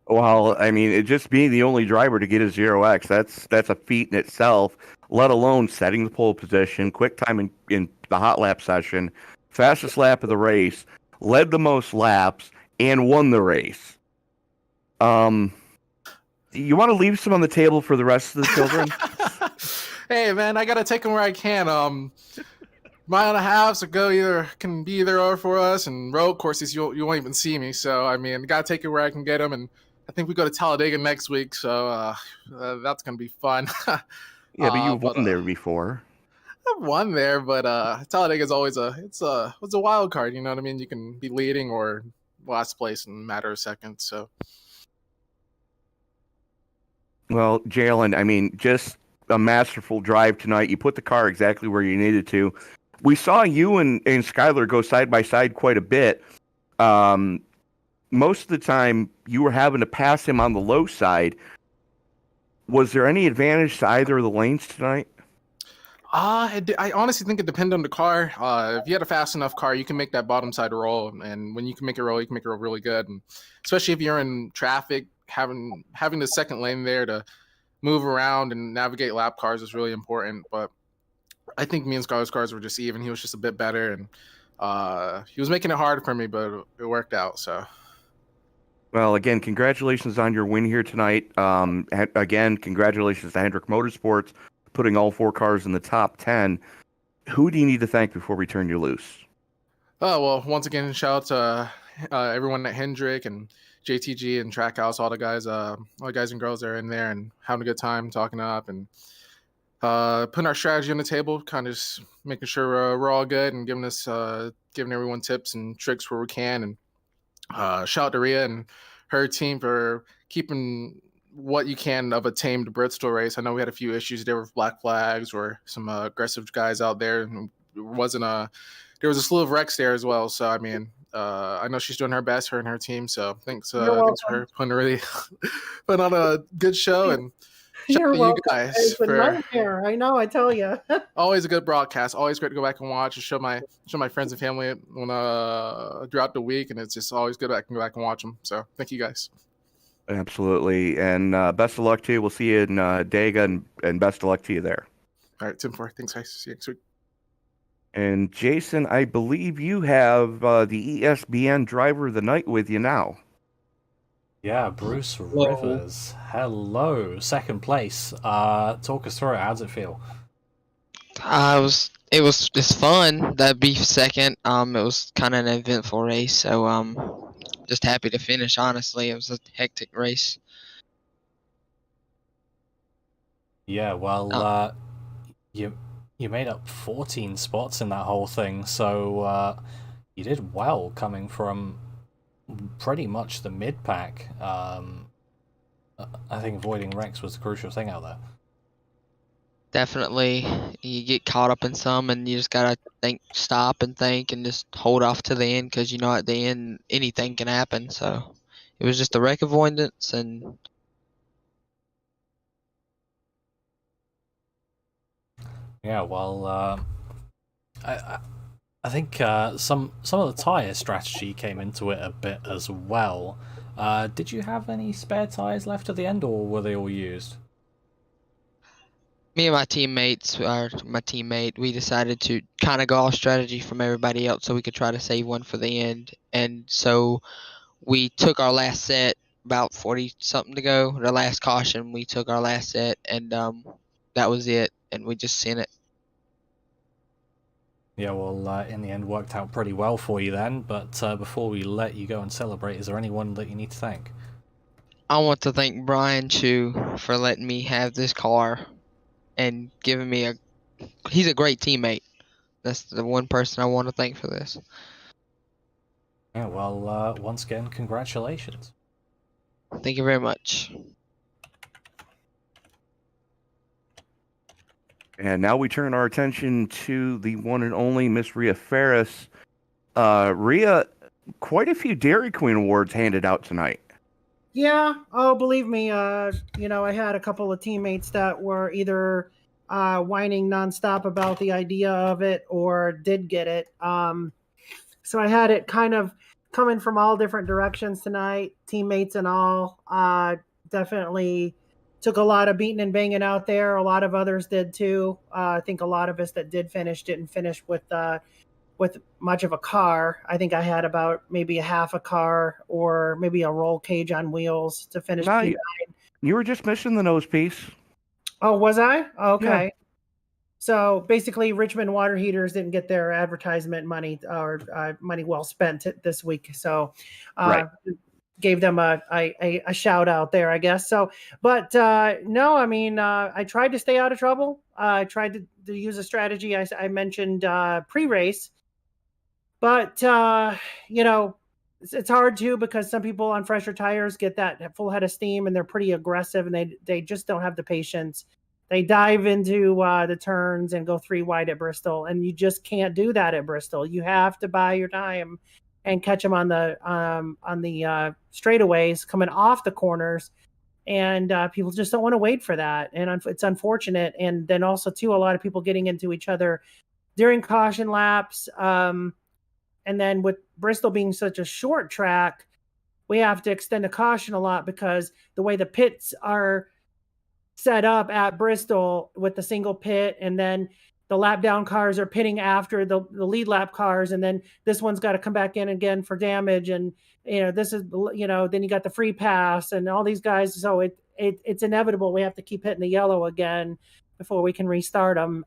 Well, I mean, it just being the only driver to get a 0x, that's a feat in itself, let alone setting the pole position, quick time in the hot lap session, fastest lap of the race, led the most laps, and won the race. You want to leave some on the table for the rest of the children? Hey, man, I gotta take them where I can. Mile and a half, so can be either or for us, and road courses you won't even see me. So I mean, gotta take it where I can get them, and I think we go to Talladega next week, so that's gonna be fun. Yeah, but you've won there before. I've won there, but Talladega is always it's a wild card. You know what I mean? You can be leading or last place in a matter of seconds. So. Well, Jalen, I mean, just a masterful drive tonight. You put the car exactly where you needed to. We saw you and Skylar go side by side quite a bit. Most of the time, you were having to pass him on the low side. Was there any advantage to either of the lanes tonight? I honestly think it depends on the car. If you had a fast enough car, you can make that bottom side roll, and when you can make it roll, you can make it roll really good. And especially if you're in traffic, having the second lane there to move around and navigate lap cars is really important. But I think me and Skylar's cars were just even. He was just a bit better, and he was making it hard for me, but it worked out. So. Well, again, congratulations on your win here tonight. Again, congratulations to Hendrick Motorsports, putting all 4 cars in the top 10. Who do you need to thank before we turn you loose? Oh, well, once again, shout out to everyone at Hendrick and JTG and Trackhouse, all the guys and girls that are in there and having a good time talking up and putting our strategy on the table, kind of just making sure we're all good and giving everyone tips and tricks where we can. And shout out to Rhea and her team for keeping what you can of a tamed Bristol race. I know we had a few issues there with black flags or some aggressive guys out there. And there was a slew of wrecks there as well. So, I mean, I know she's doing her best, her and her team. So thanks You're for welcome. her putting on a good show, and shout You're out to you welcome. guys It's a for nightmare. I know. I tell you. always a good broadcast. Always great to go back and watch and show my friends and family when throughout the week, and it's just always good to go back and watch them. So thank you guys. Absolutely. And best of luck to you. We'll see you in Dega, and best of luck to you there. All right, Tim 4. Thanks, guys. See you next week. And Jason, I believe you have the ESBN Driver of the Night with you now. Yeah, Bruce Rivers. Hello. Second place. Talk us through it. How does it feel? It was just fun. That'd be second. It was kind of an eventful race, so just happy to finish. Honestly, it was a hectic race. Yeah, well, you made up 14 spots in that whole thing, so you did well coming from pretty much the mid pack. I think avoiding wrecks was the crucial thing out there. Definitely, you get caught up in some, and you just gotta stop and think, and just hold off to the end, because at the end anything can happen. So it was just a wreck avoidance, and Yeah, well, I think some of the tyre strategy came into it a bit as well. Did you have any spare tyres left at the end, or were they all used? me and my teammate, we decided to kind of go off strategy from everybody else, so we could try to save one for the end. And so we took our last set, about 40 something to go. The last caution, we took our last set, and that was it. And we just sent it. Yeah, well, in the end, worked out pretty well for you then. But before we let you go and celebrate, is there anyone that you need to thank? I want to thank Brian Chu for letting me have this car and giving me he's a great teammate. That's the one person I want to thank for this. Yeah, well, once again, congratulations. Thank you very much. And now we turn our attention to the one and only Miss Rhea Ferris. Rhea, quite a few Dairy Queen awards handed out tonight. Yeah. Oh, believe me. I had a couple of teammates that were either whining nonstop about the idea of it or did get it. So I had it kind of coming from all different directions tonight, teammates and all. Definitely took a lot of beating and banging out there. A lot of others did too. I think a lot of us that did finish didn't finish with much of a car. I think I had about maybe a half a car or maybe a roll cage on wheels to finish. No, you were just missing the nose piece. Oh, was I? Okay. Yeah. So basically, Richmond Water Heaters didn't get their advertisement money or money well spent this week. So Right. gave them a shout out there, I guess. So, but no, I mean, I tried to stay out of trouble. I tried to use a strategy I mentioned pre-race. But, it's hard too because some people on fresher tires get that full head of steam and they're pretty aggressive and they just don't have the patience. They dive into the turns and go 3 wide at Bristol, and you just can't do that at Bristol. You have to buy your time and catch them on the straightaways coming off the corners, and people just don't want to wait for that, and it's unfortunate. And then also too, a lot of people getting into each other during caution laps. And then with Bristol being such a short track, we have to extend the caution a lot because the way the pits are set up at Bristol with the single pit, and then the lap down cars are pitting after the lead lap cars, and then this one's got to come back in again for damage, and this is then you got the free pass and all these guys, so it's inevitable we have to keep hitting the yellow again before we can restart them.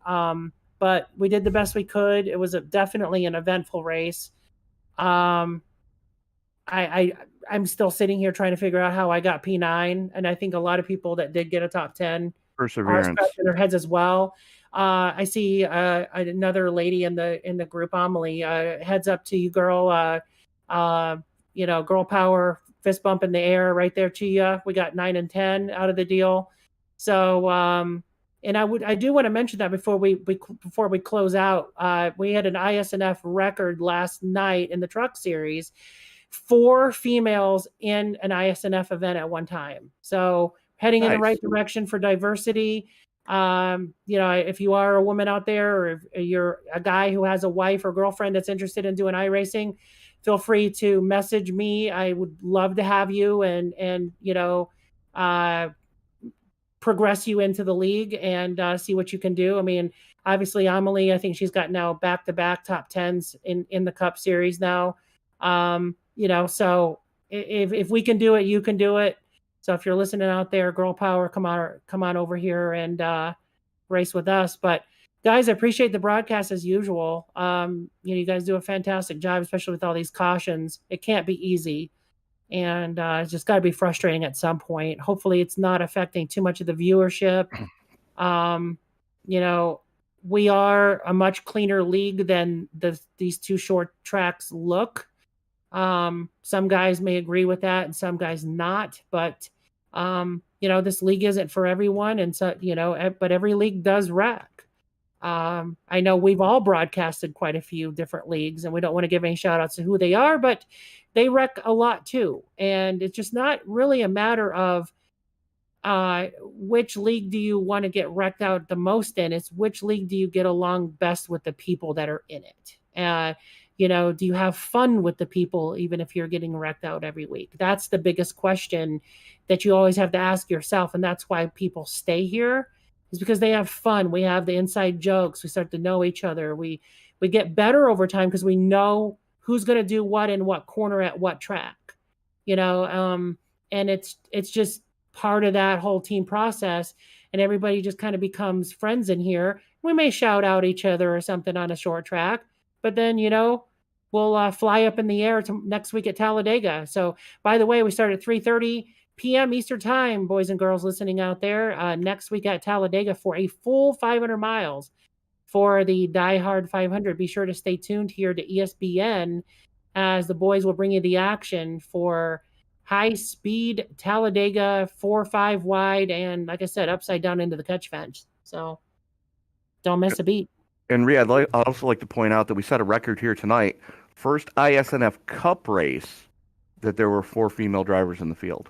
But we did the best we could. It was definitely an eventful race. I'm still sitting here trying to figure out how I got P9, and I think a lot of people that did get a top 10 Perseverance. are scratching their heads as well. I see another lady in the group, Amelie. Heads up to you, girl. Girl power, fist bump in the air right there to you. We got 9 and 10 out of the deal. So And I do want to mention that before we close out, we had an ISNF record last night in the truck series, 4 females in an ISNF event at one time. So heading in the right direction for diversity. If you are a woman out there, or if you're a guy who has a wife or girlfriend that's interested in doing iRacing, feel free to message me. I would love to have you and progress you into the league and see what you can do. I mean, obviously Amelie, I think she's got now back-to-back top 10s in the Cup Series now. So if we can do it, you can do it. So if you're listening out there, girl power, come on over here and race with us. But guys, I appreciate the broadcast as usual. You guys do a fantastic job, especially with all these cautions. It can't be easy. And it's just got to be frustrating at some point. Hopefully it's not affecting too much of the viewership. We are a much cleaner league than these 2 short tracks look. Some guys may agree with that and some guys not, but this league isn't for everyone. And so, but every league does wreck. I know we've all broadcasted quite a few different leagues, and we don't want to give any shout outs to who they are, but they wreck a lot too. And it's just not really a matter of which league do you want to get wrecked out the most in. It's which league do you get along best with the people that are in it. Do you have fun with the people, even if you're getting wrecked out every week? That's the biggest question that you always have to ask yourself. And that's why people stay here, is because they have fun. We have the inside jokes. We start to know each other. We get better over time because we know who's going to do what in what corner at what track, and it's just part of that whole team process. And everybody just kind of becomes friends in here. We may shout out each other or something on a short track, but then, we'll fly up in the air next week at Talladega. So, by the way, we start at 3:30 p.m. Eastern Time, boys and girls listening out there, next week at Talladega for a full 500 miles for the Die Hard 500. Be sure to stay tuned here to ESBN, as the boys will bring you the action for high-speed Talladega 4-5 wide, and like I said, upside down into the catch fence. So don't miss a beat. And Rhea, I'd also like to point out that we set a record here tonight. First ISNF Cup race that there were 4 female drivers in the field.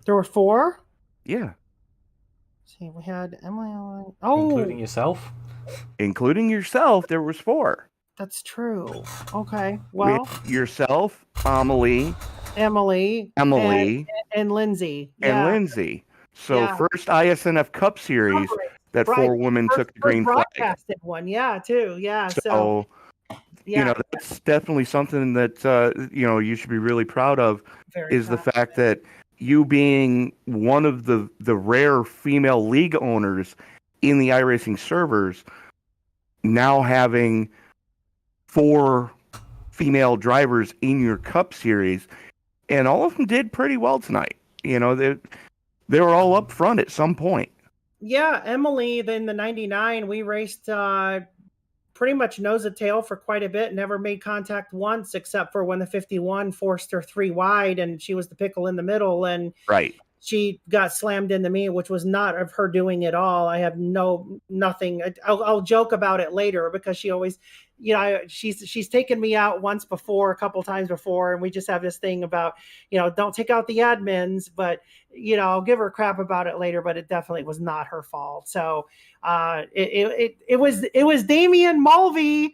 There were 4? Yeah. Let's see, we had Emily. Including yourself? Including yourself, there was 4. That's true. Okay. Well, yourself, Emily, and Lindsay. And Lindsay. So first ISNF Cup Series that 4 women took the green flag. Broadcasted one, too. Yeah. So that's definitely something that you should be really proud of. The fact that you being one of the rare female league owners in the iRacing servers, now having 4 female drivers in your Cup Series, and all of them did pretty well tonight. They were all up front at some point. Yeah, Emily, in the 99, we raced pretty much nose to tail for quite a bit, never made contact once, except for when the 51 forced her 3 wide, and she was the pickle in the middle, and she got slammed into me, which was not of her doing at all. I have nothing. I'll joke about it later, because she always, she's taken me out once before, a couple times before, and we just have this thing about, don't take out the admins, but I'll give her crap about it later, but it definitely was not her fault. So it was Damian Mulvey,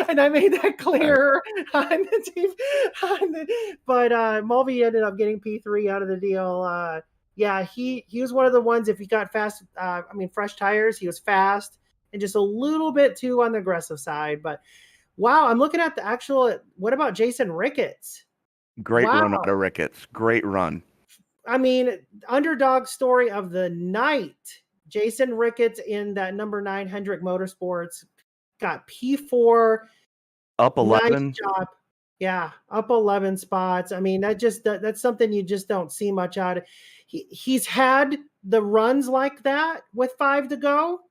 and I made that clear on the TV. But Mulvey ended up getting P3 out of the deal. He was one of the ones, if he got fast, fresh tires, he was fast and just a little bit too on the aggressive side. But wow, I'm looking at the actual, what about Jason Ricketts? Great run out of Ricketts. Great run. Underdog story of the night. Jason Ricketts in that number 9 Hendrick Motorsports got P4. Up 11. Nice job. Yeah, up 11 spots. That's something you just don't see much out of. He's had the runs like that with 5 to go,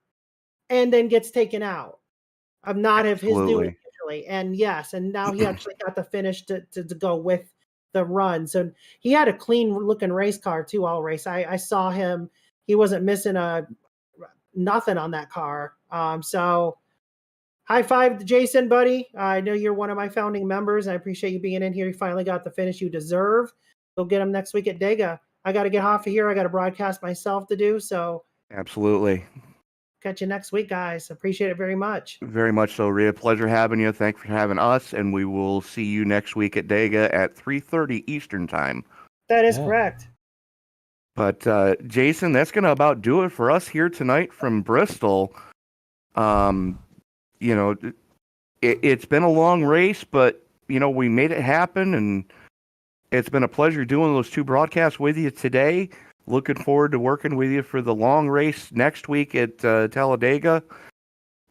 and then gets taken out of not of his doing usually. And yes, and now he actually got the finish to go with the run. So he had a clean looking race car too all race. I saw him, he wasn't missing nothing on that car. So high five to Jason, buddy. I know you're one of my founding members. I appreciate you being in here. You finally got the finish you deserve. Go get him next week at Dega. I got to get off of here. I got a broadcast myself to do. So Absolutely. catch you next week, guys. Appreciate it very much. Very much so, Rhea. Pleasure having you. Thanks for having us, and we will see you next week at Dega at 3:30 Eastern Time. That is Yeah. correct. But Jason, that's going to about do it for us here tonight from Bristol. You know, it's been a long race, but you know we made it happen, and it's been a pleasure doing those two broadcasts with you today. Looking forward to working with you for the long race next week at Talladega.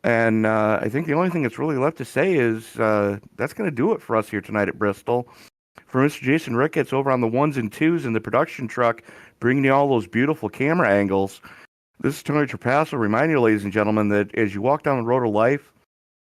And I think the only thing that's really left to say is that's going to do it for us here tonight at Bristol. For Mr. Jason Ricketts over on the ones and twos in the production truck, bringing you all those beautiful camera angles. This is Tony Trapasso reminding you, ladies and gentlemen, that as you walk down the road of life,